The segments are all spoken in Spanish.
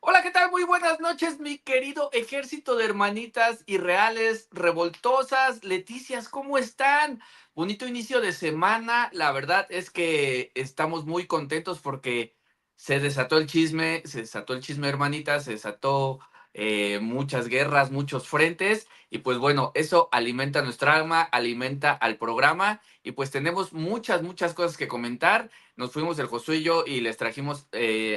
Hola, ¿qué tal? Muy buenas noches, mi querido ejército de hermanitas irreales, revoltosas, Leticias, ¿cómo están? Bonito inicio de semana. La verdad es que estamos muy contentos porque se desató el chisme, hermanitas, se desató muchas guerras, muchos frentes, y pues bueno, eso alimenta nuestra alma, alimenta al programa, y pues tenemos muchas cosas que comentar. Nos fuimos el Josué y yo y les trajimos,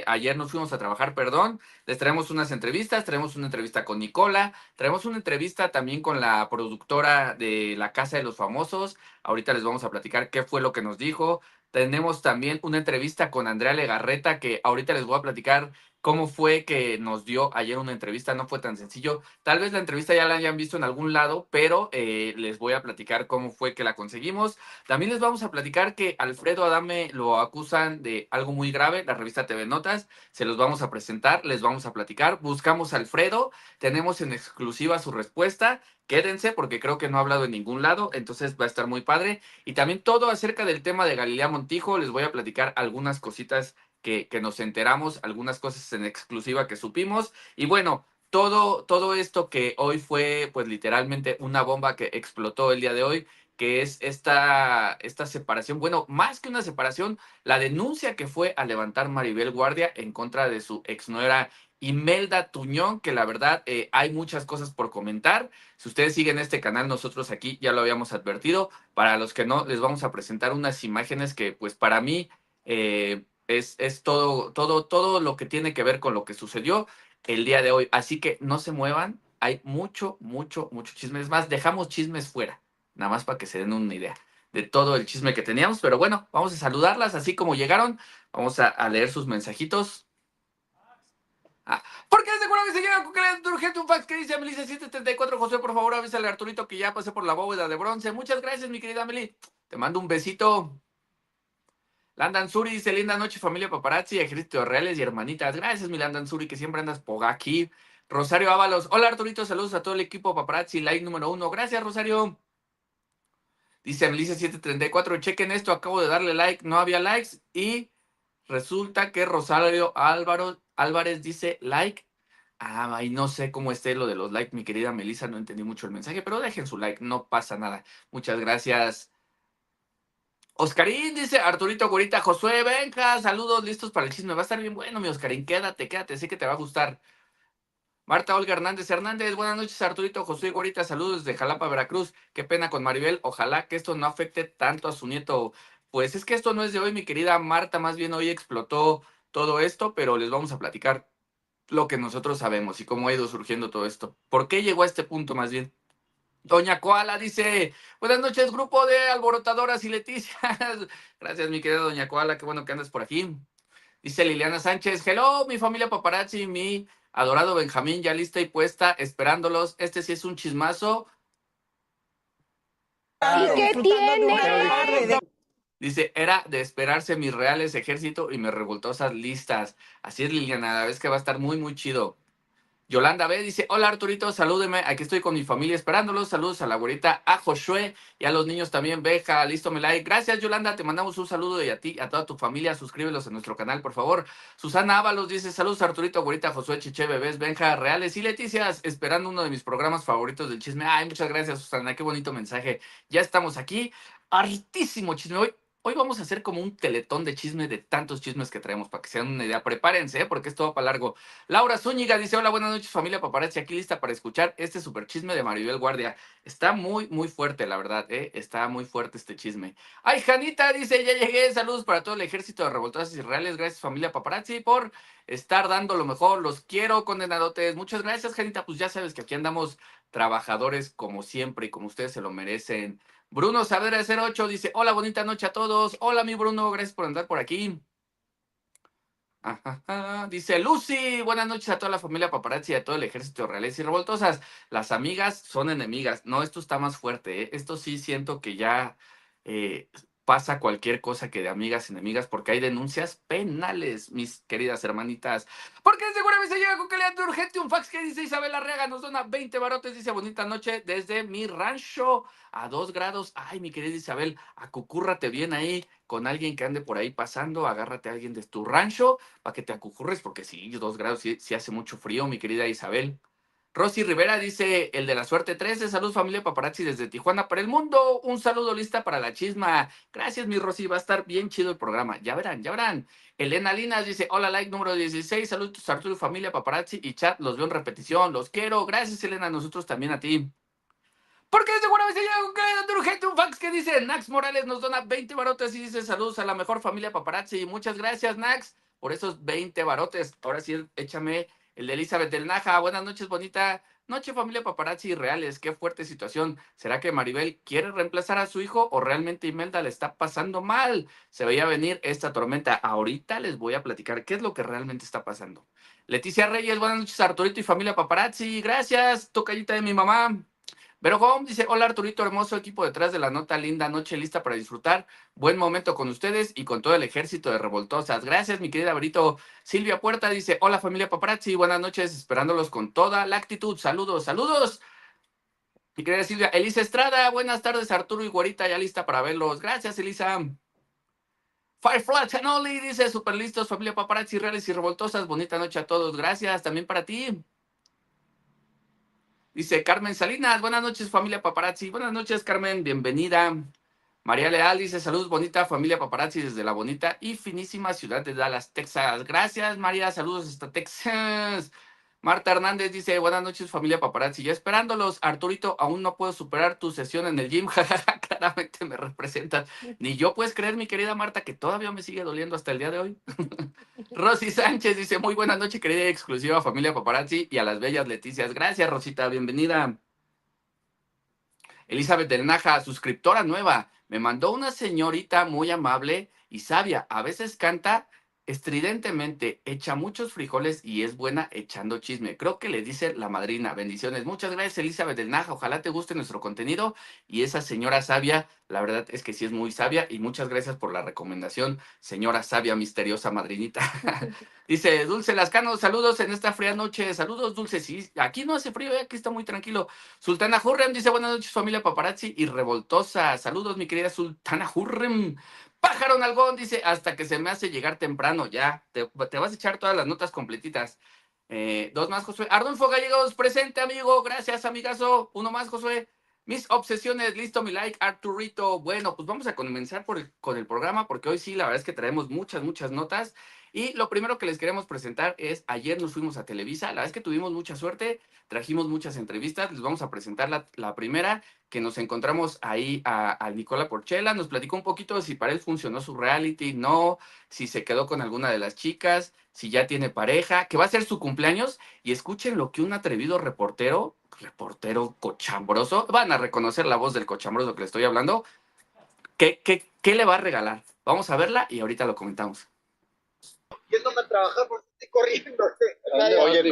ayer nos fuimos a trabajar, perdón. Les traemos unas entrevistas, traemos una entrevista con Nicola, traemos una entrevista también con la productora de La Casa de los Famosos. Ahorita les vamos a platicar qué fue lo que nos dijo. Tenemos también una entrevista con Andrea Legarreta, que ahorita les voy a platicar cómo fue que nos dio ayer una entrevista. No fue tan sencillo. Tal vez la entrevista ya la hayan visto en algún lado, pero les voy a platicar cómo fue que la conseguimos. También les vamos a platicar que Alfredo Adame lo acusan de algo muy grave, la revista TV Notas. Se los vamos a presentar, les vamos a platicar. Buscamos a Alfredo, tenemos en exclusiva su respuesta. Quédense porque creo que no ha hablado en ningún lado, entonces va a estar muy padre. Y también todo acerca del tema de Galilea Montijo, les voy a platicar algunas cositas que nos enteramos, algunas cosas en exclusiva que supimos. Y bueno, todo esto que hoy fue pues literalmente una bomba que explotó el día de hoy, que es esta separación, bueno, más que una separación, la denuncia que fue a levantar Maribel Guardia en contra de su exnuera Imelda Tuñón, que la verdad hay muchas cosas por comentar. Si ustedes siguen este canal, nosotros aquí ya lo habíamos advertido. Para los que no, les vamos a presentar unas imágenes que pues para mí es todo lo que tiene que ver con lo que sucedió el día de hoy. Así que no se muevan, hay mucho chisme. Es más, dejamos chismes fuera, nada más para que se den una idea de todo el chisme que teníamos. Pero bueno, vamos a saludarlas así como llegaron. Vamos a leer sus mensajitos. ¿Por qué se acuerdan que se llega con que urgente un fax que dice Melissa 734? José, por favor, avísale a Arturito que ya pasé por la bóveda de bronce. Muchas gracias, mi querida Meli. Te mando un besito. Landan Suri dice: linda noche, familia paparazzi, ejército de reales y hermanitas. Gracias, mi Landan Suri, que siempre andas por aquí. Rosario Ábalos: hola, Arturito, saludos a todo el equipo paparazzi, like número 1. Gracias, Rosario. Dice Melissa 734: chequen esto, acabo de darle like, no había likes y resulta que Rosario Álvarez dice like. Ahí no sé cómo esté lo de los likes, mi querida Melissa, no entendí mucho el mensaje, pero dejen su like, no pasa nada. Muchas gracias. Oscarín dice: Arturito, Gorita, Josué, Benja, saludos, listos para el chisme. Va a estar bien bueno, mi Oscarín, quédate, sé que te va a gustar. Marta Olga Hernández, buenas noches, Arturito, Josué, Gorita, saludos de Jalapa, Veracruz. Qué pena con Maribel, ojalá que esto no afecte tanto a su nieto. Pues es que esto no es de hoy, mi querida Marta, más bien hoy explotó todo esto, pero les vamos a platicar lo que nosotros sabemos y cómo ha ido surgiendo todo esto. ¿Por qué llegó a este punto, más bien? Doña Koala dice: buenas noches, grupo de alborotadoras y Leticias. Gracias, mi querida Doña Koala, qué bueno que andas por aquí. Dice Liliana Sánchez: hello, mi familia paparazzi, mi adorado Benjamín, ya lista y puesta, esperándolos. Este sí es un chismazo. ¿Y qué tiene? Dice: era de esperarse mis reales ejército y mis revoltosas listas. Así es, Liliana, la vez que va a estar muy chido. Yolanda B dice: hola, Arturito, salúdeme, aquí estoy con mi familia esperándolos. Saludos a la abuelita, a Josué y a los niños también. Beja, listo, me like. Gracias, Yolanda, te mandamos un saludo, y a ti, a toda tu familia. Suscríbelos en nuestro canal, por favor. Susana Ábalos dice: saludos, Arturito, abuelita, Josué, Chiche, bebés, Benja, reales y Leticias, esperando uno de mis programas favoritos del chisme. Ay, muchas gracias, Susana, qué bonito mensaje. Ya estamos aquí, hartísimo chisme hoy. Vamos a hacer como un teletón de chisme, de tantos chismes que traemos, para que se den una idea. Prepárense, porque esto va para largo. Laura Zúñiga dice: hola, buenas noches, familia paparazzi, aquí lista para escuchar este super chisme de Maribel Guardia. Está muy fuerte, la verdad, está muy fuerte este chisme. Ay, Janita dice: ya llegué, saludos para todo el ejército de revoltosos israelíes. Gracias, familia paparazzi, por estar dando lo mejor. Los quiero, condenadotes. Muchas gracias, Janita. Pues ya sabes que aquí andamos trabajadores como siempre y como ustedes se lo merecen. Bruno Saavedra de 08 dice: hola, bonita noche a todos. Hola, mi Bruno, gracias por andar por aquí. Ajá. Dice Lucy: buenas noches a toda la familia paparazzi y a todo el ejército de reales y revoltosas. Las amigas son enemigas. No, esto está más fuerte, ¿eh? Esto sí siento que ya eh, pasa cualquier cosa que de amigas y enemigas, porque hay denuncias penales, mis queridas hermanitas. Porque seguramente se llega con calidad de urgente un fax que dice Isabel Arreaga, nos dona 20 barotes, dice bonita noche desde mi rancho a 2 grados. Ay, mi querida Isabel, acucúrrate bien ahí con alguien que ande por ahí pasando, agárrate a alguien de tu rancho para que te acucurres, porque sí, 2 grados sí hace mucho frío, mi querida Isabel. Rosy Rivera dice, el de la suerte 13, salud familia paparazzi desde Tijuana para el mundo, un saludo lista para la chisma. Gracias mi Rosy, va a estar bien chido el programa, ya verán, ya verán. Elena Linas dice, hola like número 16, saludos Arturo y familia paparazzi y chat, los veo en repetición, los quiero. Gracias Elena, nosotros también a ti. Porque seguramente llega un caído de urgente un fax que dice, Nax Morales nos dona 20 barotes y dice, saludos a la mejor familia paparazzi. Muchas gracias Nax por esos 20 barotes. Ahora sí, échame el de Elizabeth del Naja. Buenas noches, bonita noche, familia paparazzi reales. Qué fuerte situación. ¿Será que Maribel quiere reemplazar a su hijo o realmente Imelda le está pasando mal? Se veía venir esta tormenta. Ahorita les voy a platicar qué es lo que realmente está pasando. Leticia Reyes, buenas noches, Arturito y familia paparazzi. Gracias, tocallita de mi mamá. Vero Home dice, hola Arturito, hermoso equipo detrás de la nota, linda noche lista para disfrutar. Buen momento con ustedes y con todo el ejército de revoltosas. Gracias, mi querida Verito. Silvia Puerta dice, hola familia paparazzi, buenas noches, esperándolos con toda la actitud. Saludos, saludos. Mi querida Silvia. Elisa Estrada, buenas tardes Arturo y Guarita, ya lista para verlos. Gracias, Elisa. Firefly Chanoli dice, super listos, familia paparazzi, reales y revoltosas. Bonita noche a todos. Gracias, también para ti. Dice Carmen Salinas, buenas noches familia paparazzi, buenas noches Carmen, bienvenida. María Leal dice, saludos bonita familia paparazzi desde la bonita y finísima ciudad de Dallas, Texas. Gracias María, saludos hasta Texas. Marta Hernández dice, buenas noches familia paparazzi, ya esperándolos. Arturito, aún no puedo superar tu sesión en el gym, claramente me representas. Ni yo puedes creer, mi querida Marta, que todavía me sigue doliendo hasta el día de hoy. Rosy Sánchez dice, muy buena noche, querida y exclusiva familia paparazzi y a las bellas Leticias. Gracias, Rosita, bienvenida. Elizabeth del Naja, suscriptora nueva, me mandó una señorita muy amable y sabia. A veces canta estridentemente, echa muchos frijoles y es buena echando chisme. Creo que le dice la madrina. Bendiciones. Muchas gracias, Elizabeth del Naja. Ojalá te guste nuestro contenido. Y esa señora sabia, la verdad es que sí es muy sabia. Y muchas gracias por la recomendación, señora sabia, misteriosa madrinita. Dice Dulce Lascano, saludos en esta fría noche. Saludos, Dulce. Sí, aquí no hace frío, aquí está muy tranquilo. Sultana Hurrem dice, buenas noches, familia paparazzi y revoltosa. Saludos, mi querida Sultana Hurrem. Pájaro Nalgón dice, hasta que se me hace llegar temprano, ya. Te vas a echar todas las notas completitas. Dos más, Josué. Ardolfo Gallegos, presente, amigo. Gracias, amigazo. Uno más, Josué. Mis obsesiones, listo mi like, Arturito. Bueno, pues vamos a comenzar con el programa, porque hoy sí, la verdad es que traemos muchas, muchas notas. Y lo primero que les queremos presentar es, ayer nos fuimos a Televisa, la verdad es que tuvimos mucha suerte, trajimos muchas entrevistas, les vamos a presentar la primera, que nos encontramos ahí a Nicola Porchela, nos platicó un poquito de si para él funcionó su reality, no, si se quedó con alguna de las chicas, si ya tiene pareja, que va a ser su cumpleaños, y escuchen lo que un atrevido reportero cochambroso, van a reconocer la voz del cochambroso que le estoy hablando, ¿qué le va a regalar? Vamos a verla y ahorita lo comentamos. Yéndome a trabajar porque estoy corriendo. Oye,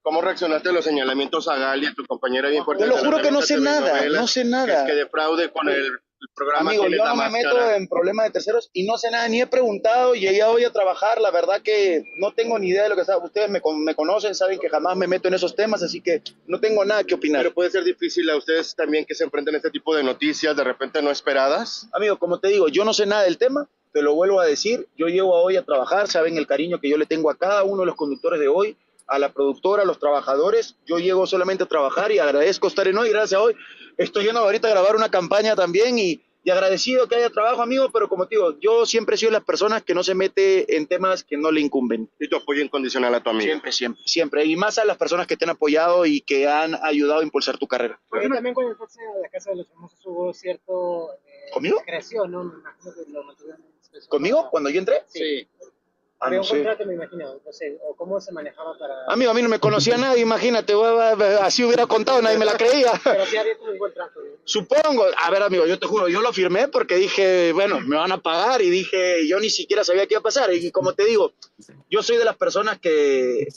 ¿cómo reaccionaste a los señalamientos a Gali, a tu compañera bien fuerte? Te lo juro que no sé nada, no sé nada. Que defraude con el programa. Amigo, yo no me meto en problemas de terceros y no sé nada, ni he preguntado, llegué hoy a trabajar, la verdad que no tengo ni idea de lo que sabe. Ustedes me conocen, saben que jamás me meto en esos temas, así que no tengo nada que opinar. Pero puede ser difícil a ustedes también que se enfrenten a este tipo de noticias de repente no esperadas. Amigo, como te digo, yo no sé nada del tema, te lo vuelvo a decir, yo llego hoy a trabajar, saben el cariño que yo le tengo a cada uno de los conductores de hoy, a la productora, a los trabajadores, yo llego solamente a trabajar y agradezco estar en hoy, gracias a hoy. Estoy yendo ahorita a grabar una campaña también y agradecido que haya trabajo, amigo, pero como te digo, yo siempre he sido de las personas que no se mete en temas que no le incumben. Y tu apoyo incondicional a tu amigo. Siempre, siempre, siempre. Y más a las personas que te han apoyado y que han ayudado a impulsar tu carrera. Porque también cuando fuiste a la Casa de los Famosos hubo cierto... ¿Conmigo? Creación, ¿no? Me imagino que lo mantuvieron en discreción. ¿Conmigo? ¿Cuando yo entré? Sí. Había un contrato, me imagino, no sé, o cómo se manejaba para... Amigo, a mí no me conocía nadie, imagínate, así hubiera contado, nadie me la creía. Pero sí había como un contrato, ¿no? Supongo, a ver amigo, yo te juro, yo lo firmé porque dije, bueno, me van a pagar y dije, yo ni siquiera sabía qué iba a pasar. Y como te digo, yo soy de las personas que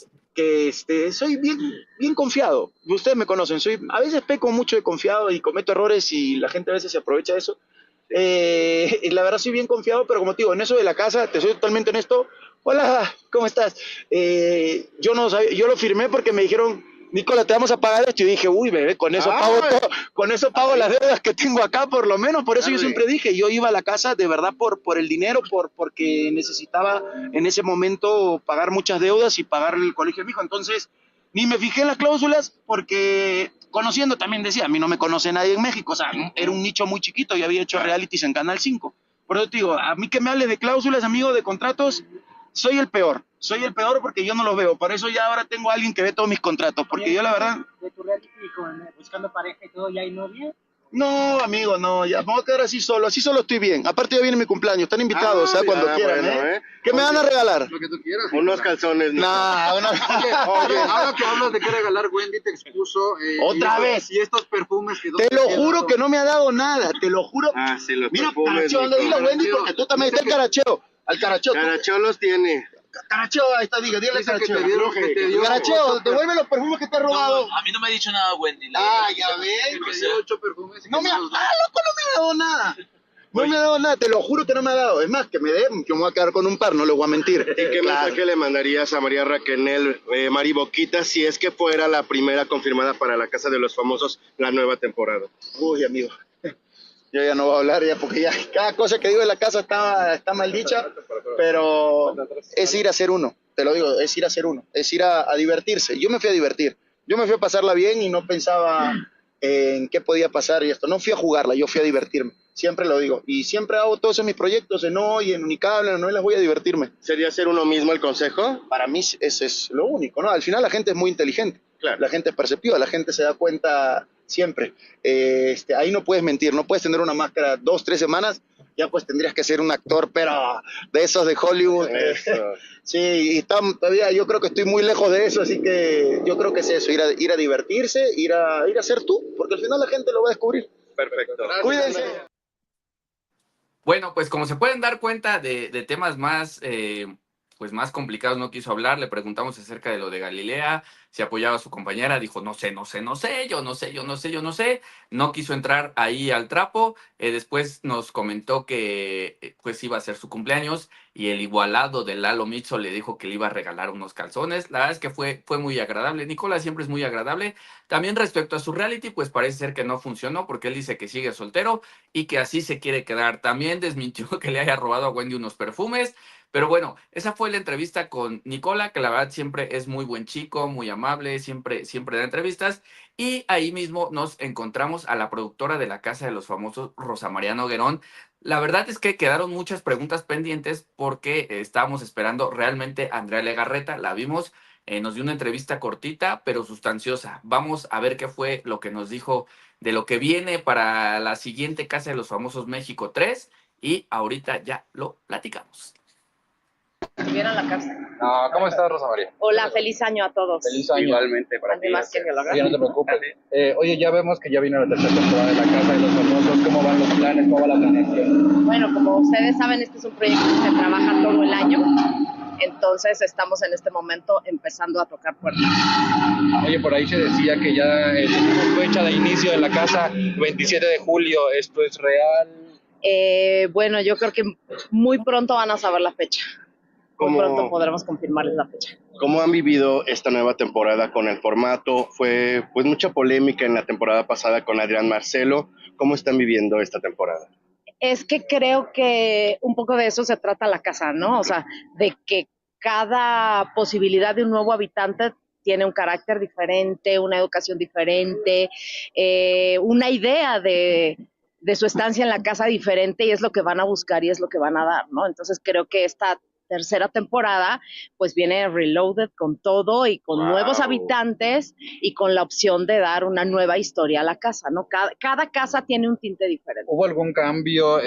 soy bien confiado. Ustedes me conocen, a veces peco mucho de confiado y cometo errores y la gente a veces se aprovecha de eso. Y la verdad soy bien confiado, pero como te digo, en eso de la casa, te soy totalmente honesto. Hola, ¿cómo estás? Yo no sabía, yo lo firmé porque me dijeron, Nicola, te vamos a pagar esto. Y dije, uy, bebé, con eso pago todo, con eso pago las deudas que tengo acá, por lo menos. Por eso yo siempre dije, yo iba a la casa de verdad por el dinero, porque necesitaba en ese momento pagar muchas deudas y pagar el colegio de mi hijo. Entonces, ni me fijé en las cláusulas porque conociendo también decía, a mí no me conoce nadie en México, o sea, era un nicho muy chiquito, yo había hecho realities en Canal 5. Por eso te digo, a mí que me hables de cláusulas, amigo, de contratos, soy el peor porque yo no los veo. Por eso ya ahora tengo a alguien que ve todos mis contratos, porque yo la verdad... De tu reality buscando pareja y todo, ¿ya hay novia? No, amigo, no, ya me voy a quedar así solo estoy bien. Aparte ya viene mi cumpleaños, están invitados, ¿sabes? Cuando quieran, bueno, ¿Qué me van a regalar? Lo que tú quieras. Unos calzones. ¿no? Oye, ahora que hablas de qué regalar, Wendy te expuso. Otra vez. Y estos perfumes que... Te lo juro que no me ha dado nada, te lo juro. Ah, sí, los Mira, perfumes, Caracheo, anda, dile a Nico. Wendy porque tú también estás el caracheo. Al caracheo. Caracheo los tiene. Caracheo, ahí está, dile al Dice que caracheo. te dieron, que te dio Caracheo, 8 devuelve los perfumes que te he robado. A mí no me ha dicho nada, Wendy. Ya ves. Que te dio 8 perfumes. Y No que me ha, los- loco, no me ha dado nada. No me ha dado nada, te lo juro que no me ha dado. Es más, que me dé, que me voy a quedar con un par, no les voy a mentir. ¿Y qué mensaje le mandarías a María Raquel, Mari Boquita, si es que fuera la primera confirmada para la Casa de los Famosos la nueva temporada? Uy, amigo. Yo ya no voy a hablar ya porque ya cada cosa que digo en la casa está mal dicha, pero es ir a ser uno, te lo digo, es ir a ser uno, es ir a divertirse. Yo me fui a divertir, yo me fui a pasarla bien y no pensaba en qué podía pasar y esto. No fui a jugarla, yo fui a divertirme, siempre lo digo. Y siempre hago todos mis proyectos en Hoy, en Unicable, en Hoy las voy a divertirme. ¿Sería ser uno mismo el consejo? Para mí eso es lo único, ¿no? Al final la gente es muy inteligente, Claro. la gente es perceptiva, la gente se da cuenta siempre. Ahí no puedes mentir, no puedes tener una máscara 2, 3 semanas, ya pues tendrías que ser un actor, pero de esos de Hollywood. Eso. Sí, y todavía yo creo que estoy muy lejos de eso, así que yo creo que es eso, ir a divertirse, ir a ser tú, porque al final la gente lo va a descubrir. Perfecto. Cuídense. Bueno, pues como se pueden dar cuenta de temas más, pues más complicados, no quiso hablar. Le preguntamos acerca de lo de Galilea, si apoyaba a su compañera, dijo no sé, yo no sé. No quiso entrar ahí al trapo. Después nos comentó que pues iba a ser su cumpleaños y el igualado de Lalo Mitso le dijo que le iba a regalar unos calzones. La verdad es que fue muy agradable. Nicola siempre es muy agradable. También respecto a su reality, pues parece ser que no funcionó porque él dice que sigue soltero y que así se quiere quedar. También desmintió que le haya robado a Wendy unos perfumes. Pero bueno, esa fue la entrevista con Nicola, que la verdad siempre es muy buen chico, muy amable, siempre da entrevistas. Y ahí mismo nos encontramos a la productora de la Casa de los Famosos, Rosa María Noguerón. La verdad es que quedaron muchas preguntas pendientes porque estábamos esperando realmente a Andrea Legarreta. La vimos, nos dio una entrevista cortita, pero sustanciosa. Vamos a ver qué fue lo que nos dijo de lo que viene para la siguiente Casa de los Famosos México 3. Y ahorita ya lo platicamos. Estuvieron en la cárcel. No, ¿cómo estás, Rosa María? Hola, feliz año a todos. Feliz año. Igualmente para ti. Además, que me lo Sí, no te preocupes. Oye, ya vemos que ya vino la tercera temporada de La Casa de los Famosos. ¿Cómo van los planes? ¿Cómo va la planeación? Bueno, como ustedes saben, este es un proyecto que se trabaja todo el año. Entonces estamos en este momento empezando a tocar puertas. Oye, por ahí se decía que ya tenemos fecha de inicio de La Casa, 27 de julio. ¿Esto es real? Bueno, yo creo que muy pronto van a saber la fecha. Muy ¿Cómo? pronto podremos confirmarles la fecha. ¿Cómo han vivido esta nueva temporada con el formato? Fue pues mucha polémica en la temporada pasada con Adrián Marcelo. ¿Cómo están viviendo esta temporada? Es que creo que un poco de eso se trata la casa, ¿no? O sea, de que cada posibilidad de un nuevo habitante tiene un carácter diferente, una educación diferente, una idea de su estancia en la casa diferente, y es lo que van a buscar y es lo que van a dar, ¿no? Entonces creo que esta tercera temporada pues viene reloaded con todo y con nuevos habitantes y con la opción de dar una nueva historia a la casa, ¿no? Cada casa tiene un tinte diferente. ¿Hubo algún cambio,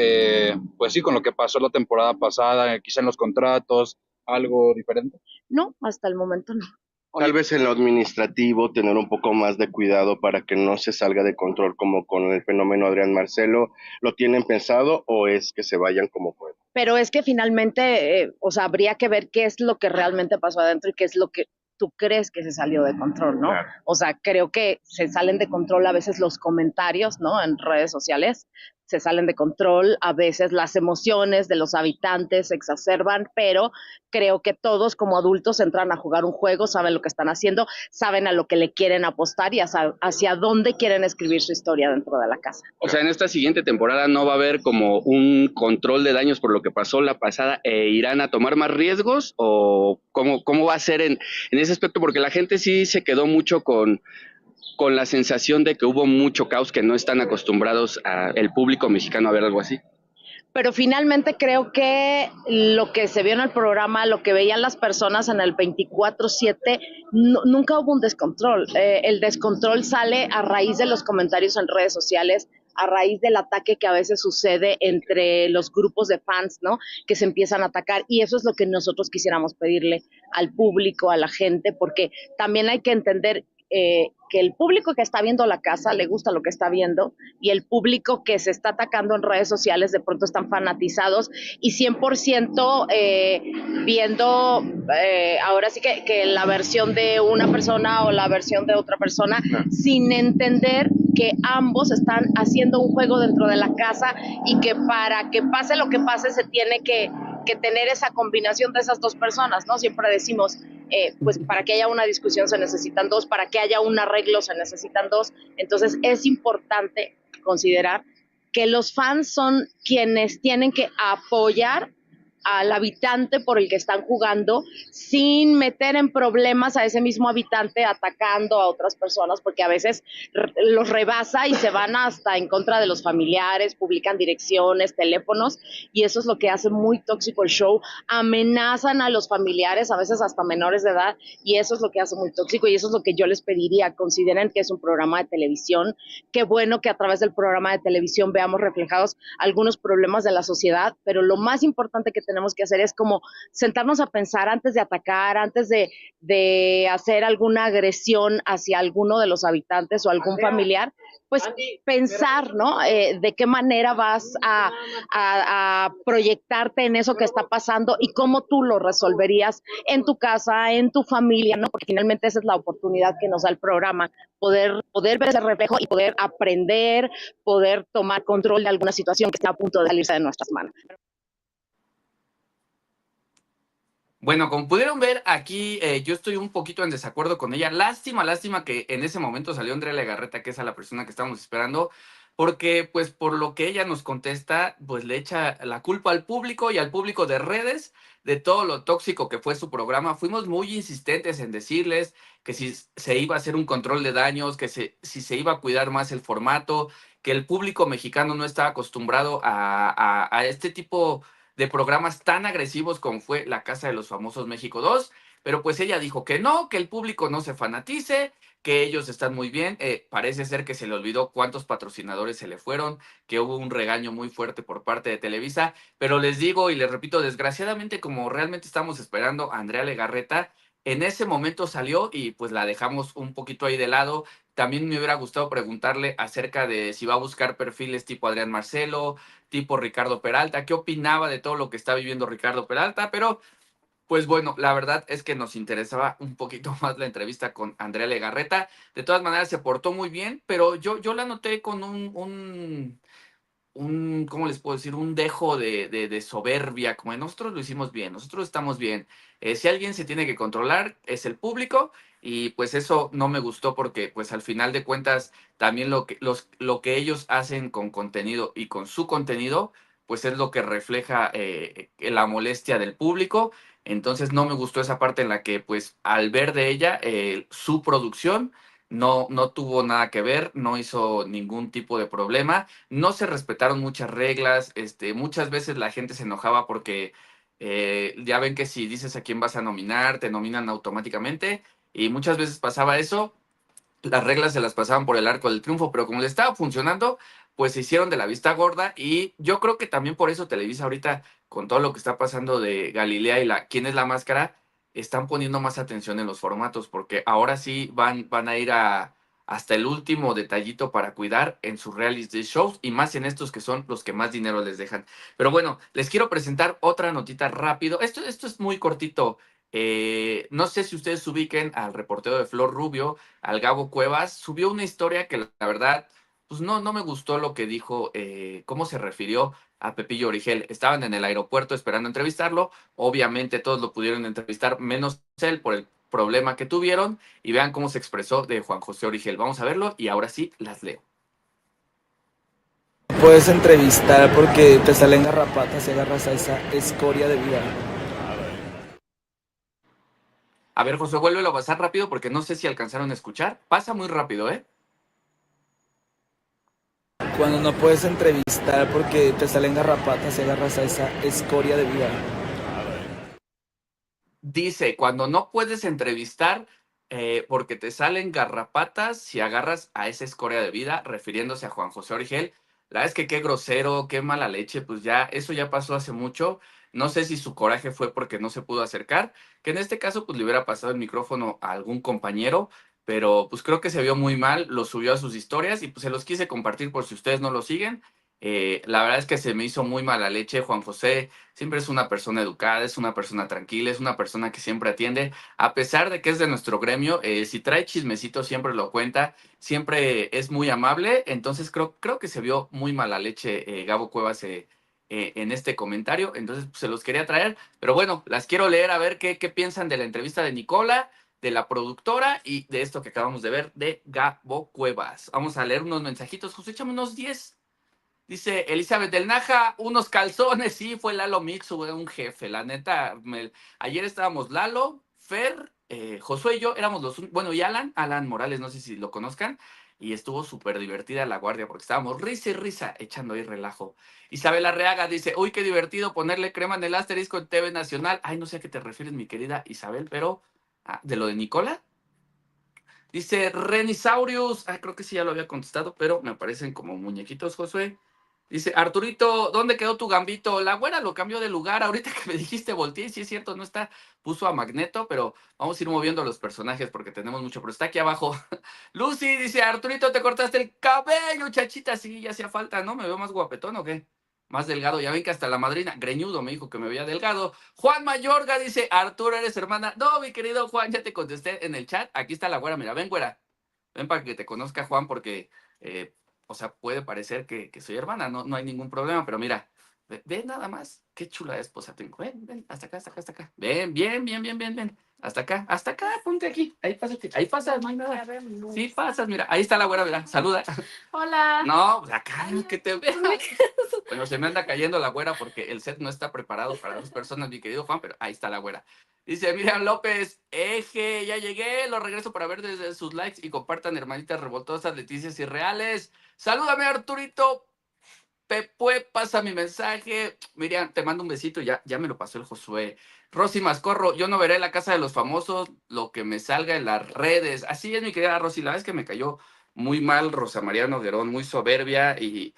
pues sí, con lo que pasó la temporada pasada, quizá en los contratos, algo diferente? No, hasta el momento no. Tal vez en lo administrativo tener un poco más de cuidado para que no se salga de control como con el fenómeno Adrián Marcelo. ¿Lo tienen pensado o es que se vayan como puedan? Pero es que finalmente, o sea, habría que ver qué es lo que realmente pasó adentro y qué es lo que tú crees que se salió de control, ¿no? Claro. O sea, creo que se salen de control a veces los comentarios, ¿no? En redes sociales se salen de control, a veces las emociones de los habitantes se exacerban, pero creo que todos como adultos entran a jugar un juego, saben lo que están haciendo, saben a lo que le quieren apostar y hacia dónde quieren escribir su historia dentro de la casa. O sea, en esta siguiente temporada no va a haber como un control de daños por lo que pasó la pasada, ¿irán a tomar más riesgos o cómo va a ser en ese aspecto? Porque la gente sí se quedó mucho con la sensación de que hubo mucho caos, que no están acostumbrados el público mexicano a ver algo así. Pero finalmente creo que lo que se vio en el programa, lo que veían las personas en el 24/7, nunca hubo un descontrol. El descontrol sale a raíz de los comentarios en redes sociales, a raíz del ataque que a veces sucede entre los grupos de fans, ¿no? Que se empiezan a atacar, y eso es lo que nosotros quisiéramos pedirle al público, a la gente, porque también hay que entender que el público que está viendo la casa le gusta lo que está viendo, y el público que se está atacando en redes sociales de pronto están fanatizados y 100% viendo ahora sí que la versión de una persona o la versión de otra persona, sin entender que ambos están haciendo un juego dentro de la casa, y que para que pase lo que pase se tiene que tener esa combinación de esas dos personas, ¿no? Siempre decimos, pues para que haya una discusión se necesitan dos, para que haya un arreglo se necesitan dos. Entonces es importante considerar que los fans son quienes tienen que apoyar al habitante por el que están jugando, sin meter en problemas a ese mismo habitante atacando a otras personas, porque a veces los rebasa y se van hasta en contra de los familiares, publican direcciones, teléfonos, y eso es lo que hace muy tóxico el show. Amenazan a los familiares, a veces hasta menores de edad, y eso es lo que hace muy tóxico, y eso es lo que yo les pediría. Consideren que es un programa de televisión, qué bueno que a través del programa de televisión veamos reflejados algunos problemas de la sociedad, pero lo más importante que tenemos que hacer es como sentarnos a pensar antes de atacar, antes de hacer alguna agresión hacia alguno de los habitantes o algún familiar, pues pensar, ¿no? De qué manera vas a proyectarte en eso que está pasando y cómo tú lo resolverías en tu casa, en tu familia, ¿no? Porque finalmente esa es la oportunidad que nos da el programa, poder ver ese reflejo y poder aprender, poder tomar control de alguna situación que está a punto de salirse de nuestras manos. Bueno, como pudieron ver aquí, yo estoy un poquito en desacuerdo con ella. Lástima que en ese momento salió Andrea Legarreta, que es a la persona que estábamos esperando, porque pues por lo que ella nos contesta, pues le echa la culpa al público y al público de redes de todo lo tóxico que fue su programa. Fuimos muy insistentes en decirles que si se iba a hacer un control de daños, que si se iba a cuidar más el formato, que el público mexicano no estaba acostumbrado a este tipo de programas tan agresivos como fue La Casa de los Famosos México 2, pero pues ella dijo que no, que el público no se fanatice, que ellos están muy bien. Parece ser que se le olvidó cuántos patrocinadores se le fueron, que hubo un regaño muy fuerte por parte de Televisa, pero les digo y les repito, desgraciadamente, como realmente estamos esperando a Andrea Legarreta, en ese momento salió y pues la dejamos un poquito ahí de lado. También me hubiera gustado preguntarle acerca de si va a buscar perfiles tipo Adrián Marcelo, tipo Ricardo Peralta, qué opinaba de todo lo que está viviendo Ricardo Peralta, pero pues bueno, la verdad es que nos interesaba un poquito más la entrevista con Andrea Legarreta. De todas maneras se portó muy bien, pero yo la noté con ¿cómo les puedo decir? Un dejo de soberbia, como de nosotros lo hicimos bien, nosotros estamos bien. Si alguien se tiene que controlar es el público, y pues eso no me gustó porque pues al final de cuentas también lo que ellos hacen con contenido y con su contenido pues es lo que refleja la molestia del público. Entonces no me gustó esa parte en la que pues al ver de ella su producción no tuvo nada que ver, no hizo ningún tipo de problema, no se respetaron muchas reglas. Muchas veces la gente se enojaba porque ya ven que si dices a quién vas a nominar, te nominan automáticamente, y muchas veces pasaba eso, las reglas se las pasaban por el arco del triunfo, pero como le estaba funcionando, pues se hicieron de la vista gorda, y yo creo que también por eso Televisa ahorita, con todo lo que está pasando de Galilea y quién es la máscara, están poniendo más atención en los formatos, porque ahora sí van a ir hasta el último detallito para cuidar en sus reality shows, y más en estos que son los que más dinero les dejan. Pero bueno, les quiero presentar otra notita rápido. Esto es muy cortito. No sé si ustedes ubiquen al reportero de Flor Rubio, al Gabo Cuevas. Subió una historia que la verdad pues no me gustó lo que dijo, cómo se refirió a Pepillo Origel. Estaban en el aeropuerto esperando entrevistarlo. Obviamente todos lo pudieron entrevistar, menos él por el problema que tuvieron. Y vean cómo se expresó de Juan José Origel. Vamos a verlo y ahora sí las leo. Puedes entrevistar porque te salen garrapatas y agarras a esa escoria de vida. A ver, José, vuélvelo a pasar rápido porque no sé si alcanzaron a escuchar. Pasa muy rápido, ¿eh? Cuando no puedes entrevistar porque te salen garrapatas y agarras a esa escoria de vida. Dice, cuando no puedes entrevistar porque te salen garrapatas si agarras a esa escoria de vida, refiriéndose a Juan José Origel. La verdad es que qué grosero, qué mala leche, pues ya, eso ya pasó hace mucho. No sé si su coraje fue porque no se pudo acercar, que en este caso pues le hubiera pasado el micrófono a algún compañero, pero pues creo que se vio muy mal, lo subió a sus historias y pues se los quise compartir por si ustedes no lo siguen. La verdad es que se me hizo muy mala leche. Juan José siempre es una persona educada, es una persona tranquila, es una persona que siempre atiende, a pesar de que es de nuestro gremio, si trae chismecito siempre lo cuenta, siempre es muy amable, entonces creo que se vio muy mala leche Gabo Cuevas en este comentario, entonces pues, se los quería traer, pero bueno, las quiero leer a ver qué piensan de la entrevista de Nicola, de la productora y de esto que acabamos de ver de Gabo Cuevas. Vamos a leer unos mensajitos, José, échame unos 10. Dice Elizabeth del Naja, unos calzones, sí, fue Lalo Mitsu, un jefe, la neta. Ayer estábamos Lalo, Fer, Josué y yo, éramos bueno, y Alan Morales, no sé si lo conozcan, y estuvo súper divertida la guardia, porque estábamos risa y risa, echando ahí relajo. Isabel Arreaga dice, uy, qué divertido ponerle crema en el asterisco en TV Nacional. Ay, no sé a qué te refieres, mi querida Isabel, pero, ¿de lo de Nicola? Dice Renisaurius, creo que sí ya lo había contestado, pero me aparecen como muñequitos, Josué. Dice Arturito, ¿dónde quedó tu gambito? La güera lo cambió de lugar. Ahorita que me dijiste volteé, sí es cierto, no está, puso a Magneto, pero vamos a ir moviendo los personajes porque tenemos mucho, pero está aquí abajo. Lucy dice, Arturito, te cortaste el cabello, chachita, sí, ya hacía falta, ¿no? ¿Me veo más guapetón o qué? Más delgado, ya ven que hasta la madrina, greñudo, me dijo que me veía delgado. Juan Mayorga dice, Arturo, ¿eres hermana? No, mi querido Juan, ya te contesté en el chat. Aquí está la güera, mira, ven, güera. Ven para que te conozca Juan porque, o sea, puede parecer que soy hermana, no hay ningún problema, pero mira, ve nada más, qué chula esposa tengo. Ven, hasta acá, hasta acá, hasta acá. Ven, bien. Hasta acá, ponte aquí. Ahí pásate, ahí pasas, no hay nada. Sí, pasas, mira, ahí está la güera, mira, saluda. Hola. No, pues acá, que te veas. Bueno, se me anda cayendo la güera porque el set no está preparado para 2 personas, mi querido Juan, pero ahí está la güera. Dice Miriam López, eje, ya llegué, lo regreso para ver desde sus likes y compartan, hermanitas revoltosas, Leticias irreales. Salúdame, Arturito. Pepue, pasa mi mensaje. Miriam, te mando un besito, ya me lo pasó el Josué. Rosy Mascorro, yo no veré la casa de los famosos, lo que me salga en las redes. Así es, mi querida Rosy, la vez que me cayó muy mal Rosa María Noguerón, muy soberbia y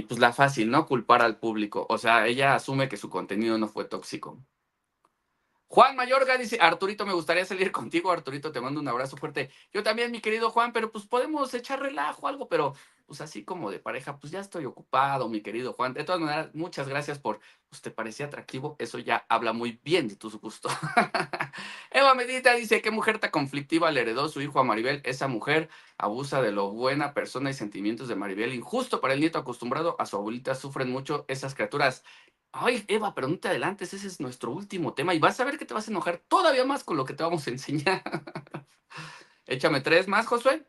pues la fácil, ¿no? Culpar al público. O sea, ella asume que su contenido no fue tóxico. Juan Mayorga dice, Arturito, me gustaría salir contigo. Arturito, te mando un abrazo fuerte. Yo también, mi querido Juan, pero pues podemos echar relajo, algo, pero pues así como de pareja, pues ya estoy ocupado, mi querido Juan. De todas maneras, muchas gracias por, pues te parecía atractivo. Eso ya habla muy bien de tu gusto. Eva Medita dice, ¿qué mujer tan conflictiva le heredó su hijo a Maribel? Esa mujer abusa de lo buena persona y sentimientos de Maribel. Injusto para el nieto acostumbrado a su abuelita. Sufren mucho esas criaturas. Ay, Eva, pero no te adelantes, ese es nuestro último tema y vas a ver que te vas a enojar todavía más con lo que te vamos a enseñar. Échame 3 más, Josué.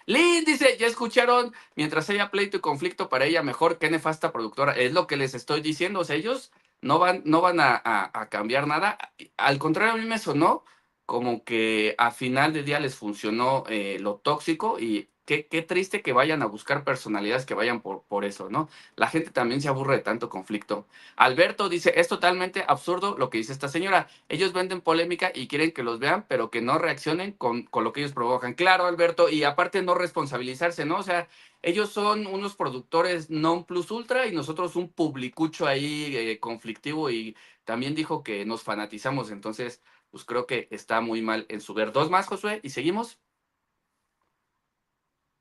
Lynn dice, ya escucharon, mientras haya pleito y conflicto para ella, mejor que nefasta productora. Es lo que les estoy diciendo, o sea, ellos no van a cambiar nada. Al contrario, a mí me sonó como que a final de día les funcionó lo tóxico y qué triste que vayan a buscar personalidades que vayan por eso, ¿no? La gente también se aburre de tanto conflicto. Alberto dice, es totalmente absurdo lo que dice esta señora. Ellos venden polémica y quieren que los vean, pero que no reaccionen con lo que ellos provocan. Claro, Alberto, y aparte no responsabilizarse, ¿no? O sea, ellos son unos productores non plus ultra y nosotros un publicucho ahí conflictivo y también dijo que nos fanatizamos, entonces, pues creo que está muy mal en su ver. 2 más, Josué, y seguimos.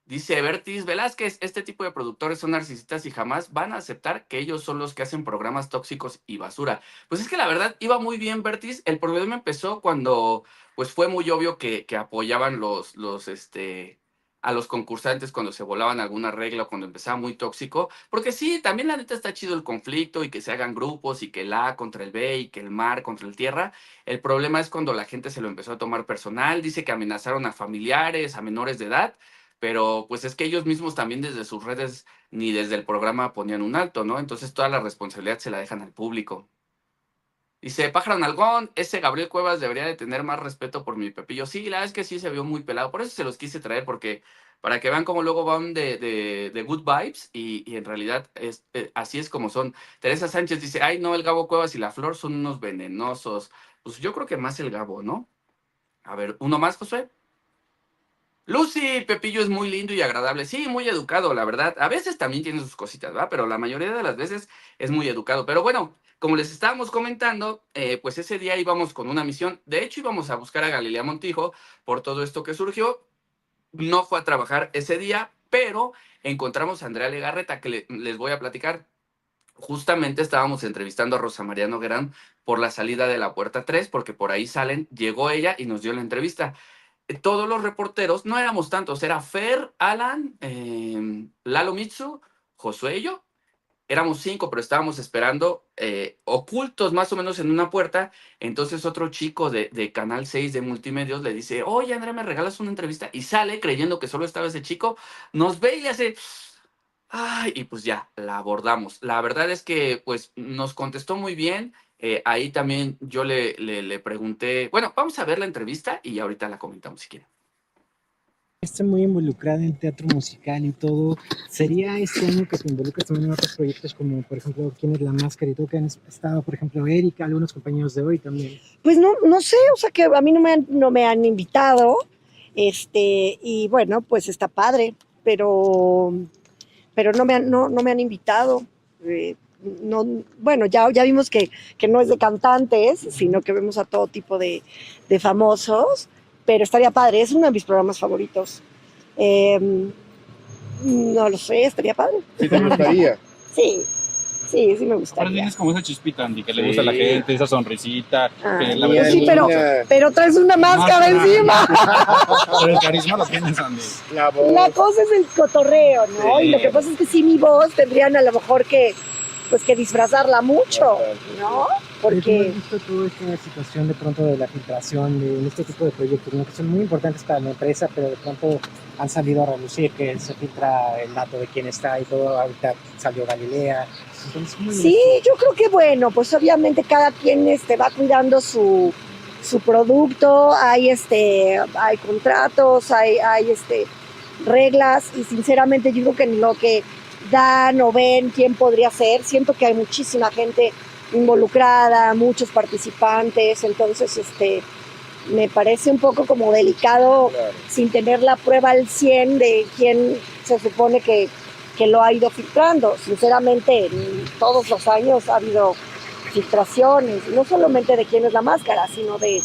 Dice Bertis Velázquez, este tipo de productores son narcisistas y jamás van a aceptar que ellos son los que hacen programas tóxicos y basura. Pues es que la verdad iba muy bien, Bertis. El problema empezó cuando pues fue muy obvio que apoyaban a los concursantes cuando se volaban alguna regla o cuando empezaba muy tóxico, porque sí, también la neta está chido el conflicto y que se hagan grupos y que el A contra el B y que el mar contra el tierra. El problema es cuando la gente se lo empezó a tomar personal, dice que amenazaron a familiares, a menores de edad, pero pues es que ellos mismos también desde sus redes ni desde el programa ponían un alto, ¿no? Entonces toda la responsabilidad se la dejan al público. Dice, Pájaro Nalgón, ese Gabriel Cuevas debería de tener más respeto por mi Pepillo. Sí, la verdad es que sí se vio muy pelado. Por eso se los quise traer, porque para que vean cómo luego van de good vibes y en realidad así es como son. Teresa Sánchez dice, ay no, el Gabo Cuevas y la Flor son unos venenosos. Pues yo creo que más el Gabo, ¿no? A ver, ¿uno más, Josué? Lucy, Pepillo es muy lindo y agradable. Sí, muy educado, la verdad. A veces también tiene sus cositas, ¿verdad? Pero la mayoría de las veces es muy educado. Pero bueno, como les estábamos comentando, pues ese día íbamos con una misión. De hecho, íbamos a buscar a Galilea Montijo por todo esto que surgió. No fue a trabajar ese día, pero encontramos a Andrea Legarreta, que les voy a platicar. Justamente estábamos entrevistando a Rosa María Noguerán por la salida de la puerta 3, porque por ahí salen, llegó ella y nos dio la entrevista. Todos los reporteros, no éramos tantos, era Fer, Alan, Lalo Mitsu, Josué y yo. Éramos 5, pero estábamos esperando ocultos más o menos en una puerta. Entonces otro chico de Canal 6 de Multimedios le dice, oye Andrea, ¿me regalas una entrevista? Y sale creyendo que solo estaba ese chico, nos ve y le hace, ay, y pues ya, la abordamos. La verdad es que pues nos contestó muy bien. Ahí también yo le pregunté, bueno, vamos a ver la entrevista y ahorita la comentamos si quieren. Está muy involucrada en teatro musical y todo. ¿Sería este año que te involucras también en otros proyectos como, por ejemplo, ¿Quién es la máscara? Y todo, que han estado, por ejemplo, Erika, algunos compañeros de hoy también. Pues no sé, o sea que a mí no me han invitado, y bueno, pues está padre, pero no me han invitado. No, bueno, ya vimos que no es de cantantes, sino que vemos a todo tipo de famosos, pero estaría padre, es uno de mis programas favoritos. No lo sé, estaría padre. ¿Sí te gustaría? Sí me gustaría. Ahora tienes como esa chispita, Andy, que le gusta a la gente, esa sonrisita. Que la pues sí, pero traes una máscara encima. Pero el carisma lo tienes, Andy. La cosa es el cotorreo, ¿no? Sí. Y lo que pasa es que sí, mi voz tendrían a lo mejor que disfrazarla mucho, ¿no? Porque he visto toda esta situación de pronto de la filtración de este tipo de proyectos, ¿no? Que son muy importantes para la empresa, pero de pronto han salido a relucir que se filtra el dato de quién está y todo. Ahorita salió Galilea. Entonces, sí, yo creo que bueno, pues obviamente cada quien va cuidando su producto, hay contratos, hay reglas, y sinceramente yo creo que en lo que dan o ven quién podría ser, siento que hay muchísima gente involucrada, muchos participantes, entonces me parece un poco como delicado, claro, sin tener la prueba al 100 de quién se supone que lo ha ido filtrando. Sinceramente, en todos los años ha habido filtraciones, no solamente de quién es la máscara, sino de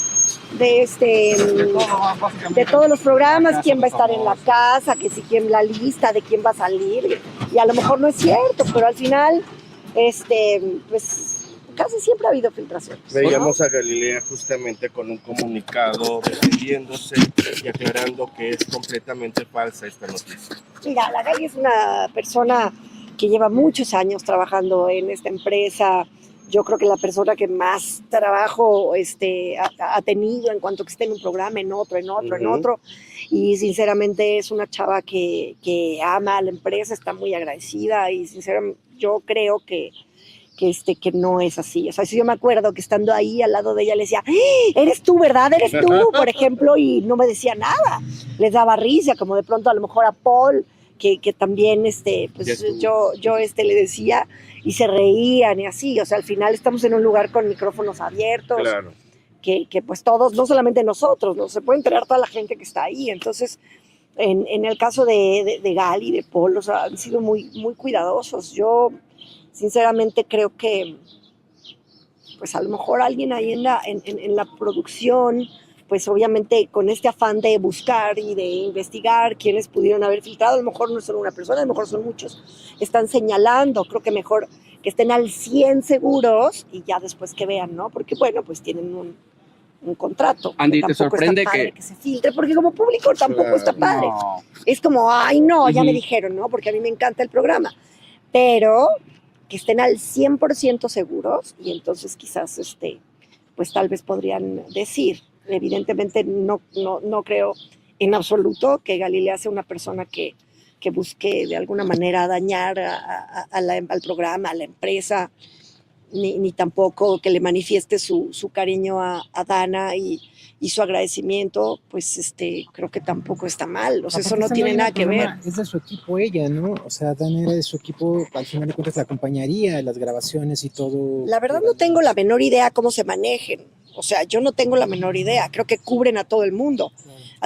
todos los programas, quién va a estar en la casa, que si quién la lista de quién va a salir, y a lo mejor no es cierto, pero al final pues casi siempre ha habido filtraciones. Veíamos a Galilea justamente con un comunicado defendiéndose y aclarando que es completamente falsa esta noticia. Mira, la Gali es una persona que lleva muchos años trabajando en esta empresa. Yo creo que la persona que más trabajo ha tenido en cuanto que esté en un programa, en otro, y sinceramente es una chava que ama a la empresa, está muy agradecida, y sinceramente yo creo que no es así. O sea, si yo me acuerdo que estando ahí al lado de ella le decía, eres tú, ¿verdad? Eres tú, por ejemplo, y no me decía nada. Les daba risa, como de pronto a lo mejor a Paul, que también pues yo le decía, y se reían y así. O sea, al final estamos en un lugar con micrófonos abiertos. Claro. Que pues todos, no solamente nosotros, ¿no? Se puede enterar toda la gente que está ahí. Entonces, en el caso de Gali, de Paul, o sea, han sido muy, muy cuidadosos. Yo sinceramente creo que pues a lo mejor alguien ahí en la producción, pues obviamente con este afán de buscar y de investigar quiénes pudieron haber filtrado, a lo mejor no es solo una persona, a lo mejor son muchos, están señalando. Creo que mejor que estén al 100 seguros y ya después que vean, ¿no? Porque bueno, pues tienen contrato. Andy, Que ¿te tampoco sorprende está padre que se filtre? Porque como público tampoco está padre. No. Es como, ay, no, ya me Ujú. dijeron, ¿no? Porque a mí me encanta el programa. Pero que estén al 100% seguros y entonces quizás, pues tal vez podrían decir. Evidentemente no creo en absoluto que Galilea sea una persona que busque de alguna manera dañar al programa, a la empresa, ni tampoco que le manifieste su cariño a Dana y su agradecimiento, pues creo que tampoco está mal. O sea, eso Aparte, no Sandra, tiene hay un nada que ver. problema, es de su equipo ella, ¿no? O sea, Dana era de su equipo, al final de cuentas la acompañaría, las grabaciones y todo. La verdad no tengo la menor idea cómo se manejen. O sea, yo no tengo la menor idea. Creo que cubren a todo el mundo.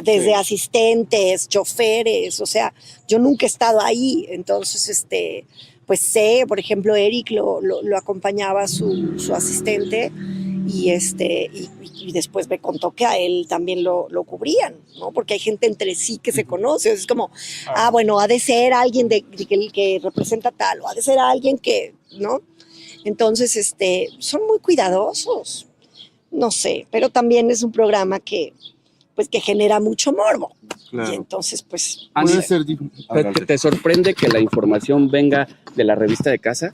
Desde asistentes, choferes. O sea, yo nunca he estado ahí. Entonces, pues sé, por ejemplo, Eric lo acompañaba su asistente y después me contó que a él también lo cubrían, ¿no? Porque hay gente entre sí que se conoce. Es como, bueno, ha de ser alguien que representa tal, o ha de ser alguien que, ¿no? Entonces, son muy cuidadosos, no sé, pero también es un programa que genera mucho morbo. Claro. Y entonces, pues, Andy, Puede ser ¿te sorprende que la información venga de la revista de casa?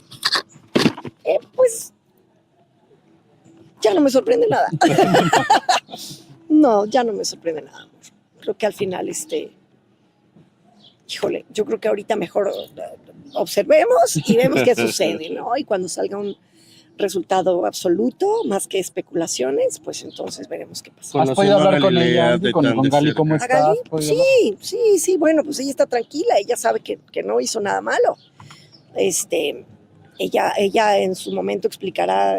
pues, ya no me sorprende nada. No, ya no me sorprende nada, amor. Creo que al final, híjole, yo creo que ahorita mejor observemos y vemos qué sucede, ¿no? Y cuando salga un resultado absoluto, más que especulaciones, pues entonces veremos qué pasa. ¿Has podido hablar con ella, Andy, con Gali? ¿Cómo ¿A está? Gali? Sí, bueno, pues ella está tranquila, ella sabe que no hizo nada malo. Ella en su momento explicará,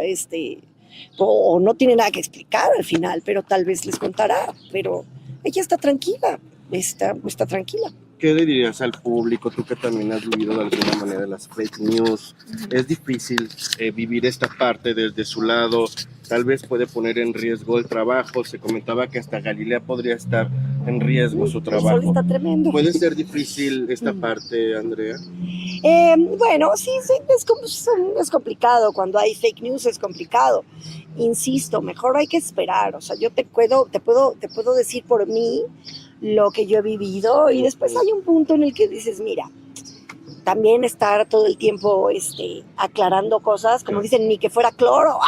o no tiene nada que explicar al final, pero tal vez les contará, pero ella está tranquila, está tranquila. ¿Qué le dirías al público, tú que también has vivido de alguna manera las fake news? Es difícil vivir esta parte desde su lado, tal vez puede poner en riesgo el trabajo, se comentaba que hasta Galilea podría estar en riesgo su trabajo. El sol está tremendo. ¿Puede ser difícil esta parte, Andrea? Bueno, sí, es complicado, cuando hay fake news es complicado. Insisto, mejor hay que esperar, o sea, yo te puedo decir por mí lo que yo he vivido y después hay un punto en el que dices, mira, también estar todo el tiempo aclarando cosas, como dicen, ni que fuera cloro.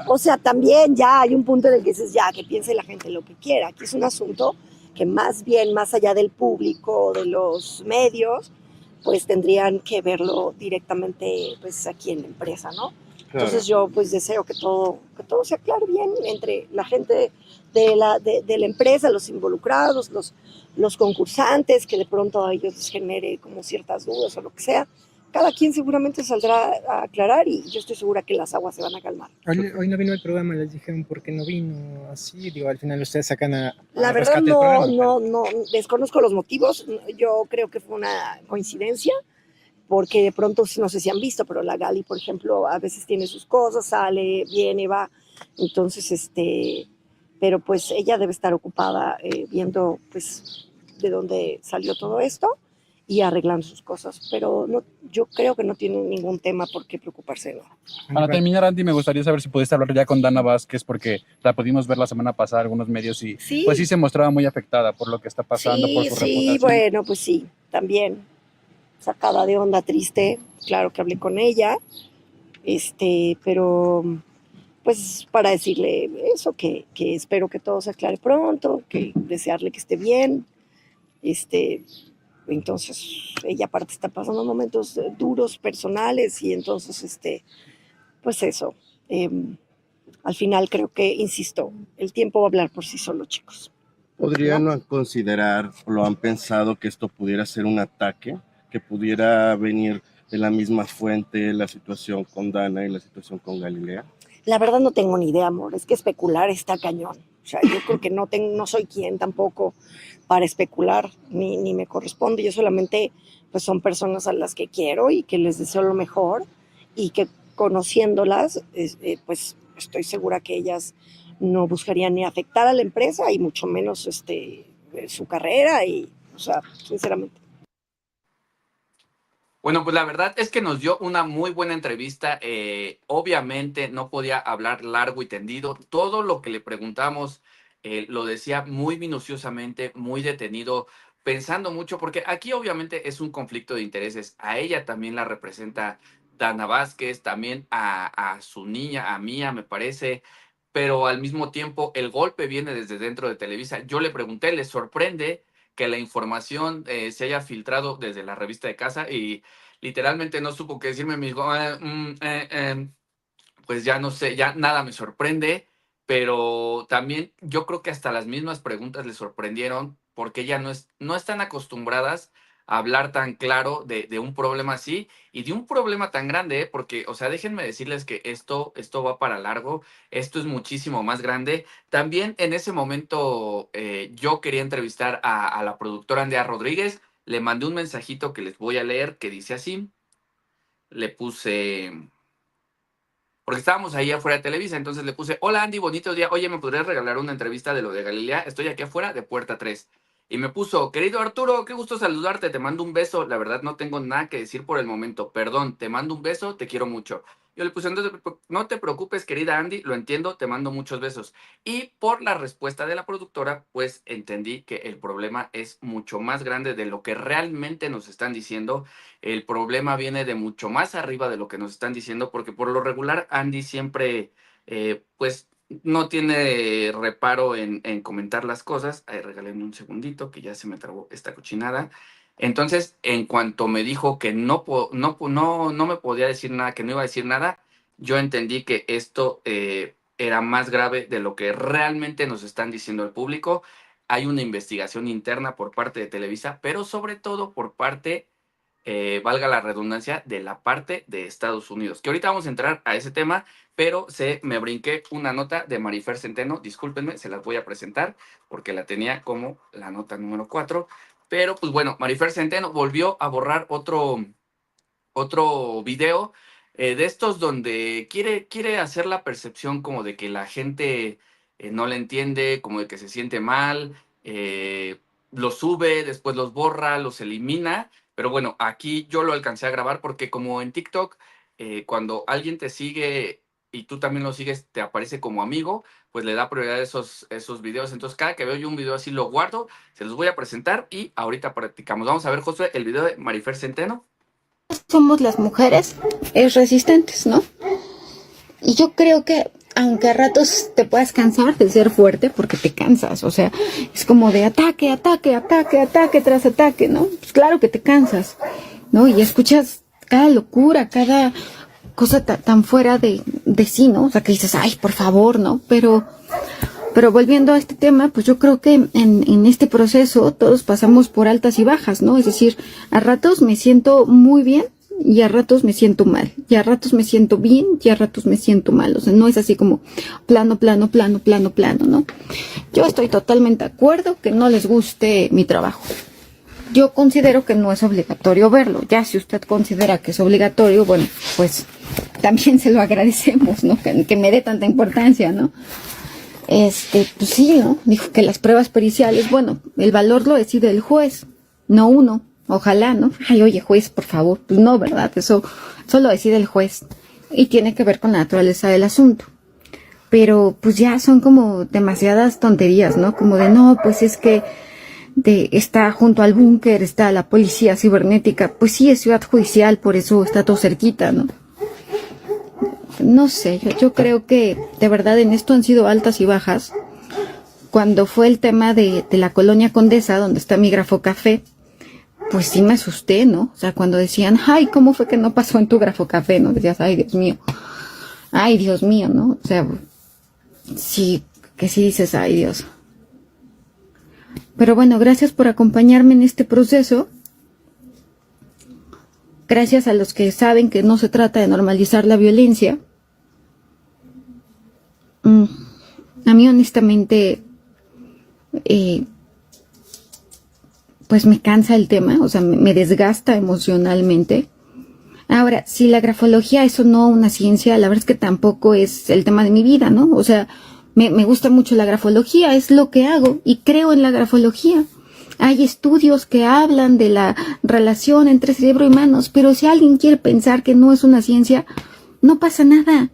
O sea, también ya hay un punto en el que dices, ya, que piense la gente lo que quiera. Aquí es un asunto que más bien, más allá del público, de los medios, pues tendrían que verlo directamente pues aquí en la empresa, ¿no? Claro. Entonces yo pues deseo que todo se aclare bien entre la gente de la empresa, los involucrados, los concursantes, que de pronto a ellos les genere como ciertas dudas o lo que sea. Cada quien seguramente saldrá a aclarar y yo estoy segura que las aguas se van a calmar. Hoy no vino el programa, les dijeron por qué no vino, así, digo, al final ustedes sacan a la verdad no, desconozco los motivos, yo creo que fue una coincidencia, porque de pronto, no sé si han visto, pero la Gali, por ejemplo, a veces tiene sus cosas, sale, viene, va, entonces, pero pues ella debe estar ocupada viendo, pues, de dónde salió todo esto y arreglando sus cosas, pero no, yo creo que no tiene ningún tema por qué preocuparse, ¿no? Para terminar, Andy, me gustaría saber si pudiste hablar ya con Dana Vázquez, porque la pudimos ver la semana pasada en algunos medios y sí, pues sí se mostraba muy afectada por lo que está pasando, por su reputación. Sí, bueno, pues sí, también sacada de onda, triste, claro que hablé con ella, pero pues para decirle eso, que espero que todo se aclare pronto, que desearle que esté bien, entonces ella aparte está pasando momentos duros, personales, y entonces, pues eso, al final creo que, insisto, el tiempo va a hablar por sí solo, chicos. ¿Podrían considerar, o lo han pensado, que esto pudiera ser un ataque, que pudiera venir de la misma fuente la situación con Dana y la situación con Galilea? La verdad no tengo ni idea, amor, es que especular está cañón. O sea, yo creo que no soy quien tampoco para especular, ni me corresponde. Yo solamente, pues son personas a las que quiero y que les deseo lo mejor y que conociéndolas, pues estoy segura que ellas no buscarían ni afectar a la empresa y mucho menos su carrera y, o sea, sinceramente. Bueno, pues la verdad es que nos dio una muy buena entrevista. Obviamente no podía hablar largo y tendido. Todo lo que le preguntamos lo decía muy minuciosamente, muy detenido, pensando mucho, porque aquí obviamente es un conflicto de intereses. A ella también la representa Dana Vázquez, también a su niña, a Mía, me parece. Pero al mismo tiempo el golpe viene desde dentro de Televisa. Yo le pregunté, ¿le sorprende que la información se haya filtrado desde la revista de casa? Y literalmente no supo qué decirme, me dijo, pues ya no sé, ya nada me sorprende, pero también yo creo que hasta las mismas preguntas le sorprendieron porque ya no están acostumbradas a hablar tan claro de un problema así y de un problema tan grande, ¿eh? Porque, o sea, déjenme decirles que esto va para largo, esto es muchísimo más grande. También en ese momento yo quería entrevistar a la productora Andrea Rodríguez, le mandé un mensajito que les voy a leer que dice así, le puse porque estábamos ahí afuera de Televisa, entonces le puse, hola Andy, bonito día, oye, ¿me podrías regalar una entrevista de lo de Galilea? Estoy aquí afuera de Puerta 3. Y me puso, querido Arturo, qué gusto saludarte, te mando un beso, la verdad no tengo nada que decir por el momento, perdón, te mando un beso, te quiero mucho. Yo le puse, no te preocupes, querida Andy, lo entiendo, te mando muchos besos. Y por la respuesta de la productora, pues entendí que el problema es mucho más grande de lo que realmente nos están diciendo. El problema viene de mucho más arriba de lo que nos están diciendo, porque por lo regular Andy siempre, pues, no tiene reparo en comentar las cosas. Ahí regálenme un segundito, que ya se me trabó esta cochinada. Entonces, en cuanto me dijo que no me podía decir nada, que no iba a decir nada, yo entendí que esto era más grave de lo que realmente nos están diciendo el público. Hay una investigación interna por parte de Televisa, pero sobre todo por parte valga la redundancia, de la parte de Estados Unidos. Que ahorita vamos a entrar a ese tema, pero me brinqué una nota de Marifer Centeno, discúlpenme, se las voy a presentar porque la tenía como la nota número 4. Pero pues bueno, Marifer Centeno volvió a borrar otro video de estos donde quiere hacer la percepción como de que la gente no le entiende, como de que se siente mal, los sube, después los borra, los elimina. Pero bueno, aquí yo lo alcancé a grabar porque como en TikTok, cuando alguien te sigue y tú también lo sigues, te aparece como amigo, pues le da prioridad a esos videos. Entonces, cada que veo yo un video así lo guardo, se los voy a presentar y ahorita practicamos. Vamos a ver, Josué, el video de Marifer Centeno. Somos las mujeres resistentes, ¿no? Y yo creo que aunque a ratos te puedas cansar de ser fuerte, porque te cansas, o sea, es como de ataque, ataque, ataque, ataque tras ataque, ¿no? Pues claro que te cansas, ¿no? Y escuchas cada locura, cada cosa tan fuera de sí, ¿no? O sea, que dices, ay, por favor, ¿no? Pero volviendo a este tema, pues yo creo que en este proceso todos pasamos por altas y bajas, ¿no? Es decir, a ratos me siento muy bien y a ratos me siento mal, y a ratos me siento bien y a ratos me siento mal. O sea, no es así como plano, ¿no? Yo estoy totalmente de acuerdo que no les guste mi trabajo. Yo considero que no es obligatorio verlo. Ya si usted considera que es obligatorio, bueno, pues también se lo agradecemos, ¿no? Que me dé tanta importancia, ¿no? Pues sí, ¿no? Dijo que las pruebas periciales, bueno, el valor lo decide el juez, no uno. Ojalá, ¿no? Ay, oye, juez, por favor. Pues no, ¿verdad? Eso lo decide el juez. Y tiene que ver con la naturaleza del asunto. Pero, pues ya son como demasiadas tonterías, ¿no? Como de, no, pues es que está junto al búnker, está la policía cibernética. Pues sí, es ciudad judicial, por eso está todo cerquita, ¿no? No sé, yo creo que de verdad en esto han sido altas y bajas. Cuando fue el tema de la colonia Condesa, donde está mi Grafocafé, pues sí me asusté, ¿no? O sea, cuando decían, ay, ¿cómo fue que no pasó en tu Grafocafé? ¿No? Decías, ay, Dios mío, ¿no? O sea, sí, que sí dices, ay, Dios. Pero bueno, gracias por acompañarme en este proceso. Gracias a los que saben que no se trata de normalizar la violencia. A mí honestamente, pues me cansa el tema, o sea, me desgasta emocionalmente. Ahora, si la grafología es o no una ciencia, la verdad es que tampoco es el tema de mi vida, ¿no? O sea, me gusta mucho la grafología, es lo que hago y creo en la grafología. Hay estudios que hablan de la relación entre cerebro y manos, pero si alguien quiere pensar que no es una ciencia, no pasa nada.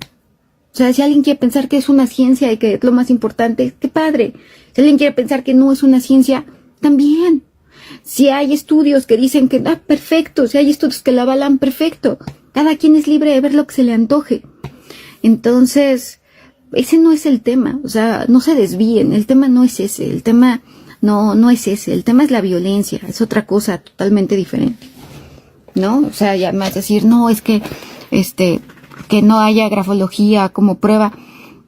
O sea, si alguien quiere pensar que es una ciencia y que es lo más importante, qué padre. Si alguien quiere pensar que no es una ciencia, también. Si hay estudios que dicen que, perfecto. Si hay estudios que la avalan, perfecto. Cada quien es libre de ver lo que se le antoje. Entonces, ese no es el tema. O sea, no se desvíen. El tema no es ese. El tema no es ese. El tema es la violencia. Es otra cosa totalmente diferente. ¿No? O sea, ya más decir, no, es que, que no haya grafología como prueba.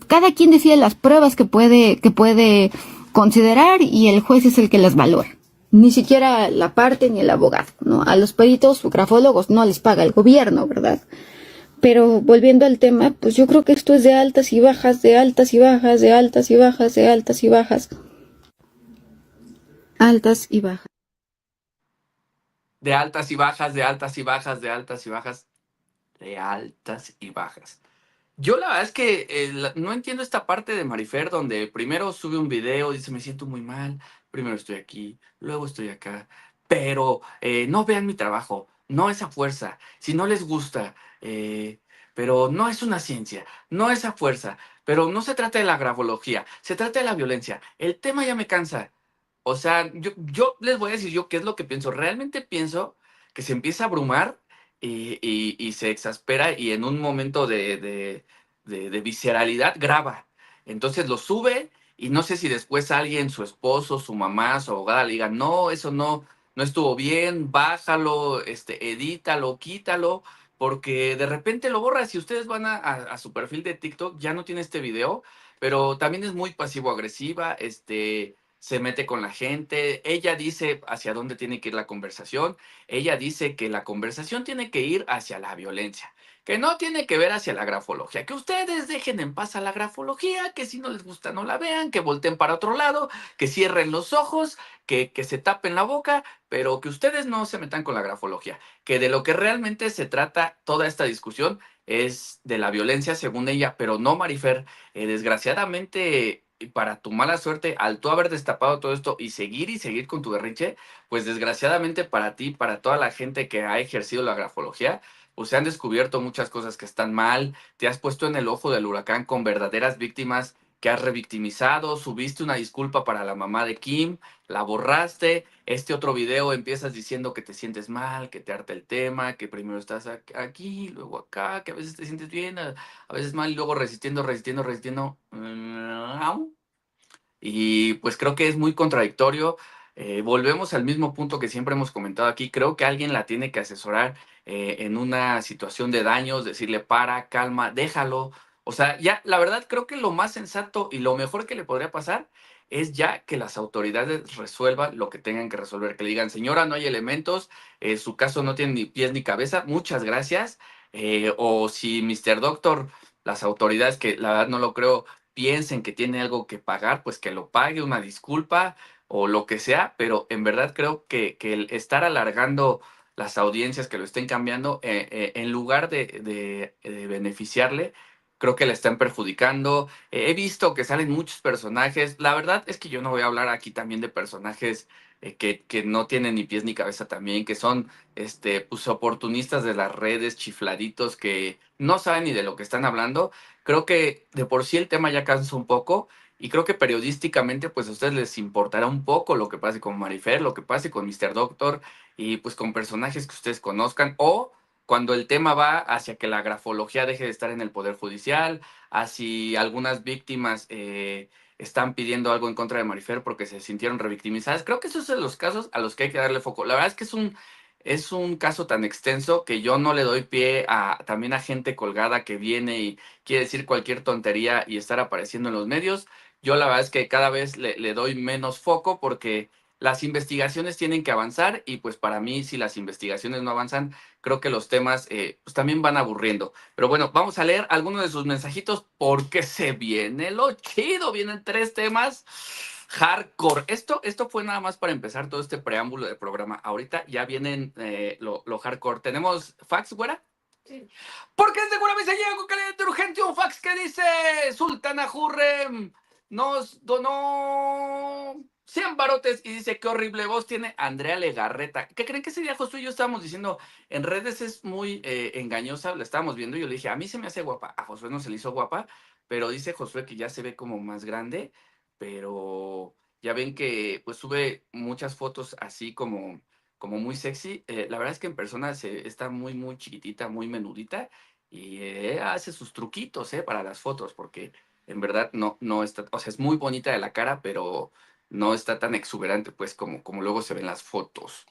Cada quien decide las pruebas que puede considerar y el juez es el que las valora. Ni siquiera la parte ni el abogado, ¿no? A los peritos o grafólogos no les paga el gobierno, ¿verdad? Pero volviendo al tema, pues yo creo que esto es de altas y bajas, de altas y bajas, de altas y bajas, de altas y bajas. Altas y bajas. De altas y bajas, de altas y bajas, de altas y bajas, de altas y bajas. Yo la verdad es que no entiendo esta parte de Marifer donde primero sube un video, dice me siento muy mal, primero estoy aquí, luego estoy acá, pero no vean mi trabajo, no esa fuerza, si no les gusta, pero no es una ciencia, no esa fuerza, pero no se trata de la grafología, se trata de la violencia, el tema ya me cansa. O sea, yo les voy a decir yo qué es lo que pienso, realmente pienso que se empieza a abrumar y se exaspera y en un momento de visceralidad graba. Entonces lo sube y no sé si después alguien, su esposo, su mamá, su abogada le diga, no, eso no estuvo bien, bájalo, edítalo, quítalo, porque de repente lo borra. Si ustedes van a su perfil de TikTok, ya no tiene este video, pero también es muy pasivo-agresiva, se mete con la gente. Ella dice hacia dónde tiene que ir la conversación. Ella dice que la conversación tiene que ir hacia la violencia, que no tiene que ver hacia la grafología, que ustedes dejen en paz a la grafología, que si no les gusta no la vean, que volteen para otro lado, que cierren los ojos, que se tapen la boca, pero que ustedes no se metan con la grafología, que de lo que realmente se trata toda esta discusión es de la violencia según ella, pero no, Marifer, desgraciadamente, y para tu mala suerte, al tú haber destapado todo esto y seguir con tu berrinche, pues desgraciadamente para ti, para toda la gente que ha ejercido la grafología, pues se han descubierto muchas cosas que están mal, te has puesto en el ojo del huracán con verdaderas víctimas que has revictimizado, subiste una disculpa para la mamá de Kim, la borraste, este otro video empiezas diciendo que te sientes mal, que te harta el tema, que primero estás aquí, luego acá, que a veces te sientes bien, a veces mal y luego resistiendo. Y pues creo que es muy contradictorio. Volvemos al mismo punto que siempre hemos comentado aquí. Creo que alguien la tiene que asesorar en una situación de daños, decirle para, calma, déjalo. O sea, ya la verdad creo que lo más sensato y lo mejor que le podría pasar es ya que las autoridades resuelvan lo que tengan que resolver. Que le digan, señora, no hay elementos, su caso no tiene ni pies ni cabeza, muchas gracias. O si Mr. Doctor, las autoridades, que la verdad no lo creo, piensen que tiene algo que pagar, pues que lo pague, una disculpa o lo que sea, pero en verdad creo que el estar alargando las audiencias, que lo estén cambiando, en lugar de beneficiarle, creo que le están perjudicando. He visto que salen muchos personajes. La verdad es que yo no voy a hablar aquí también de personajes que no tienen ni pies ni cabeza también, que son pues oportunistas de las redes, chifladitos, que no saben ni de lo que están hablando. Creo que de por sí el tema ya cansa un poco y creo que periodísticamente pues a ustedes les importará un poco lo que pase con Marifer, lo que pase con Mr. Doctor y pues con personajes que ustedes conozcan, o cuando el tema va hacia que la grafología deje de estar en el Poder Judicial, hacia algunas víctimas están pidiendo algo en contra de Marifer porque se sintieron revictimizadas. Creo que esos son los casos a los que hay que darle foco. La verdad es que es un caso tan extenso que yo no le doy pie también a gente colgada que viene y quiere decir cualquier tontería y estar apareciendo en los medios. Yo la verdad es que cada vez le doy menos foco porque las investigaciones tienen que avanzar y pues para mí si las investigaciones no avanzan, creo que los temas pues también van aburriendo. Pero bueno, vamos a leer algunos de sus mensajitos porque se viene lo chido. Vienen 3 temas hardcore. Esto fue nada más para empezar todo este preámbulo del programa. Ahorita ya vienen lo hardcore. ¿Tenemos fax, güera? Sí. Porque seguramente llega con caliente urgente un fax que dice: Sultana Hurrem nos donó 100 barotes y dice, qué horrible voz tiene Andrea Legarreta. ¿Qué creen que ese día Josué y yo estábamos diciendo? En redes es muy engañosa, la estábamos viendo y yo le dije, a mí se me hace guapa. A Josué no se le hizo guapa, pero dice Josué que ya se ve como más grande, pero ya ven que pues sube muchas fotos así como muy sexy. La verdad es que en persona está muy, muy chiquitita, muy menudita y hace sus truquitos para las fotos porque en verdad no está, o sea, es muy bonita de la cara, pero no está tan exuberante, pues, como luego se ven las fotos.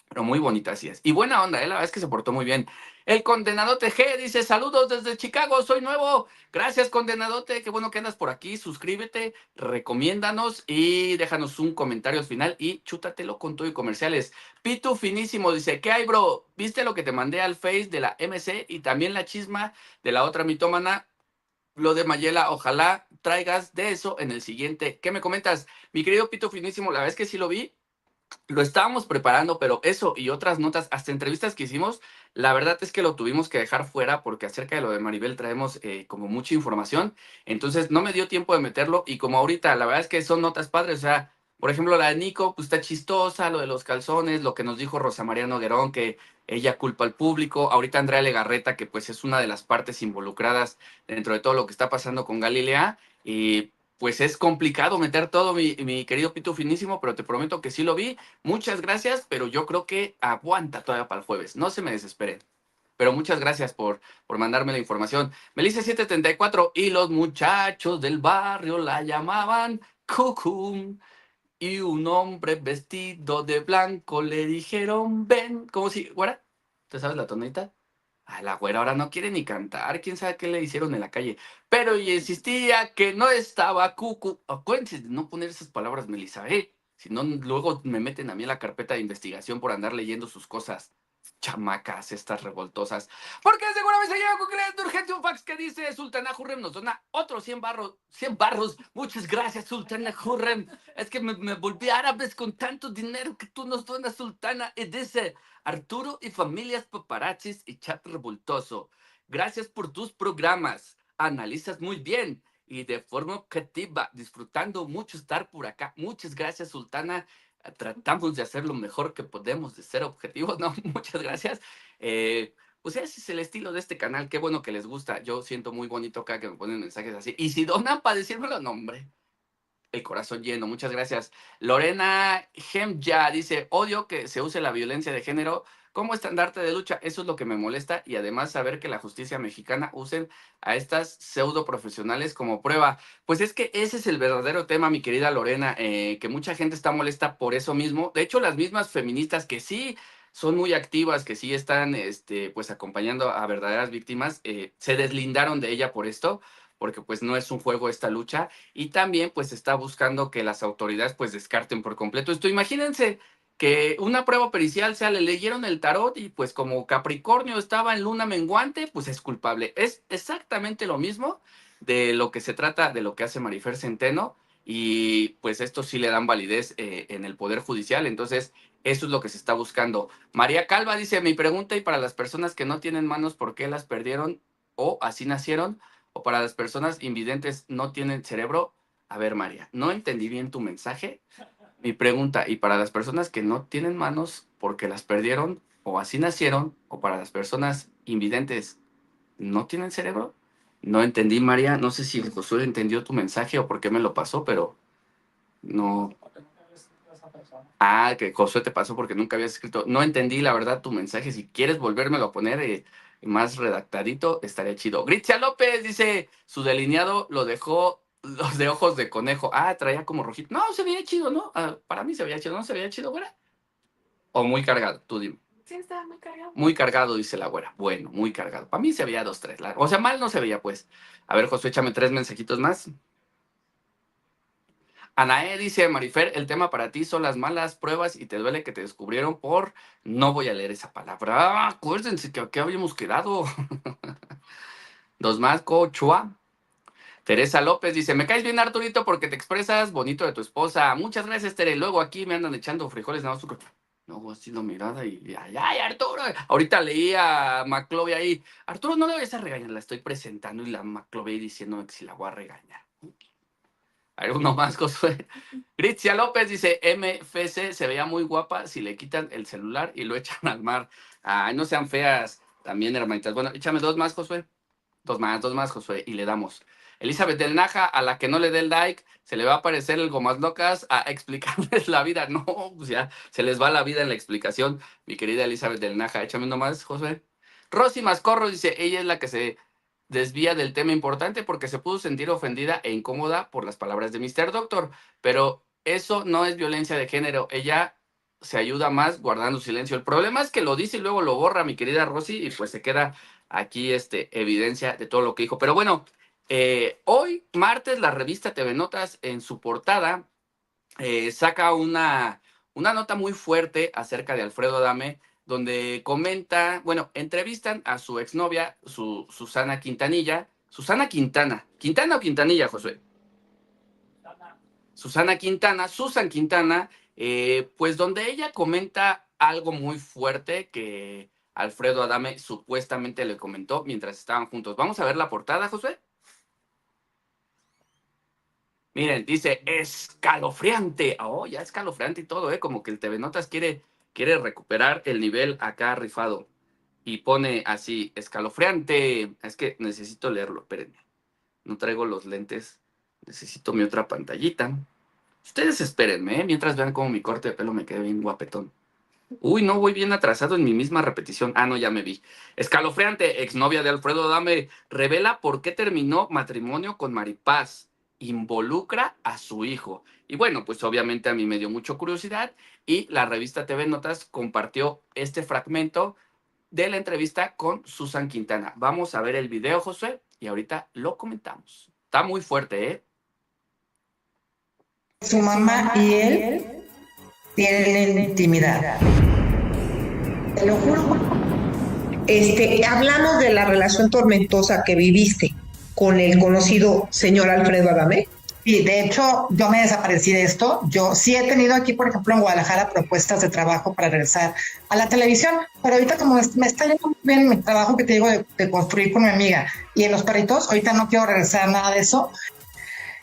Pero muy bonita, así es. Y buena onda, la verdad es que se portó muy bien. El Condenadote G dice, saludos desde Chicago, soy nuevo. Gracias, Condenadote, qué bueno que andas por aquí. Suscríbete, recomiéndanos y déjanos un comentario al final y chútatelo con todo y comerciales. Pitu Finísimo dice, ¿qué hay, bro? ¿Viste lo que te mandé al Face de la MC y también la chisma de la otra mitómana? Lo de Mayela, ojalá traigas de eso en el siguiente. ¿Qué me comentas? Mi querido Pito Finísimo, la verdad es que sí lo vi, lo estábamos preparando, pero eso y otras notas, hasta entrevistas que hicimos, la verdad es que lo tuvimos que dejar fuera porque acerca de lo de Maribel traemos como mucha información, entonces no me dio tiempo de meterlo y como ahorita, la verdad es que son notas padres, o sea, por ejemplo, la de Nico, pues está chistosa, lo de los calzones, lo que nos dijo Rosa María Noguerón, que ella culpa al público, ahorita Andrea Legarreta, que pues es una de las partes involucradas dentro de todo lo que está pasando con Galilea, y pues es complicado meter todo, mi querido Pito Finísimo, pero te prometo que sí lo vi. Muchas gracias, pero yo creo que aguanta todavía para el jueves. No se me desesperen. Pero muchas gracias por mandarme la información. Melissa 734 y los muchachos del barrio la llamaban Cucum. Y un hombre vestido de blanco le dijeron, ven. ¿Cómo si, güera? ¿Te sabes la tonita? Ay, la güera ahora no quiere ni cantar. ¿Quién sabe qué le hicieron en la calle? Pero y insistía que no estaba cucu. Acuérdense de no poner esas palabras, Melissa, ¿eh? Si no, luego me meten a mí en la carpeta de investigación por andar leyendo sus cosas. Chamacas, estas revoltosas. Porque seguramente se lleva con de urgente un fax que dice Sultana Hurrem nos dona otros 100 barros. Muchas gracias, Sultana Hurrem. Es que me volví árabes con tanto dinero que tú nos donas, Sultana. Y dice Arturo y familias paparazzis y chat revoltoso. Gracias por tus programas. Analizas muy bien y de forma objetiva, disfrutando mucho estar por acá. Muchas gracias, Sultana. Tratamos de hacer lo mejor que podemos, de ser objetivos, ¿no? Muchas gracias. Pues ese es el estilo de este canal, qué bueno que les gusta. Yo siento muy bonito cada que me ponen mensajes así. Y si donan para decírmelo, no, hombre, el corazón lleno, muchas gracias. Lorena Gemja dice, odio que se use la violencia de género como estandarte de lucha, eso es lo que me molesta y además saber que la justicia mexicana usen a estas pseudo profesionales como prueba. Pues es que ese es el verdadero tema, mi querida Lorena, que mucha gente está molesta por eso mismo. De hecho, las mismas feministas que sí son muy activas, que sí están pues acompañando a verdaderas víctimas, se deslindaron de ella por esto, porque pues no es un juego esta lucha, y también pues está buscando que las autoridades pues descarten por completo esto. Imagínense que una prueba pericial, o sea, le leyeron el tarot y pues como Capricornio estaba en luna menguante, pues es culpable. Es exactamente lo mismo de lo que se trata, de lo que hace Marifer Centeno, y pues esto sí le dan validez en el Poder Judicial, entonces eso es lo que se está buscando. María Calva dice, mi pregunta, y para las personas que no tienen manos, ¿por qué las perdieron o así nacieron? O para las personas invidentes, ¿no tienen cerebro? A ver, María, no entendí bien tu mensaje. Mi pregunta, y para las personas que no tienen manos porque las perdieron o así nacieron, o para las personas invidentes, ¿no tienen cerebro? No entendí, María. No sé si Josué entendió tu mensaje o por qué me lo pasó, pero no. Ah, que Josué te pasó porque nunca habías escrito. No entendí, la verdad, tu mensaje. Si quieres volvérmelo a poner más redactadito, estaría chido. Gritzia López dice, su delineado lo dejó los de ojos de conejo. Ah, traía como rojito. No, se veía chido, ¿no? Para mí se veía chido. ¿No se veía chido, güera? O muy cargado, tú dime. Sí, estaba muy cargado. Muy cargado, dice la güera. Bueno, muy cargado. Para mí se veía 2, 3. O sea, mal no se veía, pues. A ver, Josué, échame 3 mensajitos más. Anae dice, Marifer, el tema para ti son las malas pruebas y te duele que te descubrieron por... No voy a leer esa palabra. Acuérdense que aquí habíamos quedado. 2 más, Cochua. Teresa López dice, me caes bien, Arturito, porque te expresas bonito de tu esposa. Muchas gracias, Tere. Luego aquí me andan echando frijoles. Nada más. No, ha sido mirada y... ¡Ay, Arturo! Ahorita leí a Maclovey ahí. Arturo, no le vayas a regañar. La estoy presentando y la Maclovey diciendo que si la voy a regañar. Hay uno más, Josué. Gritzia López dice, MFC se veía muy guapa si le quitan el celular y lo echan al mar. Ay, no sean feas también, hermanitas. Bueno, échame dos más, Josué. Dos más, Josué, y le damos. Elizabeth del Naja, a la que no le dé el like, se le va a aparecer el Gomas Locas a explicarles la vida. No, pues ya, se les va la vida en la explicación. Mi querida Elizabeth del Naja, échame uno más, Josué. Rosy Mascorro dice, ella es la que se desvía del tema importante porque se pudo sentir ofendida e incómoda por las palabras de Mr. Doctor, pero eso no es violencia de género. Ella se ayuda más guardando silencio. El problema es que lo dice y luego lo borra, mi querida Rosy, y pues se queda aquí evidencia de todo lo que dijo. Pero bueno, hoy, martes, la revista TV Notas en su portada saca una nota muy fuerte acerca de Alfredo Adame, donde comenta, bueno, entrevistan a su exnovia, Susana Quintanilla. Susana Quintana. ¿Quintana o Quintanilla, Josué? Susana Quintana, Susan Quintana, pues donde ella comenta algo muy fuerte que Alfredo Adame supuestamente le comentó mientras estaban juntos. Vamos a ver la portada, Josué. Miren, dice escalofriante. Oh, ya escalofriante y todo, como que el TV Notas quiere recuperar el nivel acá rifado. Y pone así, escalofriante. Es que necesito leerlo, espérenme. No traigo los lentes. Necesito mi otra pantallita. Ustedes espérenme, mientras vean cómo mi corte de pelo me queda bien guapetón. Uy, no, voy bien atrasado en mi misma repetición. Ah, no, ya me vi. Escalofriante, exnovia de Alfredo Adame, revela por qué terminó matrimonio con Maripaz. Involucra a su hijo. Y bueno, pues obviamente a mí me dio mucha curiosidad y la revista TV Notas compartió este fragmento de la entrevista con Susan Quintana. Vamos a ver el video, Josué, y ahorita lo comentamos. Está muy fuerte, ¿eh? Su mamá y él tienen intimidad. Te lo juro. Hablamos de la relación tormentosa que viviste con el conocido señor Alfredo Adame. Sí, de hecho, yo me desaparecí de esto. Yo sí he tenido aquí, por ejemplo, en Guadalajara, propuestas de trabajo para regresar a la televisión, pero ahorita como me está yendo muy bien mi trabajo que te digo de construir con mi amiga y en los perritos, ahorita no quiero regresar a nada de eso.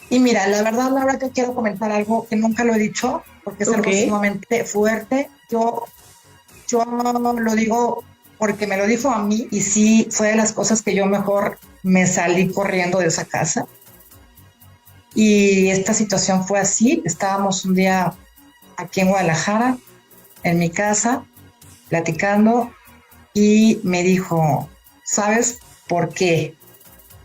Y mira, la verdad que quiero comentar algo que nunca lo he dicho, porque es algo sumamente fuerte. Yo lo digo porque me lo dijo a mí y sí fue de las cosas que yo mejor me salí corriendo de esa casa. Y esta situación fue así. Estábamos un día aquí en Guadalajara, en mi casa, platicando, y me dijo, ¿sabes por qué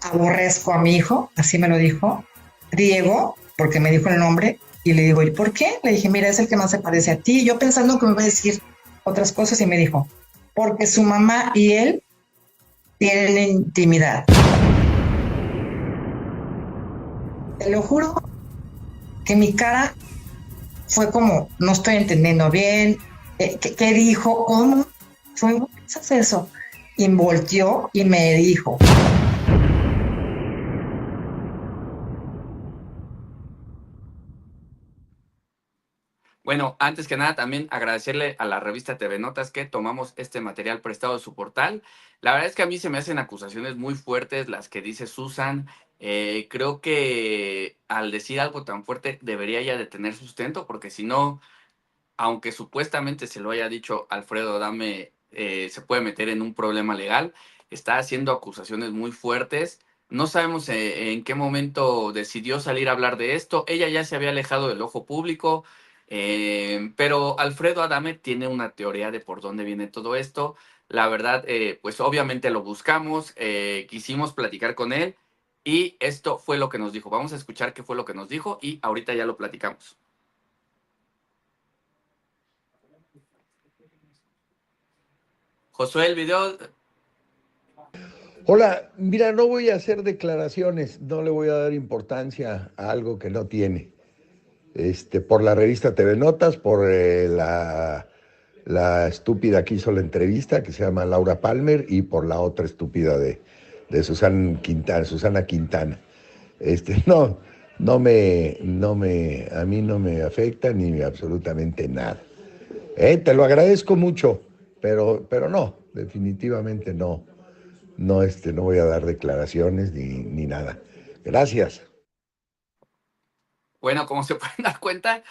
aborrezco a mi hijo? Así me lo dijo. Diego, porque me dijo el nombre, y le digo, ¿y por qué? Le dije, mira, es el que más se parece a ti. Y yo pensando que me iba a decir otras cosas, y me dijo, porque su mamá y él tienen intimidad. Te lo juro que mi cara fue como, no estoy entendiendo bien, ¿qué dijo? ¿Cómo? Fue, ¿qué piensas eso? Y volteó y me dijo. Bueno, antes que nada también agradecerle a la revista TV Notas que tomamos este material prestado de su portal. La verdad es que a mí se me hacen acusaciones muy fuertes las que dice Susan. Creo que al decir algo tan fuerte debería ya de tener sustento, porque si no, aunque supuestamente se lo haya dicho Alfredo Adame, se puede meter en un problema legal. Está haciendo acusaciones muy fuertes. No sabemos en qué momento decidió salir a hablar de esto. Ella ya se había alejado del ojo público. Pero Alfredo Adame tiene una teoría de por dónde viene todo esto. La verdad, pues obviamente lo buscamos, quisimos platicar con él y esto fue lo que nos dijo. Vamos a escuchar qué fue lo que nos dijo y ahorita ya lo platicamos. Josué, el video. Hola, mira, no voy a hacer declaraciones, no le voy a dar importancia a algo que no tiene. Por la revista TV Notas, por la estúpida que hizo la entrevista, que se llama Laura Palmer, y por la otra estúpida de Susana Quintana. A mí no me afecta ni absolutamente nada. Te lo agradezco mucho, pero no, definitivamente no voy a dar declaraciones ni nada. Gracias. Bueno, como se pueden dar cuenta,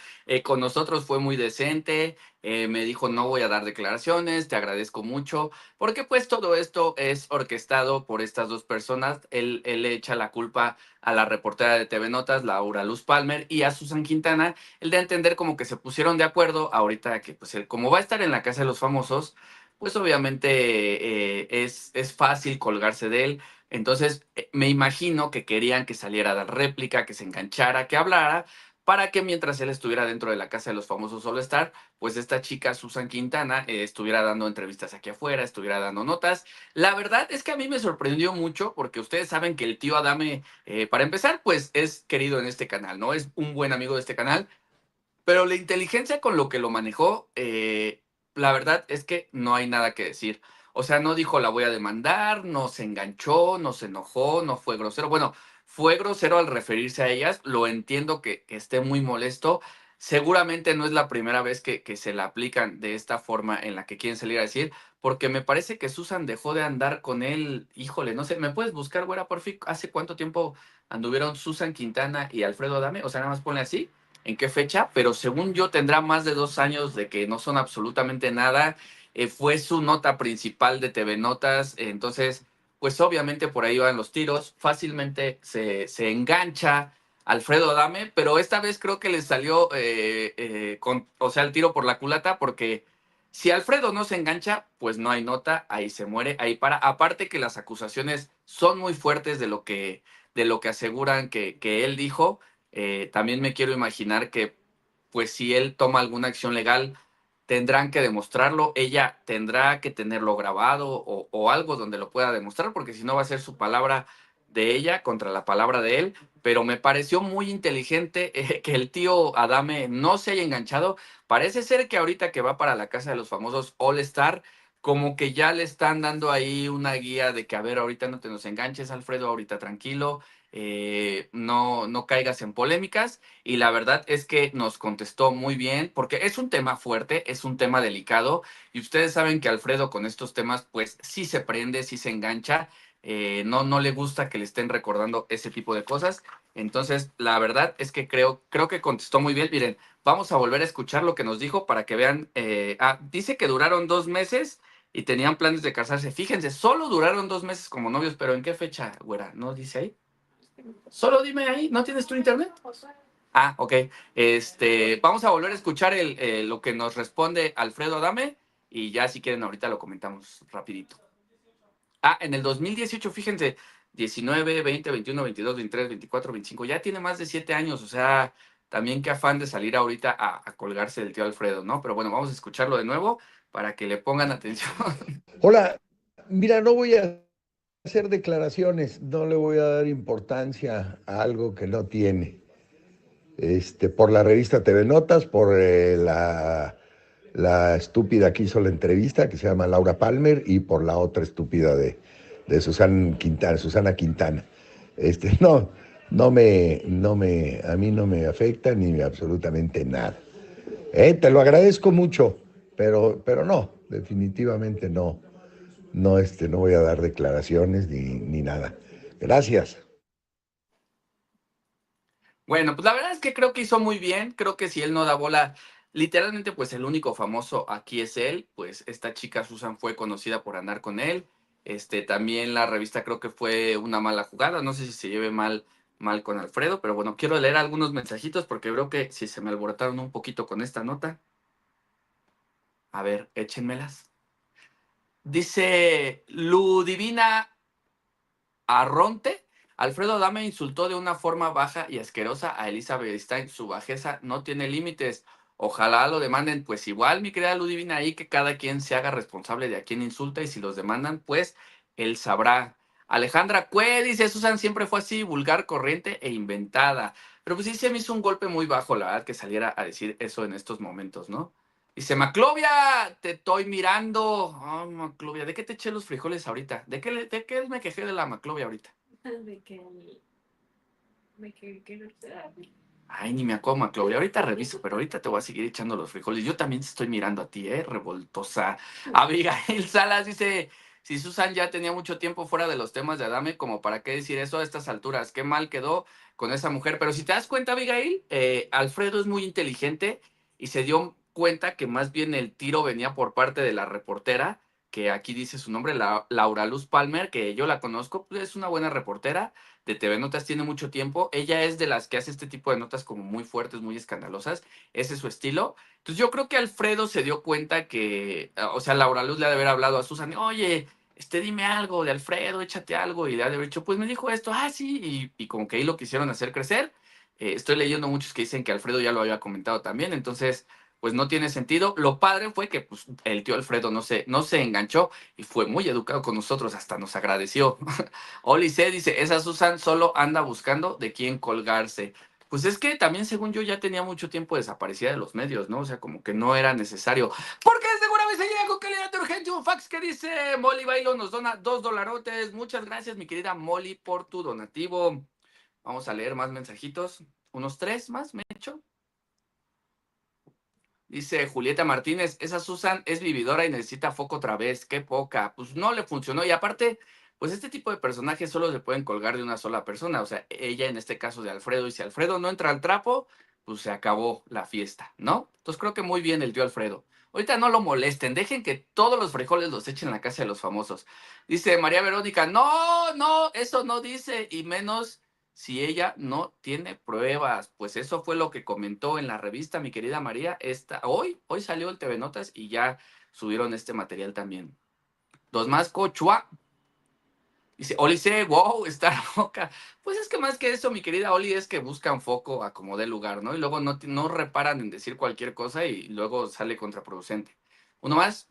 con nosotros fue muy decente, me dijo no voy a dar declaraciones, te agradezco mucho, porque pues todo esto es orquestado por estas dos personas. Él le echa la culpa a la reportera de TV Notas, Laura Luz Palmer, y a Susan Quintana, el de entender como que se pusieron de acuerdo ahorita que pues él, como va a estar en la Casa de los Famosos, pues obviamente es fácil colgarse de él. Entonces, me imagino que querían que saliera a dar réplica, que se enganchara, que hablara, para que mientras él estuviera dentro de la Casa de los Famosos All Star, pues esta chica, Susan Quintana, estuviera dando entrevistas aquí afuera, estuviera dando notas. La verdad es que a mí me sorprendió mucho, porque ustedes saben que el tío Adame, para empezar, pues es querido en este canal, ¿no? Es un buen amigo de este canal, pero la inteligencia con lo que lo manejó, la verdad es que no hay nada que decir. O sea, no dijo la voy a demandar, no se enganchó, no se enojó, no fue grosero. Bueno, fue grosero al referirse a ellas. Lo entiendo que esté muy molesto. Seguramente no es la primera vez que se la aplican de esta forma en la que quieren salir a decir, porque me parece que Susan dejó de andar con él. Híjole, no sé, ¿me puedes buscar, güera, por fin? ¿Hace cuánto tiempo anduvieron Susan Quintana y Alfredo Adame? O sea, nada más ponle así en qué fecha, pero según yo tendrá más de 2 años de que no son absolutamente nada. Fue su nota principal de TV Notas, entonces, pues obviamente por ahí van los tiros. Fácilmente se engancha Alfredo Adame, pero esta vez creo que le salió, o sea, el tiro por la culata, porque si Alfredo no se engancha, pues no hay nota, ahí se muere, ahí para. Aparte que las acusaciones son muy fuertes de lo que aseguran que él dijo. También me quiero imaginar que, pues si él toma alguna acción legal, tendrán que demostrarlo, ella tendrá que tenerlo grabado o algo donde lo pueda demostrar, porque si no va a ser su palabra de ella contra la palabra de él. Pero me pareció muy inteligente que el tío Adame no se haya enganchado. Parece ser que ahorita que va para la Casa de los Famosos All Star, como que ya le están dando ahí una guía de que, a ver, ahorita no te nos enganches, Alfredo, ahorita tranquilo, no caigas en polémicas. Y la verdad es que nos contestó muy bien, porque es un tema fuerte, es un tema delicado, y ustedes saben que Alfredo con estos temas, pues sí se prende, sí se engancha, no le gusta que le estén recordando ese tipo de cosas. Entonces, la verdad es que creo que contestó muy bien. Miren, vamos a volver a escuchar lo que nos dijo para que vean. Dice que duraron 2 meses y tenían planes de casarse. Fíjense, solo duraron 2 meses como novios, pero ¿en qué fecha, güera? ¿No dice ahí? Solo dime ahí, ¿no tienes tu internet? Ah, ok. Vamos a volver a escuchar lo que nos responde Alfredo Adame y ya si quieren ahorita lo comentamos rapidito. En el 2018, fíjense, 19, 20, 21, 22, 23, 24, 25, ya tiene más de 7 años, o sea, también qué afán de salir ahorita a colgarse del tío Alfredo, ¿no? Pero bueno, vamos a escucharlo de nuevo para que le pongan atención. Hola, mira, no voy a hacer declaraciones, no le voy a dar importancia a algo que no tiene. Por la revista TV Notas, por la estúpida que hizo la entrevista, que se llama Laura Palmer, y por la otra estúpida de Susana Quintana. A mí no me afecta ni absolutamente nada. Te lo agradezco mucho, pero no, definitivamente no. No voy a dar declaraciones ni nada. Gracias. Bueno, pues la verdad es que creo que hizo muy bien. Creo que si él no da bola, literalmente, pues el único famoso aquí es él. Pues esta chica Susan fue conocida por andar con él. También la revista creo que fue una mala jugada. No sé si se lleve mal con Alfredo, pero bueno, quiero leer algunos mensajitos porque creo que si se me alborotaron un poquito con esta nota. A ver, échenmelas. Dice Ludivina Arronte. Alfredo Adame insultó de una forma baja y asquerosa a Elizabeth Stein. Su bajeza no tiene límites. Ojalá lo demanden. Pues igual, mi querida Ludivina, ahí que cada quien se haga responsable de a quién insulta y si los demandan, pues él sabrá. Alejandra Cue dice, Susan siempre fue así, vulgar, corriente e inventada. Pero pues sí se me hizo un golpe muy bajo, la verdad, que saliera a decir eso en estos momentos, ¿no? Dice, Maclovia, te estoy mirando. Oh, Maclovia, ¿de qué te eché los frijoles ahorita? ¿De qué me quejé de la Maclovia ahorita? De que Ay, ni me acuerdo, Maclovia. Ahorita reviso, pero ahorita te voy a seguir echando los frijoles. Yo también te estoy mirando a ti, revoltosa. Abigail Salas dice, Si Susan ya tenía mucho tiempo fuera de los temas de Adame, como para qué decir eso a estas alturas, qué mal quedó con esa mujer. Pero si te das cuenta, Abigail, Alfredo es muy inteligente y se dio cuenta que más bien el tiro venía por parte de la reportera, que aquí dice su nombre, Laura Luz Palmer, que yo la conozco, pues es una buena reportera de TV Notas, tiene mucho tiempo. Ella es de las que hace este tipo de notas como muy fuertes, muy escandalosas. Ese es su estilo. Entonces yo creo que Alfredo se dio cuenta que, o sea, Laura Luz le ha de haber hablado a Susan, oye, dime algo de Alfredo, échate algo, y le ha de haber dicho, pues me dijo esto, sí, y como que ahí lo quisieron hacer crecer. Estoy leyendo muchos que dicen que Alfredo ya lo había comentado también, entonces, pues no tiene sentido. Lo padre fue que pues, el tío Alfredo no se enganchó y fue muy educado con nosotros, hasta nos agradeció. Oli C dice, esa Susan solo anda buscando de quién colgarse. Pues es que también, según yo, ya tenía mucho tiempo desaparecida de los medios, ¿no? O sea, como que no era necesario. Porque seguramente llega con calidad de urgente un fax que dice, Molly Bailo nos dona $2. Muchas gracias, mi querida Molly, por tu donativo. Vamos a leer más mensajitos. Unos 3 más, me he hecho. Dice Julieta Martínez, esa Susan es vividora y necesita foco otra vez. Qué poca. Pues no le funcionó. Y aparte, pues este tipo de personajes solo se pueden colgar de una sola persona. O sea, ella en este caso de Alfredo. Y si Alfredo no entra al trapo, pues se acabó la fiesta, ¿no? Entonces creo que muy bien el tío Alfredo. Ahorita no lo molesten. Dejen que todos los frijoles los echen en la casa de los famosos. Dice María Verónica, no, eso no dice. Y menos si ella no tiene pruebas. Pues eso fue lo que comentó en la revista, mi querida María. Hoy salió el TV Notas y ya subieron este material también. Dos más, Cochua. Dice, Oli C, wow, está loca. Pues es que más que eso, mi querida Oli, es que buscan foco a como dé lugar, ¿no? Y luego no reparan en decir cualquier cosa y luego sale contraproducente. Uno más.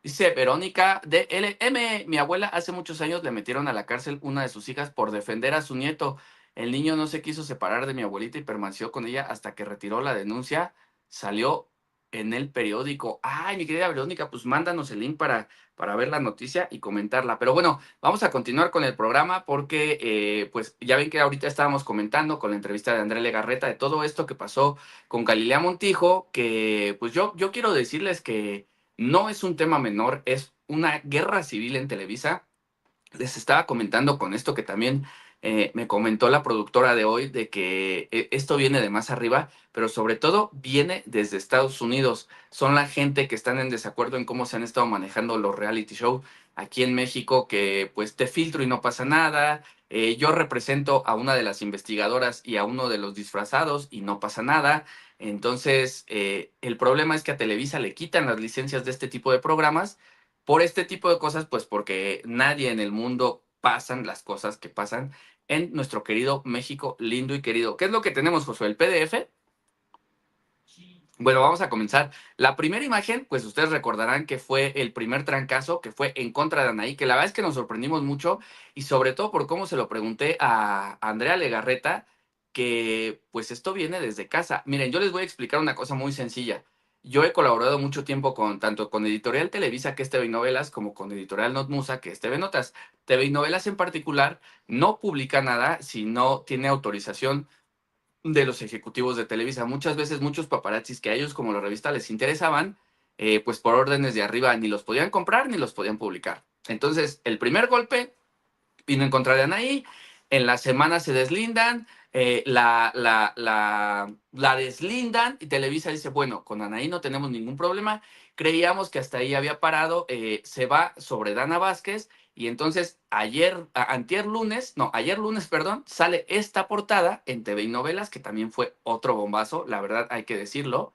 Dice Verónica de LM, mi abuela hace muchos años le metieron a la cárcel una de sus hijas por defender a su nieto. El niño no se quiso separar de mi abuelita y permaneció con ella hasta que retiró la denuncia. Salió en el periódico. Ay, mi querida Verónica, pues mándanos el link para ver la noticia y comentarla. Pero bueno, vamos a continuar con el programa porque pues ya ven que ahorita estábamos comentando con la entrevista de Andrea Legarreta de todo esto que pasó con Galilea Montijo, que pues yo quiero decirles que no es un tema menor, es una guerra civil en Televisa. Les estaba comentando con esto que también me comentó la productora de hoy, de que esto viene de más arriba, pero sobre todo viene desde Estados Unidos. Son la gente que están en desacuerdo en cómo se han estado manejando los reality show aquí en México, que pues te filtro y no pasa nada. Yo represento a una de las investigadoras y a uno de los disfrazados y no pasa nada. Entonces, el problema es que a Televisa le quitan las licencias de este tipo de programas por este tipo de cosas, pues porque nadie en el mundo pasan las cosas que pasan en nuestro querido México lindo y querido. ¿Qué es lo que tenemos, Josué? ¿El PDF? Bueno, vamos a comenzar. La primera imagen, pues ustedes recordarán que fue el primer trancazo que fue en contra de Anaí, que la verdad es que nos sorprendimos mucho y sobre todo por cómo se lo pregunté a Andrea Legarreta, que pues esto viene desde casa. Miren, yo les voy a explicar una cosa muy sencilla. Yo he colaborado mucho tiempo tanto con Editorial Televisa, que es TV y Novelas, como con Editorial Notmusa, que es TV Notas. TV y Novelas en particular no publica nada si no tiene autorización de los ejecutivos de Televisa. Muchas veces muchos paparazzis que a ellos como la revista les interesaban, pues por órdenes de arriba ni los podían comprar ni los podían publicar. Entonces, el primer golpe vino en contra de Anaí, en la semana se deslindan, la deslindan y Televisa dice, bueno, con Anaí no tenemos ningún problema, creíamos que hasta ahí había parado, se va sobre Dana Vázquez y entonces ayer lunes, perdón, sale esta portada en TV y Novelas, que también fue otro bombazo, la verdad hay que decirlo.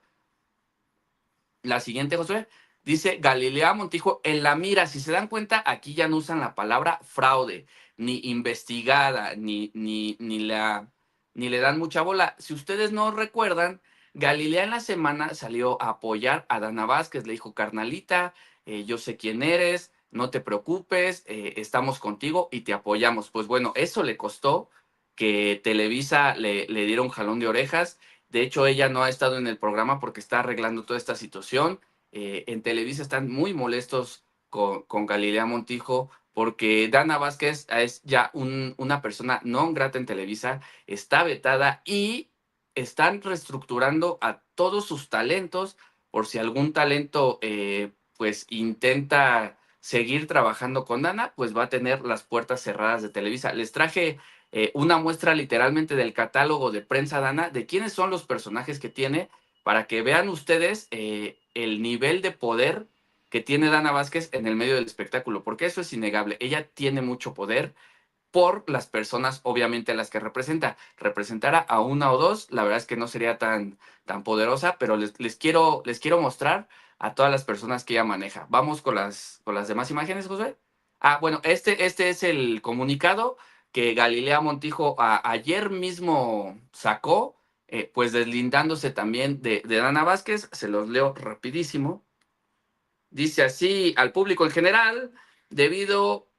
La siguiente, Josué, dice Galilea Montijo en la mira. Si se dan cuenta, aquí ya no usan la palabra fraude, ni investigada, ni le dan mucha bola. Si ustedes no recuerdan, Galilea en la semana salió a apoyar a Dana Vázquez, le dijo, carnalita, yo sé quién eres, no te preocupes, estamos contigo y te apoyamos. Pues bueno, eso le costó que Televisa le diera un jalón de orejas. De hecho, ella no ha estado en el programa porque está arreglando toda esta situación. En Televisa están muy molestos con Galilea Montijo porque Dana Vázquez es ya una persona no grata en Televisa, está vetada y están reestructurando a todos sus talentos por si algún talento pues intenta seguir trabajando con Dana, pues va a tener las puertas cerradas de Televisa. Les traje una muestra literalmente del catálogo de prensa Dana, de quiénes son los personajes que tiene, para que vean ustedes el nivel de poder que tiene Dana Vázquez en el medio del espectáculo, porque eso es innegable. Ella tiene mucho poder por las personas, obviamente, a las que representa. Representara a una o dos, la verdad es que no sería tan poderosa, pero les quiero mostrar a todas las personas que ella maneja. Vamos con las demás imágenes, José. Ah, bueno, este es el comunicado que Galilea Montijo ayer mismo sacó, pues deslindándose también de Dana Vázquez. Se los leo rapidísimo. Dice así: al público en general, derivado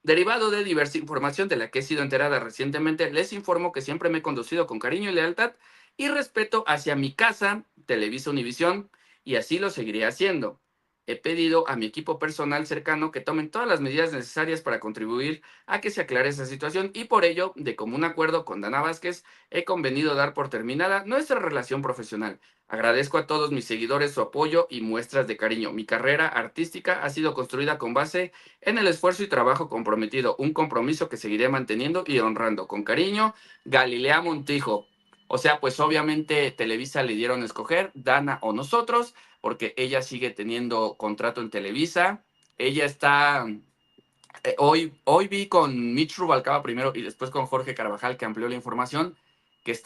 de diversa información de la que he sido enterada recientemente, les informo que siempre me he conducido con cariño y lealtad y respeto hacia mi casa, Televisa Univisión, y así lo seguiré haciendo. He pedido a mi equipo personal cercano que tomen todas las medidas necesarias para contribuir a que se aclare esa situación, y por ello, de común acuerdo con Dana Vázquez, he convenido dar por terminada nuestra relación profesional. Agradezco a todos mis seguidores su apoyo y muestras de cariño. Mi carrera artística ha sido construida con base en el esfuerzo y trabajo comprometido, un compromiso que seguiré manteniendo y honrando. Con cariño, Galilea Montijo. O sea, pues obviamente Televisa le dieron a escoger, Dana o nosotros, porque ella sigue teniendo contrato en Televisa. Ella está... hoy vi con Mitch Rubalcaba primero y después con Jorge Carvajal, que amplió la información, que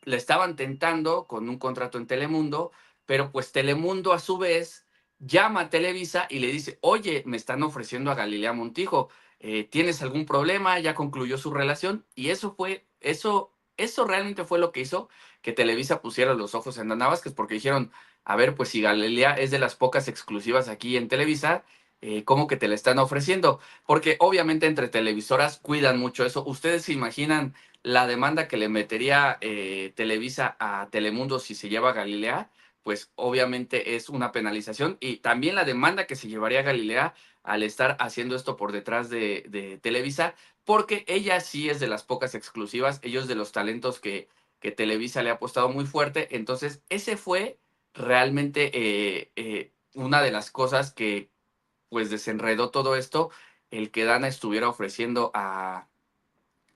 le estaban tentando con un contrato en Telemundo, pero pues Telemundo a su vez llama a Televisa y le dice: oye, me están ofreciendo a Galilea Montijo, ¿tienes algún problema? Ya concluyó su relación. Y eso realmente fue lo que hizo que Televisa pusiera los ojos en Dana Vázquez, porque dijeron: a ver, pues si Galilea es de las pocas exclusivas aquí en Televisa, ¿cómo que te la están ofreciendo? Porque obviamente entre televisoras cuidan mucho eso. ¿Ustedes se imaginan la demanda que le metería Televisa a Telemundo si se lleva a Galilea? Pues obviamente es una penalización, y también la demanda que se llevaría a Galilea al estar haciendo esto por detrás de Televisa, porque ella sí es de las pocas exclusivas, ellos de los talentos que Televisa le ha apostado muy fuerte. Entonces, ese fue realmente una de las cosas que pues desenredó todo esto, el que Dana estuviera ofreciendo a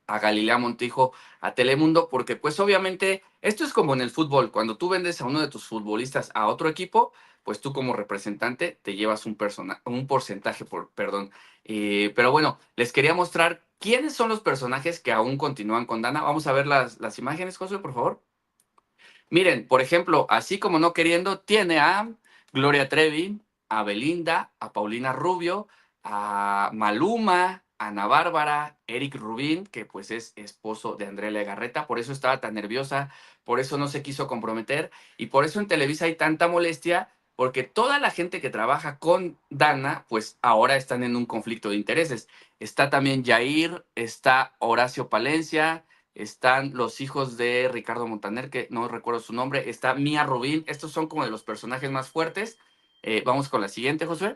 Galilea Montijo a Telemundo, porque pues obviamente esto es como en el fútbol: cuando tú vendes a uno de tus futbolistas a otro equipo, pues tú como representante te llevas un porcentaje, perdón. Pero bueno, les quería mostrar quiénes son los personajes que aún continúan con Dana. Vamos a ver las imágenes, José, por favor. Miren, por ejemplo, así como no queriendo, tiene a Gloria Trevi, a Belinda, a Paulina Rubio, a Maluma, a Ana Bárbara, Eric Rubín, que pues es esposo de Andrea Legarreta. Por eso estaba tan nerviosa, por eso no se quiso comprometer, y por eso en Televisa hay tanta molestia, porque toda la gente que trabaja con Dana, pues ahora están en un conflicto de intereses. Está también Yair, está Horacio Palencia, están los hijos de Ricardo Montaner, que no recuerdo su nombre, está Mía Rubín. Estos son como de los personajes más fuertes. Vamos con la siguiente, Josué.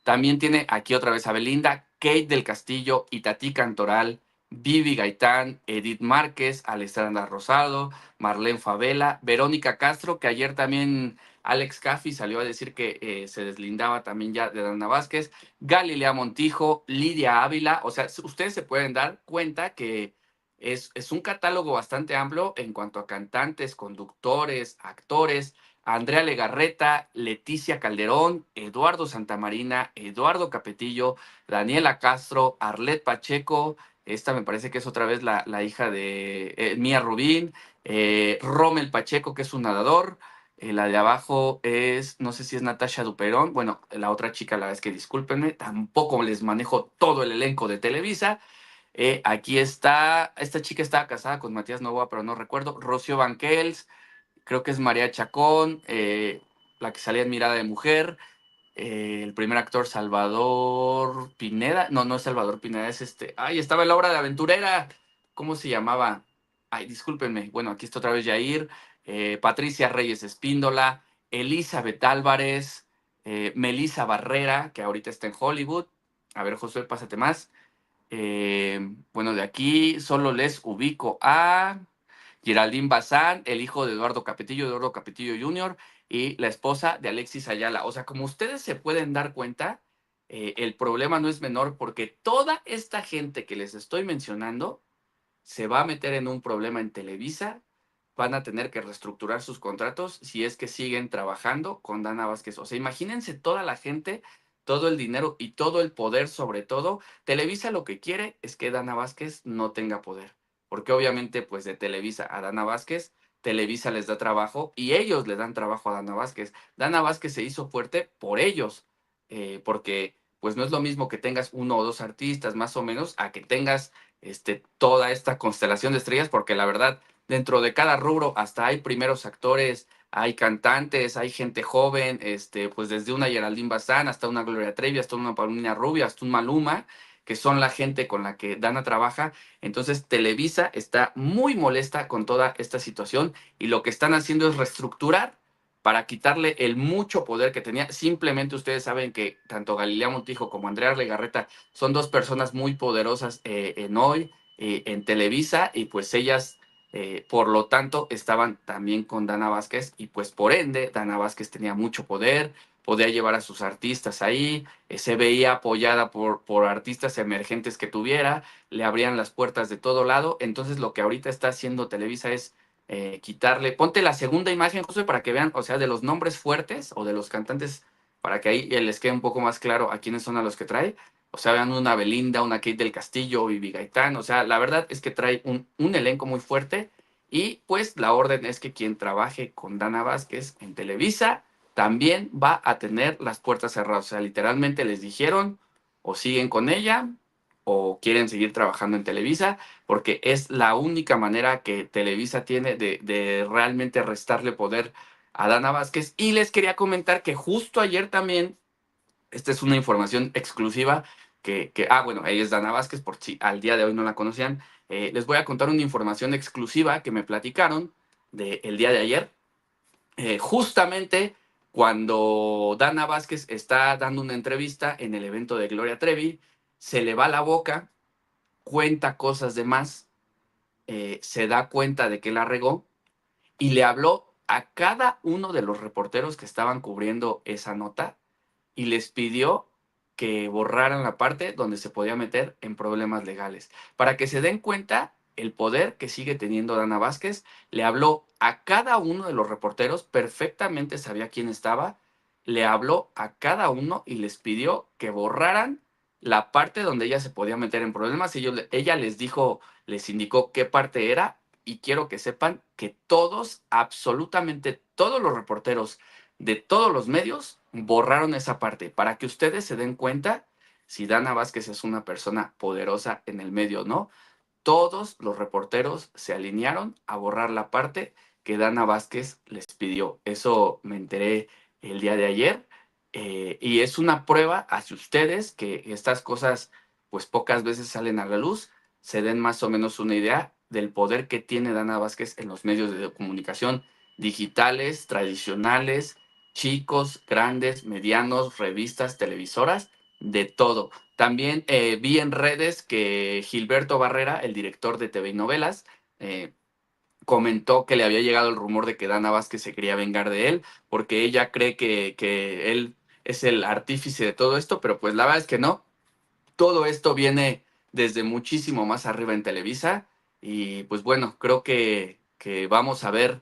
También tiene aquí otra vez a Belinda, Kate del Castillo, Itatí Cantoral, Vivi Gaitán, Edith Márquez, Alessandra Rosado, Marlene Favela, Verónica Castro, que ayer también Alex Caffi salió a decir que se deslindaba también ya de Dana Vázquez, Galilea Montijo, Lidia Ávila. O sea, ustedes se pueden dar cuenta que es un catálogo bastante amplio en cuanto a cantantes, conductores, actores. Andrea Legarreta, Leticia Calderón, Eduardo Santamarina, Eduardo Capetillo, Daniela Castro, Arlet Pacheco. Esta me parece que es otra vez la hija de Mía Rubín, Rommel Pacheco, que es un nadador. La de abajo es, no sé si es Natasha Duperón. Bueno, la otra chica, la verdad es que discúlpenme, tampoco les manejo todo el elenco de Televisa. Aquí está, esta chica estaba casada con Matías Novoa, pero no recuerdo. Rocío Banquels, creo que es María Chacón, la que salía en Mirada de Mujer. El primer actor, Salvador Pineda. No es Salvador Pineda, es este. Ay, estaba en la obra de Aventurera. ¿Cómo se llamaba? Ay, discúlpenme. Bueno, aquí está otra vez Yair. Patricia Reyes Espíndola, Elizabeth Álvarez, Melissa Barrera, que ahorita está en Hollywood. A ver, Josué, pásate más. Bueno, de aquí solo les ubico a Geraldine Bazán, el hijo de Eduardo Capetillo Jr., y la esposa de Alexis Ayala. O sea, como ustedes se pueden dar cuenta, el problema no es menor porque toda esta gente que les estoy mencionando se va a meter en un problema en Televisa, van a tener que reestructurar sus contratos si es que siguen trabajando con Dana Vázquez. O sea, imagínense toda la gente, todo el dinero y todo el poder sobre todo. Televisa lo que quiere es que Dana Vázquez no tenga poder, porque obviamente pues de Televisa a Dana Vázquez, Televisa les da trabajo y ellos le dan trabajo a Dana Vázquez. Dana Vázquez se hizo fuerte por ellos, porque pues no es lo mismo que tengas uno o dos artistas más o menos a que tengas toda esta constelación de estrellas, porque la verdad, dentro de cada rubro hasta hay primeros actores, hay cantantes, hay gente joven, pues desde una Geraldine Bazán hasta una Gloria Trevi, hasta una Paulina Rubio, hasta un Maluma, que son la gente con la que Dana trabaja. Entonces Televisa está muy molesta con toda esta situación y lo que están haciendo es reestructurar para quitarle el mucho poder que tenía. Simplemente ustedes saben que tanto Galilea Montijo como Andrea Legarreta son dos personas muy poderosas en hoy, en Televisa, y pues ellas, por lo tanto, estaban también con Dana Vázquez, y pues por ende, Dana Vázquez tenía mucho poder, podía llevar a sus artistas ahí, se veía apoyada por artistas emergentes que tuviera, le abrían las puertas de todo lado. Entonces lo que ahorita está haciendo Televisa es quitarle, ponte la segunda imagen, José, para que vean, o sea, de los nombres fuertes o de los cantantes, para que ahí les quede un poco más claro a quiénes son a los que trae. O sea, vean una Belinda, una Kate del Castillo, Vivi Gaitán. O sea, la verdad es que trae un elenco muy fuerte. Y pues la orden es que quien trabaje con Dana Vázquez en Televisa también va a tener las puertas cerradas. O sea, literalmente les dijeron o siguen con ella o quieren seguir trabajando en Televisa, porque es la única manera que Televisa tiene de realmente restarle poder a Dana Vázquez. Y les quería comentar que justo ayer también, esta es una información exclusiva bueno, ella es Dana Vázquez, por si al día de hoy no la conocían. Les voy a contar una información exclusiva que me platicaron el día de ayer. Justamente cuando Dana Vázquez está dando una entrevista en el evento de Gloria Trevi, se le va la boca, cuenta cosas de más, se da cuenta de que la regó y le habló a cada uno de los reporteros que estaban cubriendo esa nota y les pidió que borraran la parte donde se podía meter en problemas legales. Para que se den cuenta el poder que sigue teniendo Dana Vázquez, le habló a cada uno de los reporteros, perfectamente sabía quién estaba, le habló a cada uno y les pidió que borraran la parte donde ella se podía meter en problemas. Ella les dijo, les indicó qué parte era, y quiero que sepan que todos, absolutamente todos los reporteros de todos los medios borraron esa parte para que ustedes se den cuenta si Dana Vázquez es una persona poderosa en el medio o no. Todos los reporteros se alinearon a borrar la parte que Dana Vázquez les pidió. Eso me enteré el día de ayer, y es una prueba hacia ustedes que estas cosas pues pocas veces salen a la luz, se den más o menos una idea del poder que tiene Dana Vázquez en los medios de comunicación digitales, tradicionales, chicos, grandes, medianos, revistas, televisoras, de todo. También vi en redes que Gilberto Barrera, el director de TV y Novelas, comentó que le había llegado el rumor de que Dana Vázquez se quería vengar de él, porque ella cree que él es el artífice de todo esto, pero pues la verdad es que no. Todo esto viene desde muchísimo más arriba en Televisa, y pues bueno, creo que vamos a ver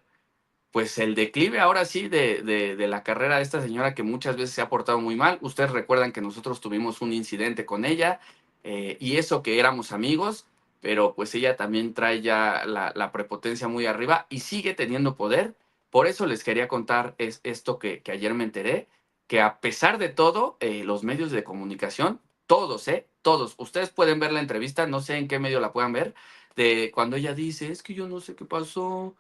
pues el declive ahora sí de la carrera de esta señora, que muchas veces se ha portado muy mal. Ustedes recuerdan que nosotros tuvimos un incidente con ella, y eso que éramos amigos, pero pues ella también trae ya la prepotencia muy arriba y sigue teniendo poder. Por eso les quería contar esto que ayer me enteré, que a pesar de todo, los medios de comunicación, todos, ustedes pueden ver la entrevista, no sé en qué medio la puedan ver, de cuando ella dice, es que yo no sé qué pasó,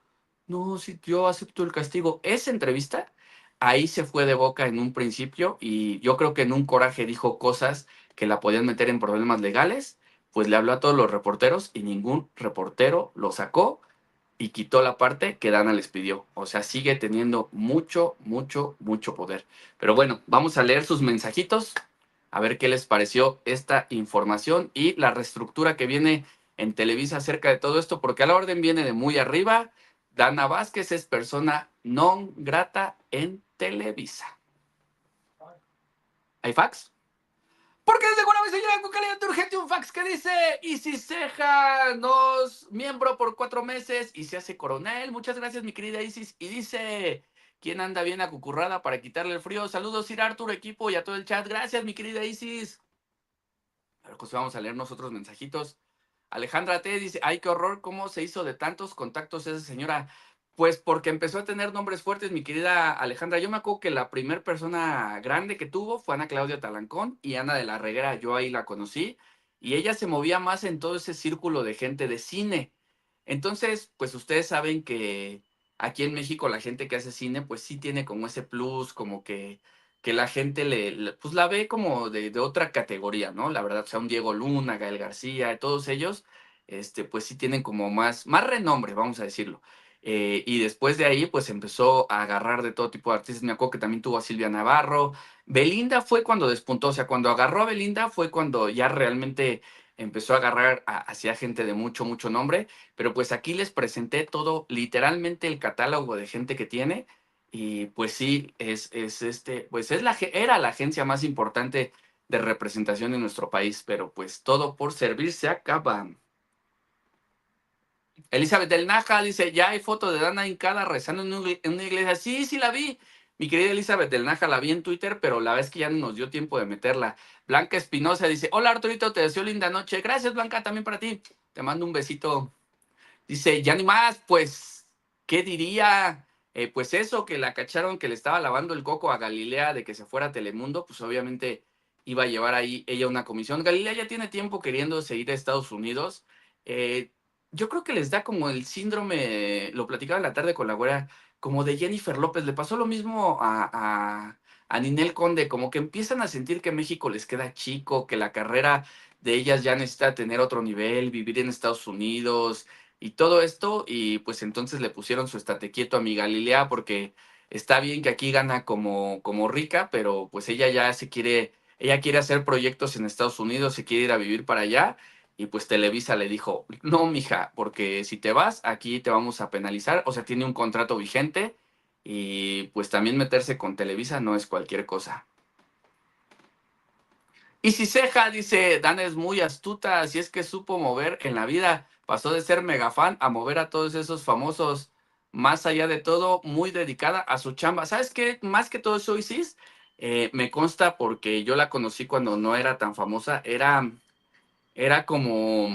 no, sí, yo acepto el castigo. Esa entrevista, ahí se fue de boca en un principio, y yo creo que en un coraje dijo cosas que la podían meter en problemas legales, pues le habló a todos los reporteros y ningún reportero lo sacó y quitó la parte que Dana les pidió. O sea, sigue teniendo mucho, mucho, mucho poder. Pero bueno, vamos a leer sus mensajitos, a ver qué les pareció esta información y la reestructura que viene en Televisa acerca de todo esto, porque a la orden viene de muy arriba. Dana Vázquez es persona non grata en Televisa. ¿Hay fax? Porque desde Guanajuato se llega con calidad urgente un fax que dice: Isis Ceja nos miembro por 4 meses y se hace coronel. Muchas gracias, mi querida Isis. Y dice: ¿quién anda bien acucurrada para quitarle el frío? Saludos, Sir Arthur, equipo y a todo el chat. Gracias, mi querida Isis. Pero pues vamos a leer nosotros mensajitos. Alejandra T. dice: ay, qué horror, ¿cómo se hizo de tantos contactos esa señora? Pues porque empezó a tener nombres fuertes, mi querida Alejandra. Yo me acuerdo que la primera persona grande que tuvo fue Ana Claudia Talancón y Ana de la Reguera. Yo ahí la conocí y ella se movía más en todo ese círculo de gente de cine. Entonces, pues ustedes saben que aquí en México la gente que hace cine, pues sí tiene como ese plus, como que la gente pues la ve como de otra categoría, ¿no? La verdad, o sea, un Diego Luna, Gael García, todos ellos, pues sí tienen como más renombre, vamos a decirlo. Y después de ahí, pues empezó a agarrar de todo tipo de artistas. Me acuerdo que también tuvo a Silvia Navarro. Belinda fue cuando despuntó, o sea, cuando agarró a Belinda fue cuando ya realmente empezó a agarrar hacia gente de mucho, mucho nombre. Pero pues aquí les presenté todo, literalmente el catálogo de gente que tiene. Y pues sí, pues era la agencia más importante de representación en nuestro país, pero pues todo por servir se acaba. Elizabeth del Naja dice: ya hay foto de Dana hincada rezando en una iglesia. Sí, sí la vi. Mi querida Elizabeth del Naja la vi en Twitter, pero la vez que ya no nos dio tiempo de meterla. Blanca Espinosa dice: hola Arturito, te deseo linda noche. Gracias, Blanca, también para ti. Te mando un besito. Dice: ya ni más, pues, ¿qué diría? Pues eso, que la cacharon que le estaba lavando el coco a Galilea de que se fuera a Telemundo, pues obviamente iba a llevar ahí ella una comisión. Galilea ya tiene tiempo queriendo seguir a Estados Unidos. Eh, yo creo que les da como el síndrome, lo platicaba en la tarde con la güera, como de Jennifer López. Le pasó lo mismo a Ninel Conde, como que empiezan a sentir que México les queda chico, que la carrera de ellas ya necesita tener otro nivel, vivir en Estados Unidos y todo esto, y pues entonces le pusieron su estate quieto a mi Galilea, porque está bien que aquí gana como rica, pero pues ella ya ella quiere hacer proyectos en Estados Unidos, se quiere ir a vivir para allá, y pues Televisa le dijo: no, mija, porque si te vas, aquí te vamos a penalizar. O sea, tiene un contrato vigente, y pues también meterse con Televisa no es cualquier cosa. Y si Ceja dice: Dana es muy astuta, así es que supo mover en la vida. Pasó de ser mega fan a mover a todos esos famosos. Más allá de todo, muy dedicada a su chamba. ¿Sabes qué? Más que todo eso, Isis, me consta porque yo la conocí cuando no era tan famosa. Era como,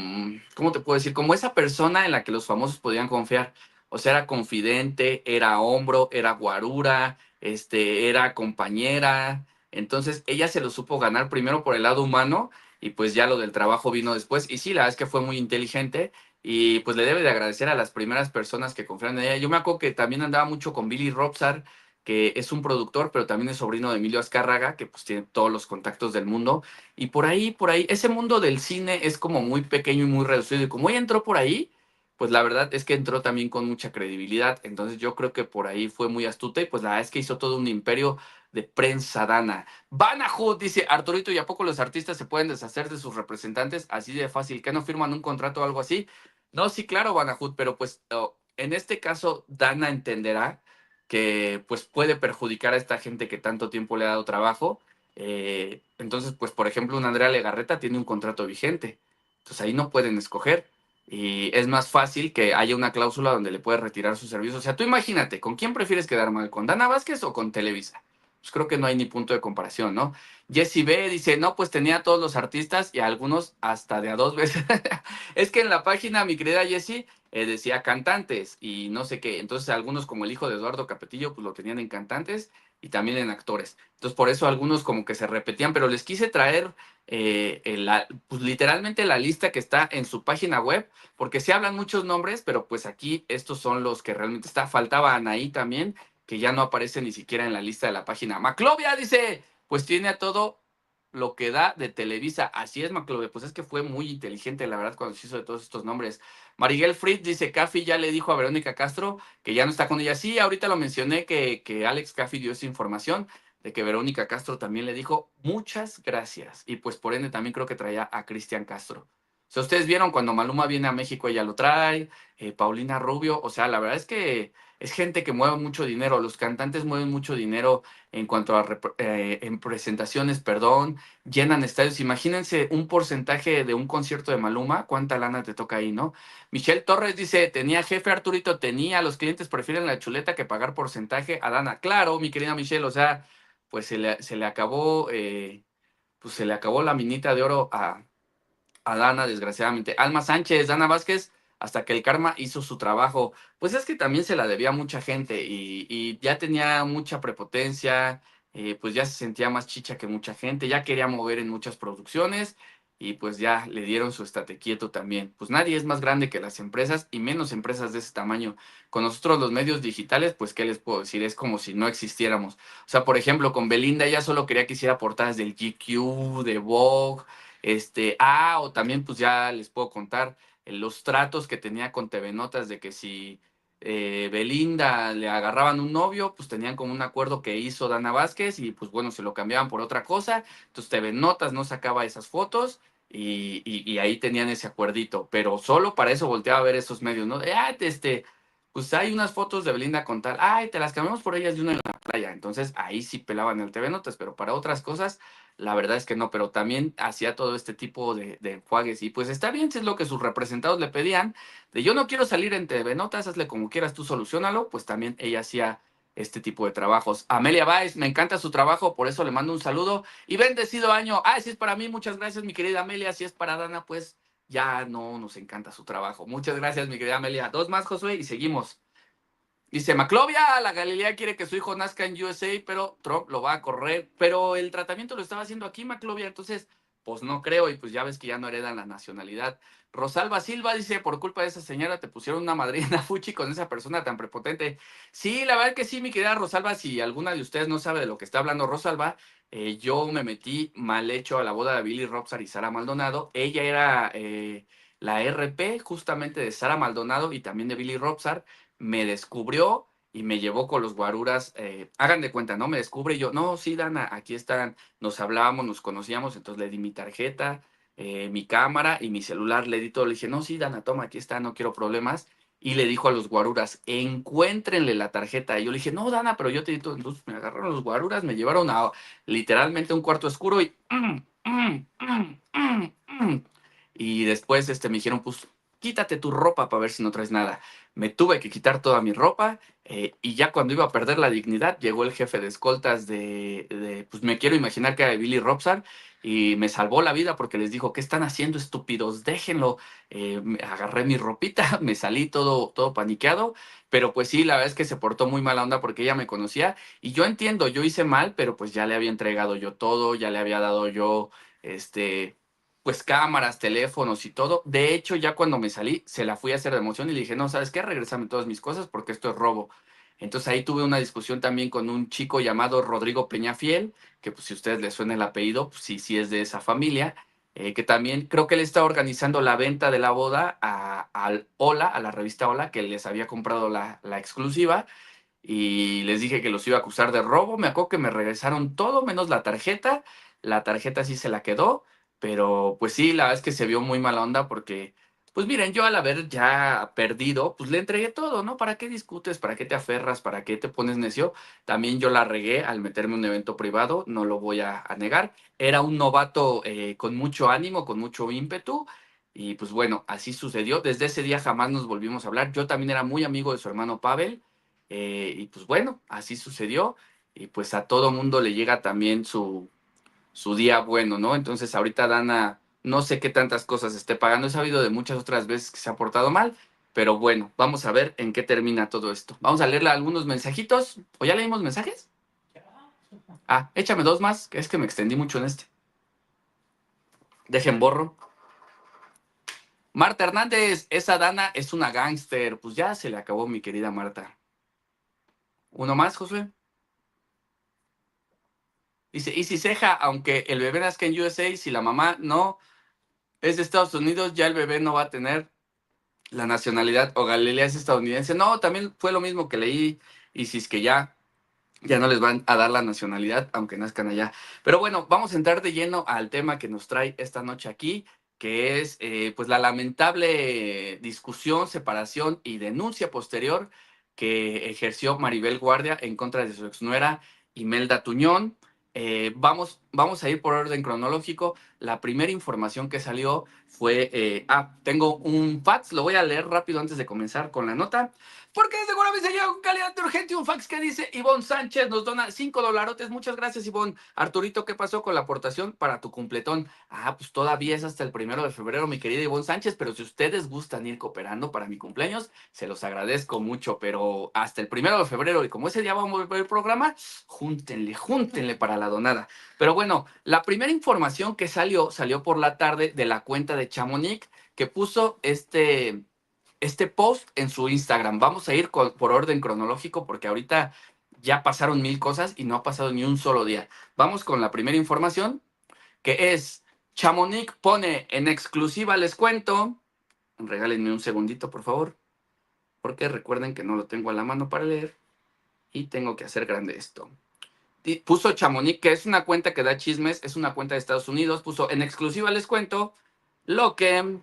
¿cómo te puedo decir? Como esa persona en la que los famosos podían confiar. O sea, era confidente, era hombro, era guarura, era compañera. Entonces, ella se lo supo ganar primero por el lado humano, y pues ya lo del trabajo vino después. Y sí, la verdad es que fue muy inteligente, y pues le debe de agradecer a las primeras personas que confiaron en ella. Yo me acuerdo que también andaba mucho con Billy Robsar, que es un productor, pero también es sobrino de Emilio Azcárraga, que pues tiene todos los contactos del mundo. Y por ahí, ese mundo del cine es como muy pequeño y muy reducido. Y como ella entró por ahí, pues la verdad es que entró también con mucha credibilidad. Entonces yo creo que por ahí fue muy astuta, y pues la verdad es que hizo todo un imperio de prensa Dana. Banahut dice: Arturito, ¿y a poco los artistas se pueden deshacer de sus representantes así de fácil? ¿Que no firman un contrato o algo así? No, sí, claro, Banahut, pero pues en este caso Dana entenderá que pues puede perjudicar a esta gente que tanto tiempo le ha dado trabajo. Entonces, pues, por ejemplo, un Andrea Legarreta tiene un contrato vigente. Entonces ahí no pueden escoger. Y es más fácil que haya una cláusula donde le puedes retirar su servicio. O sea, tú imagínate, ¿con quién prefieres quedar mal? ¿Con Dana Vázquez o con Televisa? Pues creo que no hay ni punto de comparación, ¿no? Jessie B dice: no, pues tenía a todos los artistas y a algunos hasta de a 2 veces. Es que en la página, mi querida Jessie, decía cantantes y no sé qué. Entonces algunos, como el hijo de Eduardo Capetillo, pues lo tenían en cantantes y también en actores. Entonces por eso algunos como que se repetían, pero les quise traer pues literalmente la lista que está en su página web, porque se hablan muchos nombres, pero pues aquí estos son los que realmente está. Faltaba Anaí también, que ya no aparece ni siquiera en la lista de la página. Maclovia dice: pues tiene a todo lo que da de Televisa. Así es, Maclovia, pues es que fue muy inteligente, la verdad, cuando se hizo de todos estos nombres. Mariguel Fritz dice: Caffi ya le dijo a Verónica Castro que ya no está con ella. Sí, ahorita lo mencioné, que Alex Caffi dio esa información de que Verónica Castro también le dijo muchas gracias. Y pues por ende también creo que traía a Cristian Castro. O sea, ustedes vieron cuando Maluma viene a México, ella lo trae, Paulina Rubio, o sea, la verdad es que es gente que mueve mucho dinero, los cantantes mueven mucho dinero en cuanto a en presentaciones, perdón, llenan estadios. Imagínense un porcentaje de un concierto de Maluma, cuánta lana te toca ahí, ¿no? Michelle Torres dice, tenía jefe Arturito, tenía, los clientes prefieren la chuleta que pagar porcentaje a Dana. Claro, mi querida Michelle, o sea, pues se le acabó, pues se le acabó la minita de oro a Dana, desgraciadamente. Alma Sánchez, Dana Vázquez, hasta que el karma hizo su trabajo. Pues es que también se la debía a mucha gente y ya tenía mucha prepotencia, pues ya se sentía más chicha que mucha gente, ya quería mover en muchas producciones y pues ya le dieron su estate quieto también. Pues nadie es más grande que las empresas y menos empresas de ese tamaño. Con nosotros los medios digitales, pues qué les puedo decir, es como si no existiéramos. O sea, por ejemplo, con Belinda ella solo quería que hiciera portadas del GQ, de Vogue, o también pues ya les puedo contar los tratos que tenía con TV Notas de que si Belinda le agarraban un novio, pues tenían como un acuerdo que hizo Dana Vázquez y pues bueno, se lo cambiaban por otra cosa. Entonces TV Notas no sacaba esas fotos y ahí tenían ese acuerdito, pero solo para eso volteaba a ver esos medios, ¿no? Pues hay unas fotos de Belinda con tal, ay, te las cambiamos por ellas de una en la playa. Entonces ahí sí pelaban el TV Notas, pero para otras cosas la verdad es que no, pero también hacía todo este tipo de enjuagues y pues está bien si es lo que sus representados le pedían, de yo no quiero salir en TV Notas, hazle como quieras, tú solucionalo, pues también ella hacía este tipo de trabajos. Amelia Baez, me encanta su trabajo, por eso le mando un saludo y bendecido año. Si es para mí, muchas gracias mi querida Amelia, si es para Dana, pues ya no nos encanta su trabajo. Muchas gracias mi querida Amelia. Dos más, Josué, y seguimos. Dice, Maclovia, la Galilea quiere que su hijo nazca en USA, pero Trump lo va a correr. Pero el tratamiento lo estaba haciendo aquí, Maclovia, entonces, pues no creo, y pues ya ves que ya no heredan la nacionalidad. Rosalba Silva dice, por culpa de esa señora te pusieron una madrina fuchi con esa persona tan prepotente. Sí, la verdad que sí, mi querida Rosalba, si alguna de ustedes no sabe de lo que está hablando Rosalba, yo me metí mal hecho a la boda de Billy Robsar y Sara Maldonado. Ella era la RP justamente de Sara Maldonado y también de Billy Robsar. Me descubrió y me llevó con los guaruras, hagan de cuenta, ¿no? Me descubre y yo, no, sí, Dana, aquí están, nos hablábamos, nos conocíamos, entonces le di mi tarjeta, mi cámara y mi celular, le di todo, le dije, no, sí, Dana, toma, aquí está, no quiero problemas, y le dijo a los guaruras, encuéntrenle la tarjeta, y yo le dije, no, Dana, pero yo te di todo, entonces me agarraron los guaruras, me llevaron a literalmente un cuarto oscuro y después me dijeron, pues, quítate tu ropa para ver si no traes nada. Me tuve que quitar toda mi ropa y ya cuando iba a perder la dignidad llegó el jefe de escoltas pues me quiero imaginar que era de Billy Robson y me salvó la vida porque les dijo, ¿qué están haciendo estúpidos? Déjenlo. Agarré mi ropita, me salí todo paniqueado, pero pues sí, la verdad es que se portó muy mala onda porque ella me conocía y yo entiendo, yo hice mal, pero pues ya le había entregado yo todo, ya le había dado yo, pues cámaras, teléfonos y todo. De hecho, ya cuando me salí, se la fui a hacer de emoción y le dije, no, ¿sabes qué? Regrésame todas mis cosas porque esto es robo. Entonces ahí tuve una discusión también con un chico llamado Rodrigo Peñafiel, que pues si a ustedes les suena el apellido, pues sí es de esa familia, que también creo que él está organizando la venta de la boda al Hola, a la revista Hola, que les había comprado la exclusiva, y les dije que los iba a acusar de robo. Me acuerdo que me regresaron todo menos la tarjeta sí se la quedó, pero pues sí, la verdad es que se vio muy mala onda porque, pues miren, yo al haber ya perdido, pues le entregué todo, ¿no? ¿Para qué discutes? ¿Para qué te aferras? ¿Para qué te pones necio? También yo la regué al meterme en un evento privado, no lo voy a negar. Era un novato con mucho ánimo, con mucho ímpetu. Y pues bueno, así sucedió. Desde ese día jamás nos volvimos a hablar. Yo también era muy amigo de su hermano Pavel. Y pues bueno, así sucedió. Y pues a todo mundo le llega también su día bueno, ¿no? Entonces ahorita Dana, no sé qué tantas cosas esté pagando, he sabido de muchas otras veces que se ha portado mal, pero bueno, vamos a ver en qué termina todo esto. Vamos a leerle algunos mensajitos, ¿o ya leímos mensajes? Échame dos más, que es que me extendí mucho en este. Dejen borro. Marta Hernández, esa Dana es una gángster. Pues ya se le acabó, mi querida Marta. ¿Uno más, Josué? Dice, y si Ceja, aunque el bebé nazca en USA, si la mamá no es de Estados Unidos, ya el bebé no va a tener la nacionalidad, o Galilea es estadounidense. No, también fue lo mismo que leí, y si es que ya no les van a dar la nacionalidad, aunque nazcan allá. Pero bueno, vamos a entrar de lleno al tema que nos trae esta noche aquí. que es pues la lamentable discusión, separación y denuncia posterior que ejerció Maribel Guardia en contra de su exnuera Imelda Tuñón. Vamos a ir por orden cronológico. La primera información que salió fue, tengo un fax, lo voy a leer rápido antes de comenzar con la nota, porque desde Guarabi se llega con calidad de urgente un fax que dice: Ivonne Sánchez nos dona $5. Muchas gracias, Ivonne. Arturito, ¿qué pasó con la aportación para tu cumpletón? Pues todavía es hasta el 1 de febrero, mi querida Ivonne Sánchez, pero si ustedes gustan ir cooperando para mi cumpleaños, se los agradezco mucho, pero hasta el 1 de febrero, y como ese día vamos a ver el programa, júntenle para la donada. Pero bueno, la primera información que salió por la tarde de la cuenta de Chamonix, que puso este post en su Instagram. Vamos a ir por orden cronológico porque ahorita ya pasaron 1000 cosas y no ha pasado ni un solo día. Vamos con la primera información, que es: Chamonix pone en exclusiva, les cuento. Regálenme un segundito, por favor, porque recuerden que no lo tengo a la mano para leer y tengo que hacer grande esto. Puso Chamonix, que es una cuenta que da chismes, es una cuenta de Estados Unidos, puso: en exclusiva les cuento lo que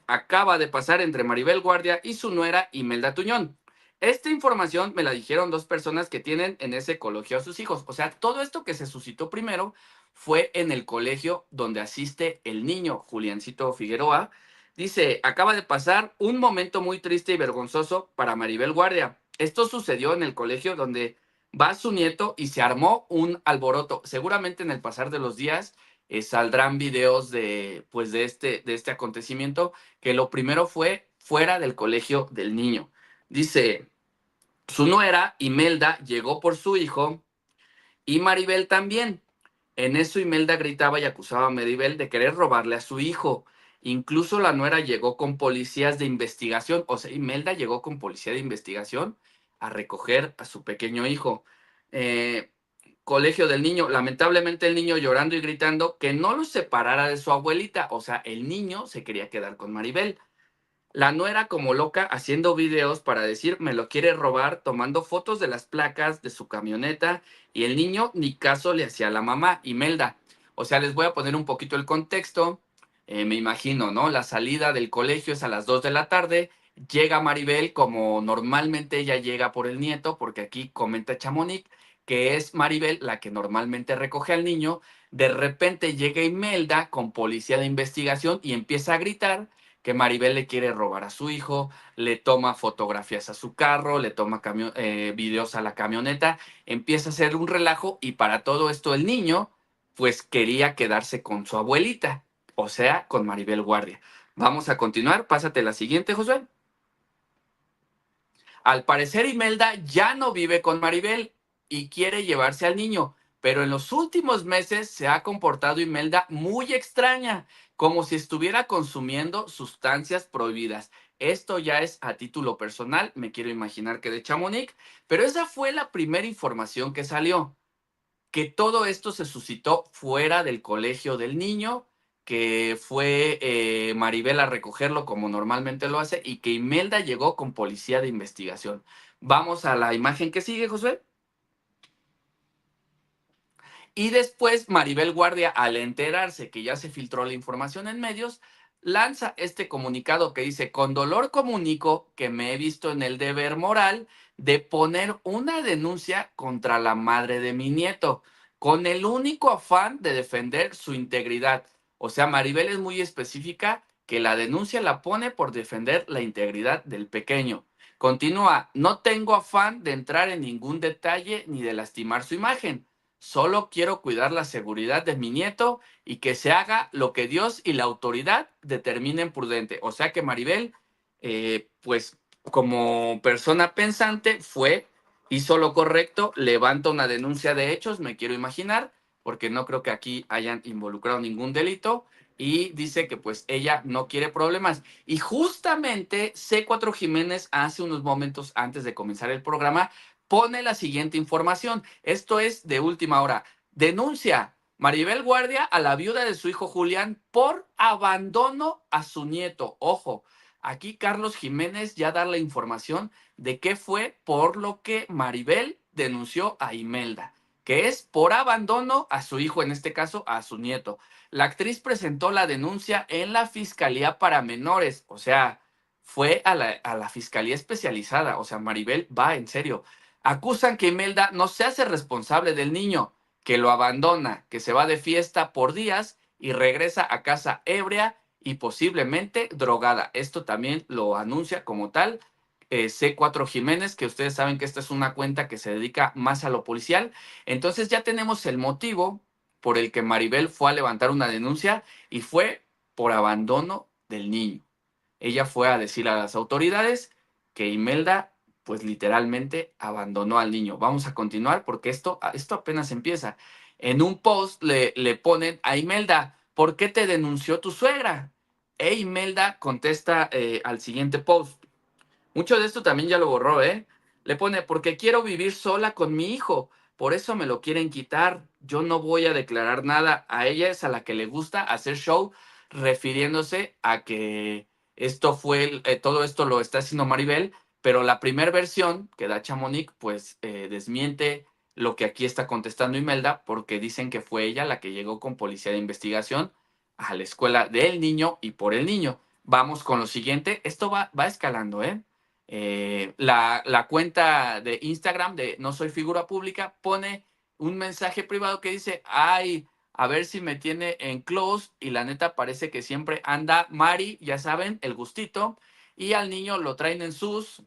acaba de pasar entre Maribel Guardia y su nuera Imelda Tuñón. Esta información me la dijeron 2 personas que tienen en ese colegio a sus hijos. O sea, todo esto que se suscitó primero fue en el colegio donde asiste el niño, Juliancito Figueroa. Dice: acaba de pasar un momento muy triste y vergonzoso para Maribel Guardia. Esto sucedió en el colegio donde va su nieto y se armó un alboroto. Seguramente en el pasar de los días saldrán videos de este acontecimiento, que lo primero fue fuera del colegio del niño. Dice: su nuera Imelda llegó por su hijo y Maribel también. En eso Imelda gritaba y acusaba a Maribel de querer robarle a su hijo. Incluso la nuera llegó con policías de investigación. O sea, Imelda llegó con policía de investigación a recoger a su pequeño hijo. Colegio del niño. Lamentablemente el niño llorando y gritando que no lo separara de su abuelita. O sea, el niño se quería quedar con Maribel. La nuera como loca haciendo videos para decir: me lo quiere robar, tomando fotos de las placas de su camioneta, y el niño ni caso le hacía a la mamá, Imelda. O sea, les voy a poner un poquito el contexto. Me imagino, ¿no? La salida del colegio es a las 2 de la tarde. Llega Maribel como normalmente ella llega por el nieto, porque aquí comenta Chamonix que es Maribel la que normalmente recoge al niño. De repente llega Imelda con policía de investigación y empieza a gritar que Maribel le quiere robar a su hijo, le toma fotografías a su carro, le toma videos a la camioneta, empieza a hacer un relajo, y para todo esto el niño pues quería quedarse con su abuelita, o sea, con Maribel Guardia. Vamos a continuar, pásate la siguiente, Josué. Al parecer Imelda ya no vive con Maribel y quiere llevarse al niño, pero en los últimos meses se ha comportado Imelda muy extraña, como si estuviera consumiendo sustancias prohibidas. Esto ya es a título personal, me quiero imaginar que de Chamonix, pero esa fue la primera información que salió, que todo esto se suscitó fuera del colegio del niño, que fue Maribel a recogerlo como normalmente lo hace, y que Imelda llegó con policía de investigación. Vamos a la imagen que sigue, Josué. Y después Maribel Guardia, al enterarse que ya se filtró la información en medios, lanza este comunicado que dice: con dolor comunico que me he visto en el deber moral de poner una denuncia contra la madre de mi nieto, con el único afán de defender su integridad. O sea, Maribel es muy específica, que la denuncia la pone por defender la integridad del pequeño. Continúa: no tengo afán de entrar en ningún detalle ni de lastimar su imagen. Solo quiero cuidar la seguridad de mi nieto y que se haga lo que Dios y la autoridad determinen prudente. O sea que Maribel, pues como persona pensante, hizo lo correcto, levanta una denuncia de hechos, me quiero imaginar, porque no creo que aquí hayan involucrado ningún delito, y dice que pues ella no quiere problemas. Y justamente C4 Jiménez, hace unos momentos antes de comenzar el programa, pone la siguiente información. Esto es de última hora. Denuncia Maribel Guardia a la viuda de su hijo Julián por abandono a su nieto. Ojo, aquí Carlos Jiménez ya da la información de qué fue por lo que Maribel denunció a Imelda. que es por abandono a su hijo, en este caso a su nieto. La actriz presentó la denuncia en la Fiscalía para Menores, o sea, fue a la Fiscalía Especializada, o sea, Maribel va en serio. Acusan que Imelda no se hace responsable del niño, que lo abandona, que se va de fiesta por días y regresa a casa ebria y posiblemente drogada. Esto también lo anuncia como tal C4 Jiménez, que ustedes saben que esta es una cuenta que se dedica más a lo policial. Entonces ya tenemos el motivo por el que Maribel fue a levantar una denuncia y fue por abandono del niño. Ella fue a decir a las autoridades que Imelda pues literalmente abandonó al niño. Vamos a continuar porque esto apenas empieza. En un post le ponen a Imelda, ¿por qué te denunció tu suegra? E Imelda contesta al siguiente post. Mucho de esto también ya lo borró, ¿eh? Le pone, porque quiero vivir sola con mi hijo, por eso me lo quieren quitar. Yo no voy a declarar nada. A ella es a la que le gusta hacer show, refiriéndose a que todo esto lo está haciendo Maribel, pero la primera versión que da Chamonix, pues desmiente lo que aquí está contestando Imelda, porque dicen que fue ella la que llegó con policía de investigación a la escuela del niño y por el niño. Vamos con lo siguiente. Esto va escalando, ¿eh? La cuenta de Instagram de No Soy Figura Pública pone un mensaje privado que dice, ay, a ver si me tiene en close, y la neta parece que siempre anda Mari, ya saben, el gustito, y al niño lo traen en sus,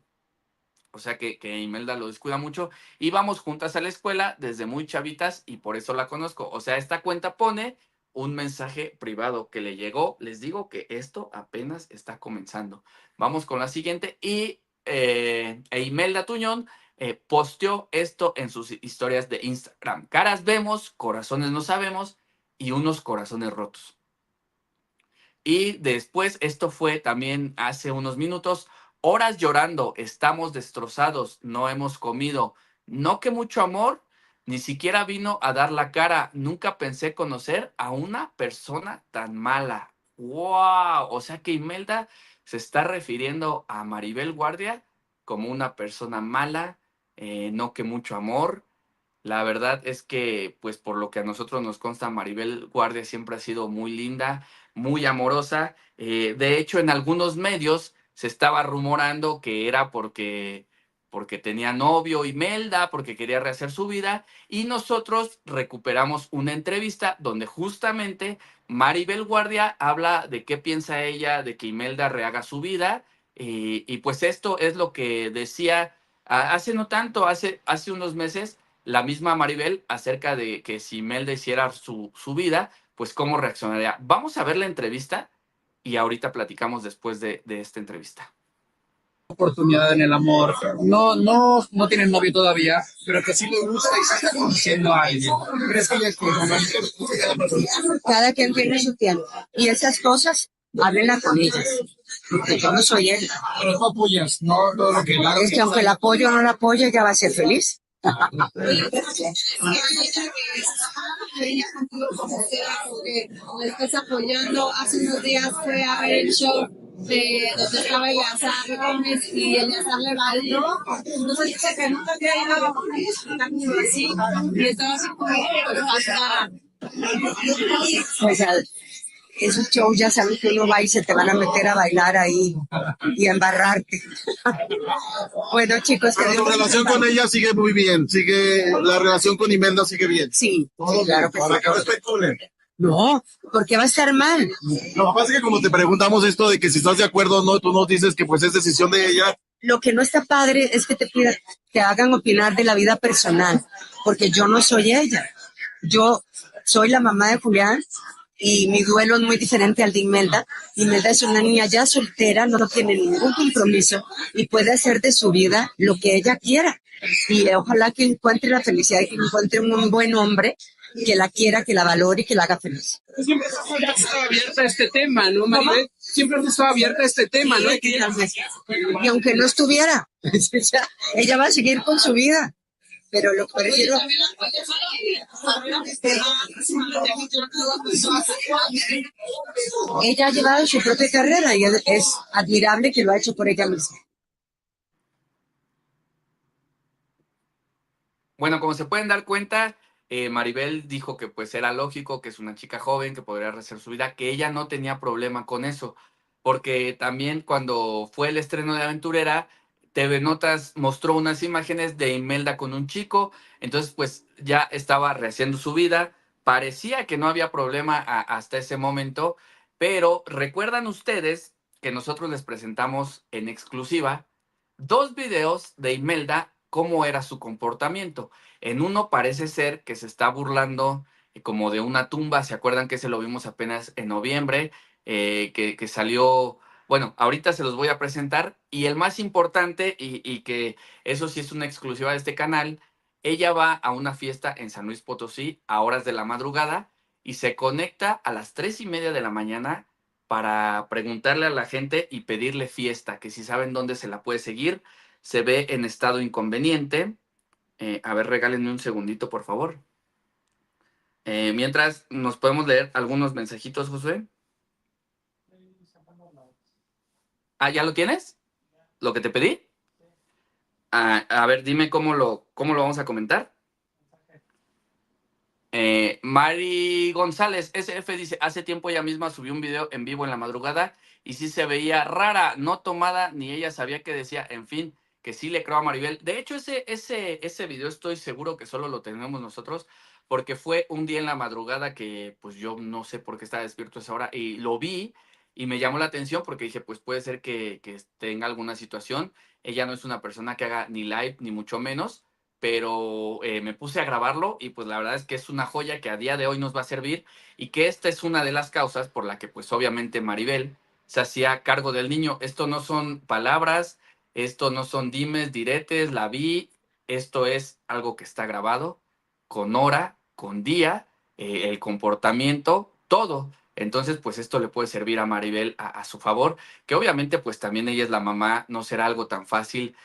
o sea que Imelda lo descuida mucho, y vamos juntas a la escuela desde muy chavitas y por eso la conozco. O sea, esta cuenta pone un mensaje privado que le llegó. Les digo que esto apenas está comenzando. Vamos con la siguiente y Imelda Tuñón posteó esto en sus historias de Instagram. Caras vemos, corazones no sabemos y unos corazones rotos. Y después, esto fue también hace unos minutos, horas llorando, estamos destrozados, no hemos comido, no que mucho amor, ni siquiera vino a dar la cara, nunca pensé conocer a una persona tan mala. ¡Wow! O sea que Imelda se está refiriendo a Maribel Guardia como una persona mala, no que mucho amor. La verdad es que, pues por lo que a nosotros nos consta, Maribel Guardia siempre ha sido muy linda, muy amorosa. De hecho, en algunos medios se estaba rumorando que era porque tenía novio Imelda, porque quería rehacer su vida. Y nosotros recuperamos una entrevista donde justamente Maribel Guardia habla de qué piensa ella de que Imelda rehaga su vida. Y pues esto es lo que decía hace no tanto, hace unos meses, la misma Maribel acerca de que si Imelda hiciera su vida, pues cómo reaccionaría. Vamos a ver la entrevista y ahorita platicamos después de esta entrevista. Oportunidad en el amor, no tienen novio todavía, pero que sí le gusta y se está conociendo a alguien. ¿Crees que ella es Cada quien tiene su tiempo. Y esas cosas, háblenla con ellas. Porque yo no soy él. Pero tú apoyas, no todo lo que la... Es que aunque la apoyo o no la apoye, ella va a ser feliz. Le estás apoyando. Hace unos días fue a ver el show de donde estaba Eleazar Gómez y Eleazar le valió. Entonces dice que nunca había ido a un así y estaba así como impactada. Pues esos shows ya sabes que uno va y se te van a meter a bailar ahí y a embarrarte. Bueno, chicos, pero tu relación con ella sigue muy bien, la relación con Imelda sigue bien. Sí, claro que sí. ¿Para qué respecto? No, porque va a estar mal. Lo que pasa es que como te preguntamos esto de que si estás de acuerdo o no, tú nos dices que pues es decisión de ella. Lo que no está padre es que te hagan opinar de la vida personal, porque yo no soy ella. Yo soy la mamá de Julián y mi duelo es muy diferente al de Imelda. Imelda es una niña ya soltera, no tiene ningún compromiso y puede hacer de su vida lo que ella quiera. Y ojalá que encuentre la felicidad y que encuentre un buen hombre que la quiera, que la valore y que la haga feliz. Siempre has estado abierta a este tema, ¿no, Maribel? Siempre has estado abierta a este tema, ¿no? Y aunque no estuviera, ella va a seguir con su vida. Pero lo prefiero. Ella ha llevado su propia carrera y es admirable que lo ha hecho por ella misma. Bueno, como se pueden dar cuenta, Maribel dijo que pues era lógico, que es una chica joven, que podría rehacer su vida, que ella no tenía problema con eso, porque también cuando fue el estreno de Aventurera, TV Notas mostró unas imágenes de Imelda con un chico, entonces pues ya estaba rehaciendo su vida, parecía que no había problema hasta ese momento, pero recuerdan ustedes que nosotros les presentamos en exclusiva 2 videos de Imelda, cómo era su comportamiento. En uno parece ser que se está burlando como de una tumba, ¿se acuerdan que ese lo vimos apenas en noviembre? Que salió, bueno, ahorita se los voy a presentar, y el más importante, y que eso sí es una exclusiva de este canal, ella va a una fiesta en San Luis Potosí a horas de la madrugada y se conecta a las 3:30 de la mañana para preguntarle a la gente y pedirle fiesta, que si saben dónde se la puede seguir. Se ve en estado inconveniente. A ver, regálenme un segundito, por favor. Mientras nos podemos leer algunos mensajitos, Josué. Ah, ¿ya lo tienes? ¿Lo que te pedí? A ver, dime cómo lo vamos a comentar. Mari González, SF, dice, hace tiempo ella misma subió un video en vivo en la madrugada y sí se veía rara, no tomada, ni ella sabía qué decía, en fin, que sí le creo a Maribel. De hecho, ese video estoy seguro que solo lo tenemos nosotros, porque fue un día en la madrugada que pues yo no sé por qué estaba despierto a esa hora y lo vi y me llamó la atención porque dije, pues puede ser que tenga alguna situación. Ella no es una persona que haga ni live, ni mucho menos, pero me puse a grabarlo y pues la verdad es que es una joya que a día de hoy nos va a servir, y que esta es una de las causas por la que pues obviamente Maribel se hacía cargo del niño. Esto no son palabras, esto no son dimes, diretes, la vi, esto es algo que está grabado con hora, con día, el comportamiento, todo. Entonces, pues esto le puede servir a Maribel a su favor, que obviamente pues también ella es la mamá, no será algo tan fácil.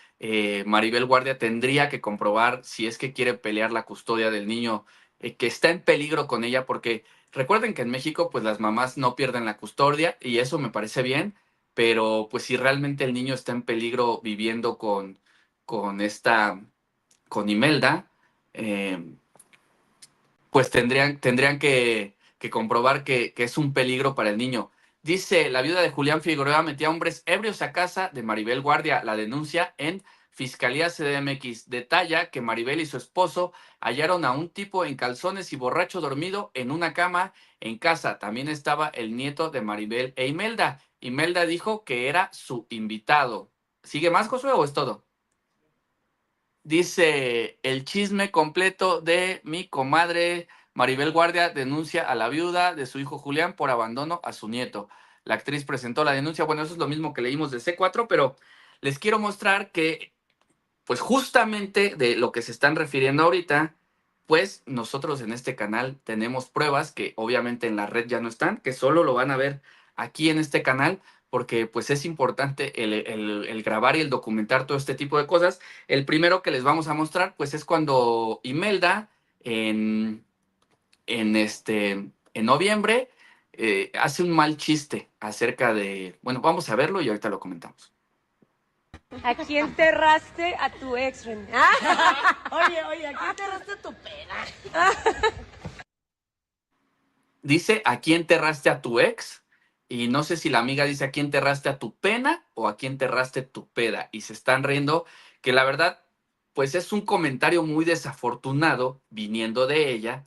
Maribel Guardia tendría que comprobar si es que quiere pelear la custodia del niño que está en peligro con ella, porque recuerden que en México pues las mamás no pierden la custodia y eso me parece bien, pero pues si realmente el niño está en peligro viviendo con Imelda, eh, pues tendrían que comprobar que es un peligro para el niño. Dice, la viuda de Julián Figueroa metía hombres ebrios a casa de Maribel Guardia. La denuncia en Fiscalía CDMX. Detalla que Maribel y su esposo hallaron a un tipo en calzones y borracho dormido en una cama en casa. También estaba el nieto de Maribel e Imelda. Imelda dijo que era su invitado. ¿Sigue más, Josué, o es todo? Dice, el chisme completo de mi comadre Maribel Guardia denuncia a la viuda de su hijo Julián por abandono a su nieto. La actriz presentó la denuncia. Bueno, eso es lo mismo que leímos de C4, pero les quiero mostrar que, pues justamente de lo que se están refiriendo ahorita, pues nosotros en este canal tenemos pruebas que obviamente en la red ya no están, que solo lo van a ver aquí en este canal, porque pues es importante el grabar y el documentar todo este tipo de cosas. El primero que les vamos a mostrar pues es cuando Imelda en noviembre hace un mal chiste acerca de, bueno, vamos a verlo y ahorita lo comentamos. ¿A quién enterraste a tu ex, René? Oye, ¿a quién enterraste a tu pena? Dice, ¿a quién enterraste a tu ex? Y no sé si la amiga dice, ¿a quién enterraste a tu pena o a quién enterraste tu peda? Y se están riendo, que la verdad, pues es un comentario muy desafortunado viniendo de ella,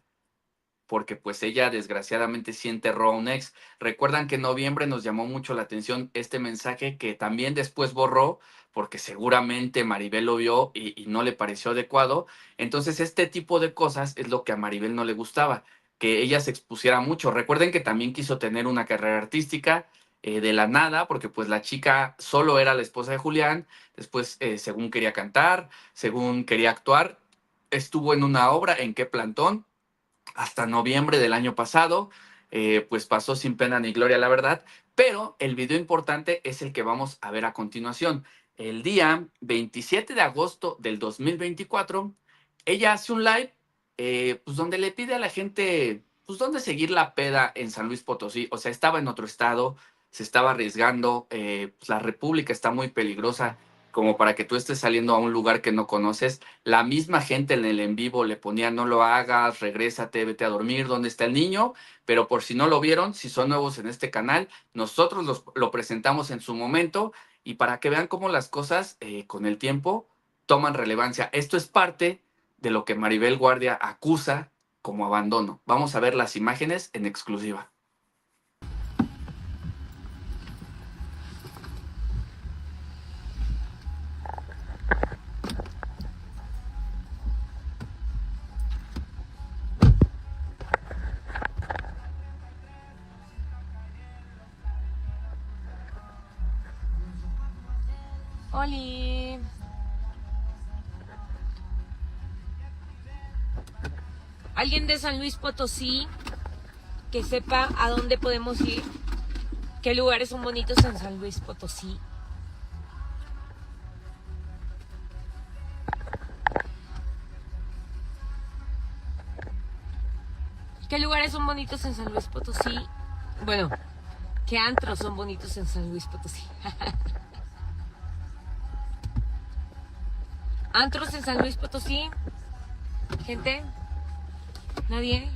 porque pues ella desgraciadamente sí enterró a un ex. Recuerdan que en noviembre nos llamó mucho la atención este mensaje que también después borró, porque seguramente Maribel lo vio y no le pareció adecuado. Entonces este tipo de cosas es lo que a Maribel no le gustaba, que ella se expusiera mucho. Recuerden que también quiso tener una carrera artística de la nada, porque pues la chica solo era la esposa de Julián, después según quería cantar, según quería actuar, estuvo en una obra, ¿En qué plantón? Hasta noviembre del año pasado, pues pasó sin pena ni gloria, la verdad, pero el video importante es el que vamos a ver a continuación. El día 27 de agosto del 2024, ella hace un live, pues donde le pide a la gente, pues dónde seguir la peda en San Luis Potosí. O sea, estaba en otro estado, se estaba arriesgando, pues la República está muy peligrosa como para que tú estés saliendo a un lugar que no conoces. La misma gente en el en vivo le ponía, no lo hagas, regrésate, vete a dormir, ¿dónde está el niño? Pero por si no lo vieron, si son nuevos en este canal, nosotros lo presentamos en su momento y para que vean cómo las cosas con el tiempo toman relevancia. Esto es parte de lo que Maribel Guardia acusa como abandono. Vamos a ver las imágenes en exclusiva. Oli. ¿Alguien de San Luis Potosí que sepa a dónde podemos ir? ¿Qué lugares son bonitos en San Luis Potosí? ¿Qué lugares son bonitos en San Luis Potosí? Bueno, ¿qué antros son bonitos en San Luis Potosí? ¿Antros en San Luis Potosí? ¿Gente? ¿Nadie?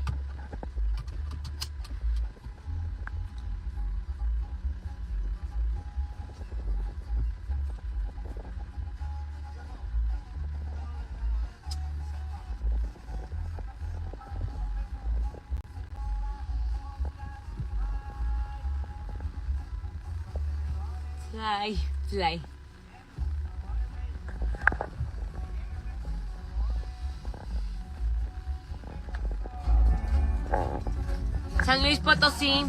Fly. San Luis Potosí.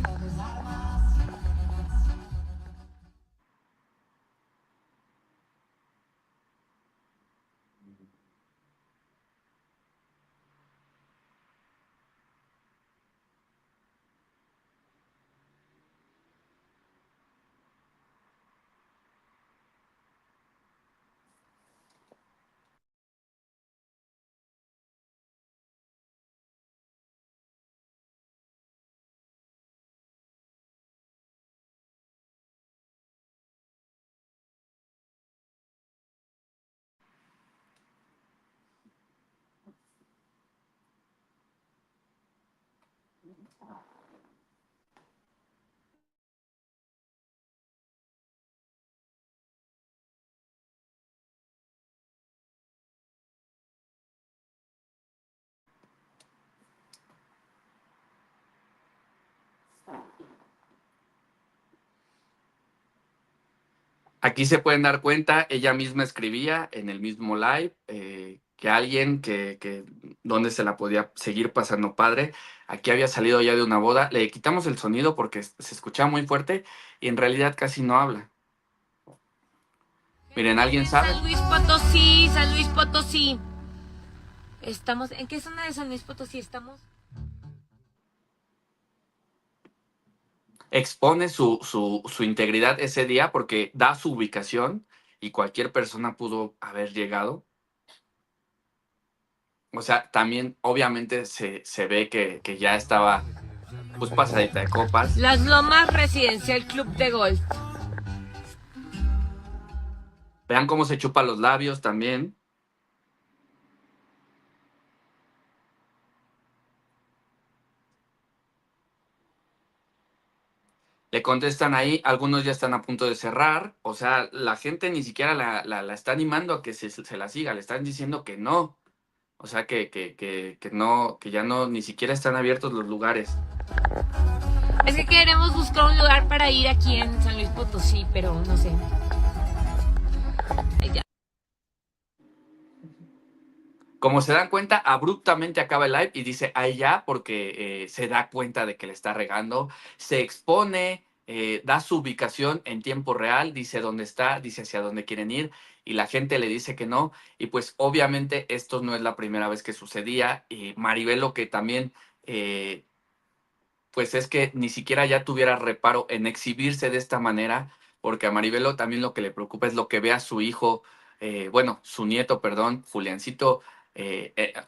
Aquí se pueden dar cuenta, ella misma escribía en el mismo live que alguien que donde se la podía seguir pasando padre. Aquí había salido ya de una boda. Le quitamos el sonido porque se escuchaba muy fuerte y en realidad casi no habla. Miren, ¿alguien sabe? San Luis Potosí, San Luis Potosí. Estamos, ¿en qué zona de San Luis Potosí estamos? Expone su integridad ese día porque da su ubicación y cualquier persona pudo haber llegado. O sea, también obviamente se ve que ya estaba pues pasadita de copas. Las Lomas Residencial Club de Golf. Vean cómo se chupa los labios también. Le contestan ahí, algunos ya están a punto de cerrar, o sea, la gente ni siquiera la está animando a que se la siga, le están diciendo que no, o sea, que no, que ya no, ni siquiera están abiertos los lugares. Es que queremos buscar un lugar para ir aquí en San Luis Potosí, pero no sé. Ya. Como se dan cuenta, abruptamente acaba el live y dice, ahí ya, porque se da cuenta de que le está regando, se expone, da su ubicación en tiempo real, dice dónde está, dice hacia dónde quieren ir, y la gente le dice que no, y pues obviamente esto no es la primera vez que sucedía, y Maribel lo que también, pues es que ni siquiera ya tuviera reparo en exhibirse de esta manera, porque a Maribel también lo que le preocupa es lo que vea su hijo, bueno, su nieto, perdón, Juliancito,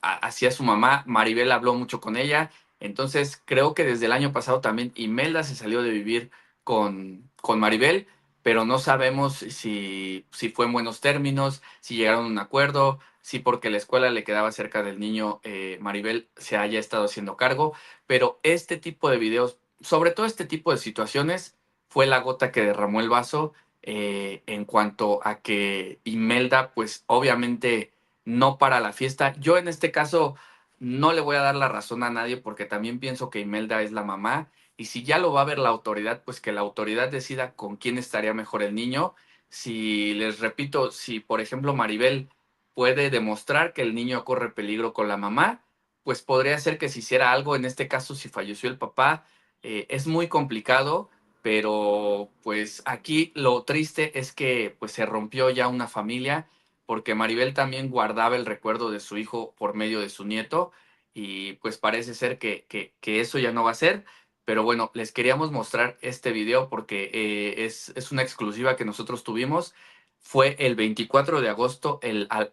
hacia su mamá. Maribel habló mucho con ella, entonces creo que desde el año pasado también Imelda se salió de vivir con Maribel, pero no sabemos si fue en buenos términos, si llegaron a un acuerdo, si porque la escuela le quedaba cerca del niño, Maribel se haya estado haciendo cargo, pero este tipo de videos, sobre todo este tipo de situaciones, fue la gota que derramó el vaso en cuanto a que Imelda, pues obviamente no para la fiesta. Yo en este caso no le voy a dar la razón a nadie porque también pienso que Imelda es la mamá y si ya lo va a ver la autoridad, pues que la autoridad decida con quién estaría mejor el niño. Si les repito, si por ejemplo Maribel puede demostrar que el niño corre peligro con la mamá, pues podría ser que se hiciera algo. En este caso, si falleció el papá, es muy complicado, pero pues aquí lo triste es que pues se rompió ya una familia porque Maribel también guardaba el recuerdo de su hijo por medio de su nieto y pues parece ser que eso ya no va a ser. Pero bueno, les queríamos mostrar este video porque es una exclusiva que nosotros tuvimos. Fue el 24 de agosto,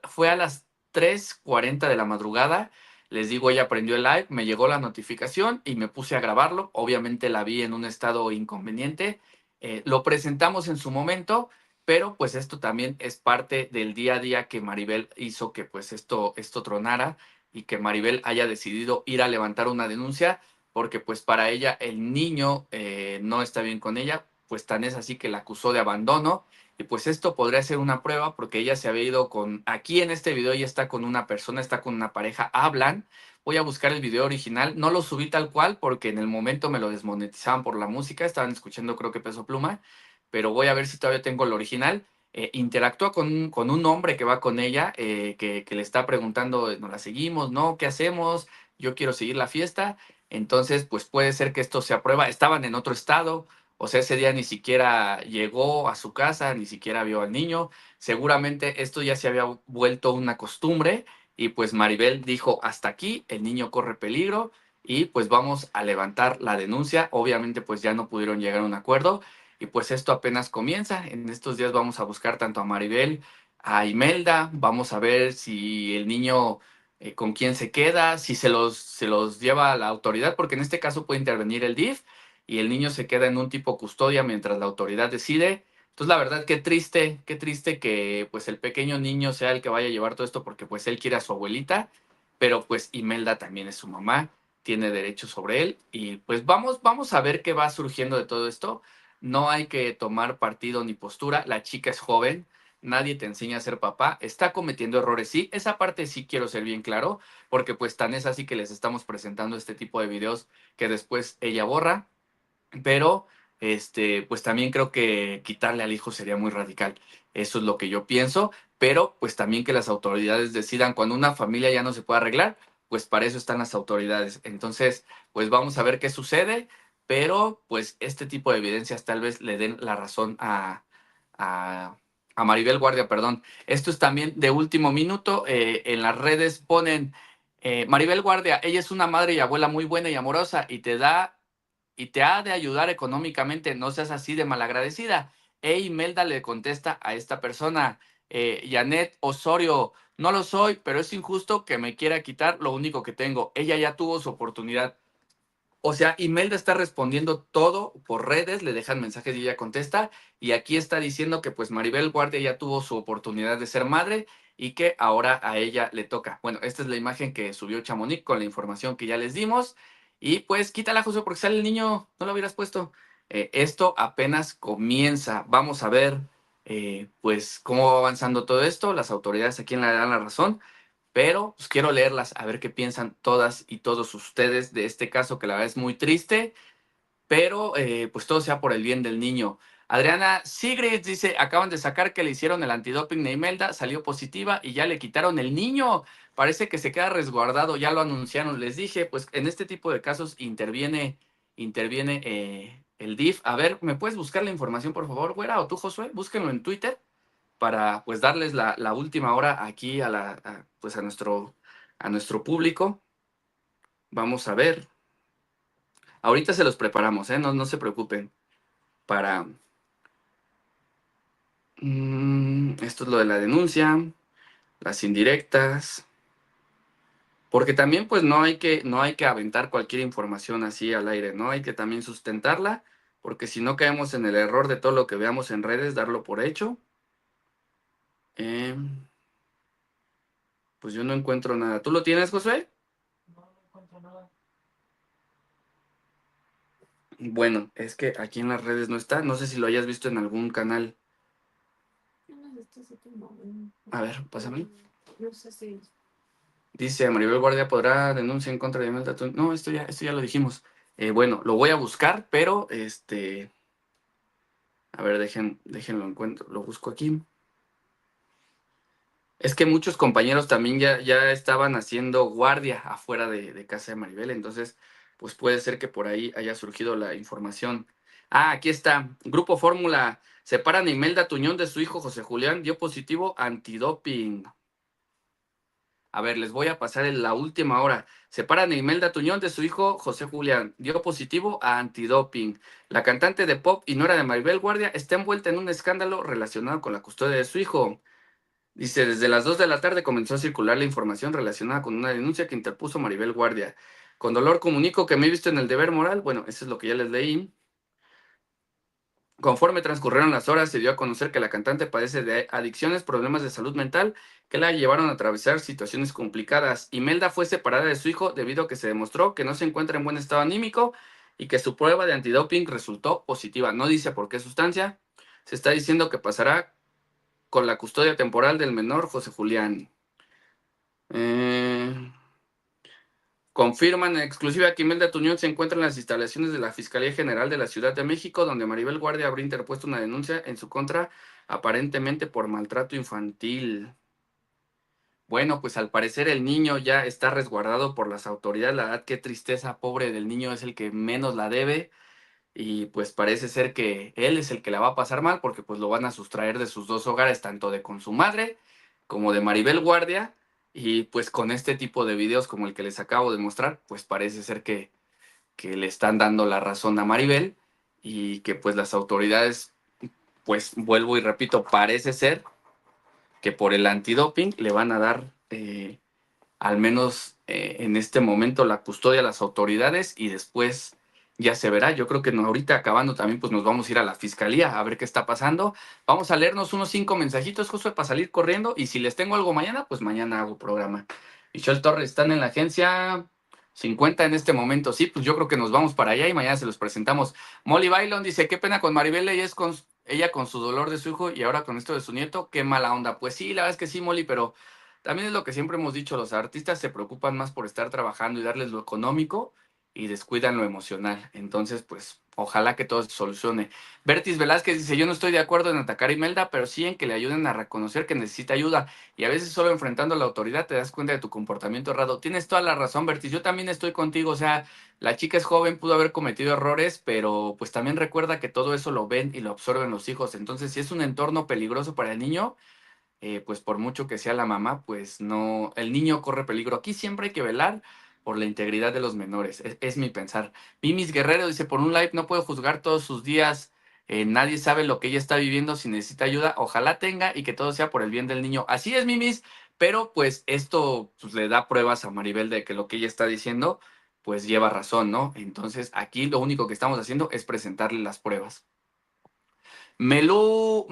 fue a las 3:40 de la madrugada. Les digo, ella prendió el live, me llegó la notificación y me puse a grabarlo. Obviamente la vi en un estado inconveniente. Lo presentamos en su momento, pero pues esto también es parte del día a día que Maribel hizo que pues esto tronara y que Maribel haya decidido ir a levantar una denuncia porque pues para ella el niño no está bien con ella, pues tan es así que la acusó de abandono y pues esto podría ser una prueba porque ella se había ido aquí en este video ella está con una persona, está con una pareja, hablan. Voy a buscar el video original, no lo subí tal cual porque en el momento me lo desmonetizaban por la música, estaban escuchando creo que Peso Pluma, pero voy a ver si todavía tengo el original. Interactúa con un hombre que va con ella, que le está preguntando, ¿nos la seguimos? ¿No? ¿Qué hacemos? Yo quiero seguir la fiesta. Entonces, pues puede ser que esto se aprueba. Estaban en otro estado, o sea, ese día ni siquiera llegó a su casa, ni siquiera vio al niño. Seguramente esto ya se había vuelto una costumbre y pues Maribel dijo, hasta aquí, el niño corre peligro y pues vamos a levantar la denuncia. Obviamente pues ya no pudieron llegar a un acuerdo y pues esto apenas comienza. En estos días vamos a buscar tanto a Maribel, a Imelda, vamos a ver si el niño con quién se queda, si se los lleva a la autoridad, porque en este caso puede intervenir el DIF y el niño se queda en un tipo custodia mientras la autoridad decide. Entonces, la verdad, qué triste que pues el pequeño niño sea el que vaya a llevar todo esto porque pues él quiere a su abuelita, pero pues Imelda también es su mamá, tiene derecho sobre él y pues vamos a ver qué va surgiendo de todo esto. No hay que tomar partido ni postura, la chica es joven, nadie te enseña a ser papá, está cometiendo errores, sí, esa parte sí quiero ser bien claro, porque pues tan es así que les estamos presentando este tipo de videos que después ella borra, pero pues también creo que quitarle al hijo sería muy radical, eso es lo que yo pienso, pero pues también que las autoridades decidan cuando una familia ya no se puede arreglar, pues para eso están las autoridades, entonces pues vamos a ver qué sucede, pero pues este tipo de evidencias tal vez le den la razón a a Maribel Guardia, perdón. Esto es también de último minuto. En las redes ponen Maribel Guardia, ella es una madre y abuela muy buena y amorosa y te ha de ayudar económicamente, no seas así de malagradecida. Imelda le contesta a esta persona, Janet Osorio, no lo soy, pero es injusto que me quiera quitar lo único que tengo. Ella ya tuvo su oportunidad. O sea, Imelda está respondiendo todo por redes, le dejan mensajes y ella contesta. Y aquí está diciendo que pues Maribel Guardia ya tuvo su oportunidad de ser madre y que ahora a ella le toca. Bueno, esta es la imagen que subió Chamonix con la información que ya les dimos. Y pues quítala, José, porque sale el niño, no lo hubieras puesto. Esto apenas comienza. Vamos a ver pues cómo va avanzando todo esto. Las autoridades a quién le dan la razón. Pero pues quiero leerlas, a ver qué piensan todas y todos ustedes de este caso, que la verdad es muy triste, pero pues todo sea por el bien del niño. Adriana Sigrid dice, acaban de sacar que le hicieron el antidoping de Imelda, salió positiva y ya le quitaron el niño. Parece que se queda resguardado, ya lo anunciaron. Les dije, pues en este tipo de casos interviene el DIF. A ver, ¿me puedes buscar la información, por favor, güera? O tú, Josué, búsquenlo en Twitter para pues darles la última hora aquí pues a nuestro público. Vamos a ver. Ahorita se los preparamos, no se preocupen. Para esto es lo de la denuncia, las indirectas. Porque también pues no hay que aventar cualquier información así al aire, ¿no? Hay que también sustentarla porque si no caemos en el error de todo lo que veamos en redes, darlo por hecho. Pues yo no encuentro nada. ¿Tú lo tienes, José? No encuentro nada. Bueno, es que aquí en las redes no está. No sé si lo hayas visto en algún canal. A ver, pásame. No sé si. Dice, Maribel Guardia podrá denunciar en contra de Imelda Tuñón. No, esto ya lo dijimos. Bueno, lo voy a buscar, pero a ver, déjenlo encuentro. Lo busco aquí. Es que muchos compañeros también ya estaban haciendo guardia afuera de casa de Maribel, entonces pues puede ser que por ahí haya surgido la información. Ah, aquí está. Grupo Fórmula. Separan a Imelda Tuñón de su hijo José Julián. Dio positivo antidoping. A ver, les voy a pasar en la última hora. Separan a Imelda Tuñón de su hijo José Julián. Dio positivo a antidoping. La cantante de pop y nuera de Maribel Guardia está envuelta en un escándalo relacionado con la custodia de su hijo. Dice, desde las 2 de la tarde comenzó a circular la información relacionada con una denuncia que interpuso Maribel Guardia. Con dolor comunico que me he visto en el deber moral. Bueno, eso es lo que ya les leí. Conforme transcurrieron las horas, se dio a conocer que la cantante padece de adicciones, problemas de salud mental que la llevaron a atravesar situaciones complicadas. Imelda fue separada de su hijo debido a que se demostró que no se encuentra en buen estado anímico y que su prueba de antidoping resultó positiva. No dice por qué sustancia. Se está diciendo que pasará con la custodia temporal del menor José Julián. Confirman en exclusiva que Imelda Tuñón se encuentra en las instalaciones de la Fiscalía General de la Ciudad de México, donde Maribel Guardia habría interpuesto una denuncia en su contra, aparentemente por maltrato infantil. Bueno, pues al parecer el niño ya está resguardado por las autoridades. La verdad, qué tristeza, pobre del niño, es el que menos la debe. Y pues parece ser que él es el que la va a pasar mal, porque pues lo van a sustraer de sus dos hogares, tanto de con su madre como de Maribel Guardia. Y pues con este tipo de videos como el que les acabo de mostrar, pues parece ser que le están dando la razón a Maribel y que pues las autoridades, pues vuelvo y repito, parece ser que por el antidoping le van a dar al menos en este momento la custodia a las autoridades y después ya se verá. Yo creo que ahorita acabando también pues nos vamos a ir a la fiscalía a ver qué está pasando. Vamos a leernos unos 5 mensajitos, Josué, para salir corriendo, y si les tengo algo mañana, pues mañana hago programa. Michelle Torres, están en la agencia 50 en este momento. Sí, pues yo creo que nos vamos para allá y mañana se los presentamos. Molly Bailon dice, qué pena con Maribel, ella con su dolor de su hijo y ahora con esto de su nieto, qué mala onda. Pues sí, la verdad es que sí, Molly, pero también es lo que siempre hemos dicho, los artistas se preocupan más por estar trabajando y darles lo económico y descuidan lo emocional. Entonces, pues, ojalá que todo se solucione. Bertis Velázquez dice, yo no estoy de acuerdo en atacar a Imelda, pero sí en que le ayuden a reconocer que necesita ayuda. Y a veces solo enfrentando a la autoridad te das cuenta de tu comportamiento errado. Tienes toda la razón, Bertis. Yo también estoy contigo. O sea, la chica es joven, pudo haber cometido errores, pero pues también recuerda que todo eso lo ven y lo absorben los hijos. Entonces, si es un entorno peligroso para el niño, pues por mucho que sea la mamá, pues no, el niño corre peligro. Aquí siempre hay que velar por la integridad de los menores, es mi pensar. Mimis Guerrero dice, por un live no puedo juzgar todos sus días, nadie sabe lo que ella está viviendo, si necesita ayuda, ojalá tenga y que todo sea por el bien del niño. Así es, Mimis, pero pues esto pues, le da pruebas a Maribel de que lo que ella está diciendo, pues lleva razón, ¿no? Entonces aquí lo único que estamos haciendo es presentarle las pruebas. Meluito.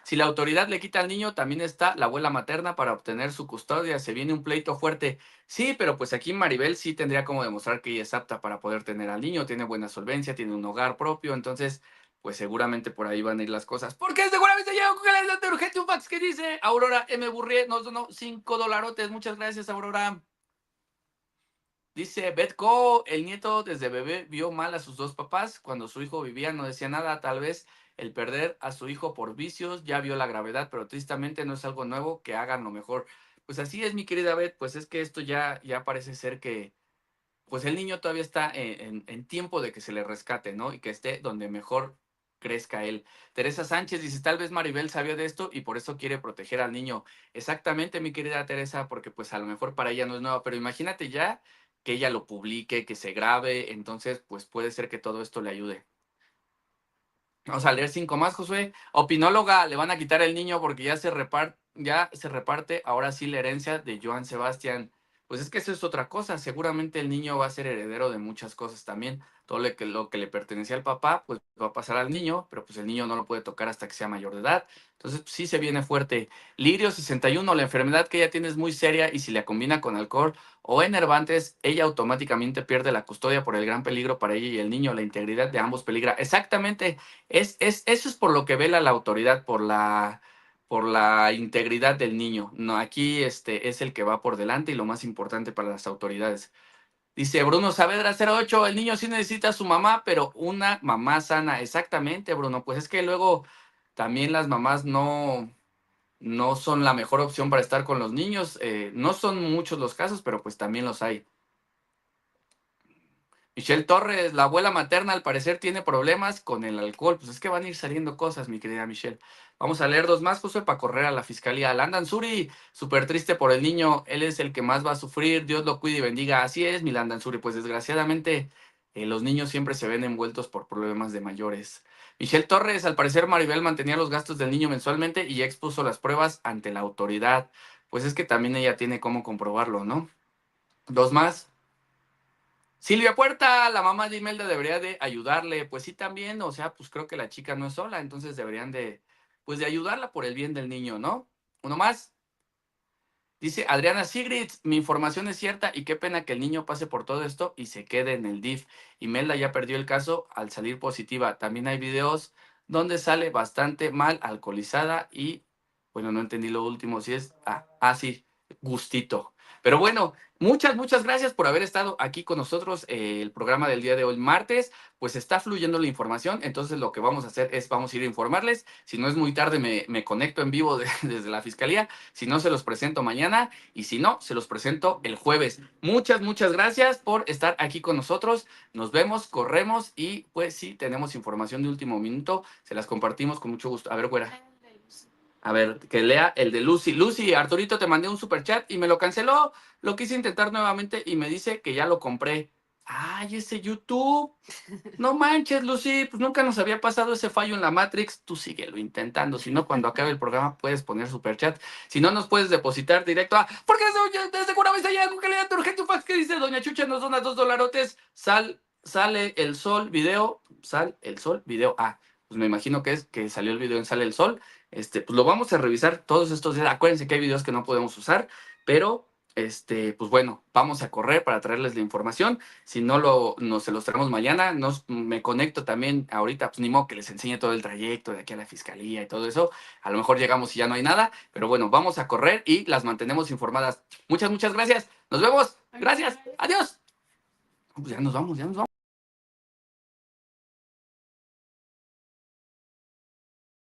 Si la autoridad le quita al niño, también está la abuela materna para obtener su custodia. Se viene un pleito fuerte. Sí, pero pues aquí Maribel sí tendría como demostrar que ella es apta para poder tener al niño, tiene buena solvencia, tiene un hogar propio, entonces pues seguramente por ahí van a ir las cosas. Porque seguramente llega con el de urgente un fax que dice Aurora M. Burrié nos donó $5. Muchas gracias, Aurora. Dice Betco, el nieto desde bebé vio mal a sus dos papás. Cuando su hijo vivía no decía nada. Tal vez el perder a su hijo por vicios ya vio la gravedad, pero tristemente no es algo nuevo, que hagan lo mejor. Pues así es, mi querida Bet, pues es que esto ya parece ser que pues el niño todavía está en tiempo de que se le rescate, ¿no? Y que esté donde mejor crezca él. Teresa Sánchez dice, tal vez Maribel sabía de esto y por eso quiere proteger al niño. Exactamente, mi querida Teresa, porque pues a lo mejor para ella no es nuevo, pero imagínate ya que ella lo publique, que se grabe, entonces pues puede ser que todo esto le ayude. Vamos a leer 5 más, Josué. Opinóloga, le van a quitar el niño porque ya se reparte ahora sí la herencia de Joan Sebastián. Pues es que eso es otra cosa. Seguramente el niño va a ser heredero de muchas cosas también. Todo lo que le pertenecía al papá, pues va a pasar al niño, pero pues el niño no lo puede tocar hasta que sea mayor de edad. Entonces, pues, sí se viene fuerte. Lirio 61, la enfermedad que ella tiene es muy seria y si la combina con alcohol o enervantes, ella automáticamente pierde la custodia por el gran peligro para ella y el niño. La integridad de ambos peligra. Exactamente. Eso es por lo que vela la autoridad, por la integridad del niño. No, aquí es el que va por delante y lo más importante para las autoridades. Dice Bruno Saavedra 08, el niño sí necesita a su mamá, pero una mamá sana. Exactamente, Bruno. Pues es que luego también las mamás no son la mejor opción para estar con los niños. No son muchos los casos, pero pues también los hay. Michelle Torres, la abuela materna al parecer tiene problemas con el alcohol. Pues es que van a ir saliendo cosas, mi querida Michelle. Vamos a leer dos más, Josué, para correr a la fiscalía. Landan Suri, súper triste por el niño. Él es el que más va a sufrir. Dios lo cuide y bendiga. Así es, mi Landan Suri. Pues desgraciadamente los niños siempre se ven envueltos por problemas de mayores. Michelle Torres, al parecer Maribel mantenía los gastos del niño mensualmente y ya expuso las pruebas ante la autoridad. Pues es que también ella tiene cómo comprobarlo, ¿no? Dos más. Silvia Puerta, la mamá de Imelda debería de ayudarle. Pues sí, también, o sea, pues creo que la chica no es sola, entonces deberían pues de ayudarla por el bien del niño, ¿no? Uno más. Dice Adriana Sigrid, mi información es cierta y qué pena que el niño pase por todo esto y se quede en el DIF. Imelda ya perdió el caso al salir positiva. También hay videos donde sale bastante mal, alcoholizada y, bueno, no entendí lo último, si es, sí, gustito. Pero bueno, muchas gracias por haber estado aquí con nosotros. El programa del día de hoy, martes, pues está fluyendo la información. Entonces lo que vamos a hacer es, vamos a ir a informarles. Si no es muy tarde, me conecto en vivo desde la fiscalía. Si no, se los presento mañana. Y si no, se los presento el jueves. Muchas gracias por estar aquí con nosotros. Nos vemos, corremos y pues sí, tenemos información de último minuto. Se las compartimos con mucho gusto. A ver, güera. A ver, que lea el de Lucy. Lucy, Arturito, te mandé un superchat y me lo canceló. Lo quise intentar nuevamente y me dice que ya lo compré. ¡Ay, ese YouTube! No manches, Lucy, pues nunca nos había pasado ese fallo en la Matrix. Tú síguelo intentando. Si no, cuando acabe el programa puedes poner superchat. Si no, nos puedes depositar directo a... Porque desde Curavista hay algo que le da urgente un fax que dice: Doña Chucha nos dona $2. Sale el sol video. Pues me imagino que es que salió el video en Sale el Sol. Pues lo vamos a revisar todos estos días. Acuérdense que hay videos que no podemos usar, pero pues bueno, vamos a correr para traerles la información. Si no se los traemos mañana, me conecto también ahorita, pues ni modo que les enseñe todo el trayecto de aquí a la fiscalía y todo eso. A lo mejor llegamos y ya no hay nada, pero bueno, vamos a correr y las mantenemos informadas. Muchas gracias. Nos vemos. Gracias. Adiós. Pues ya nos vamos.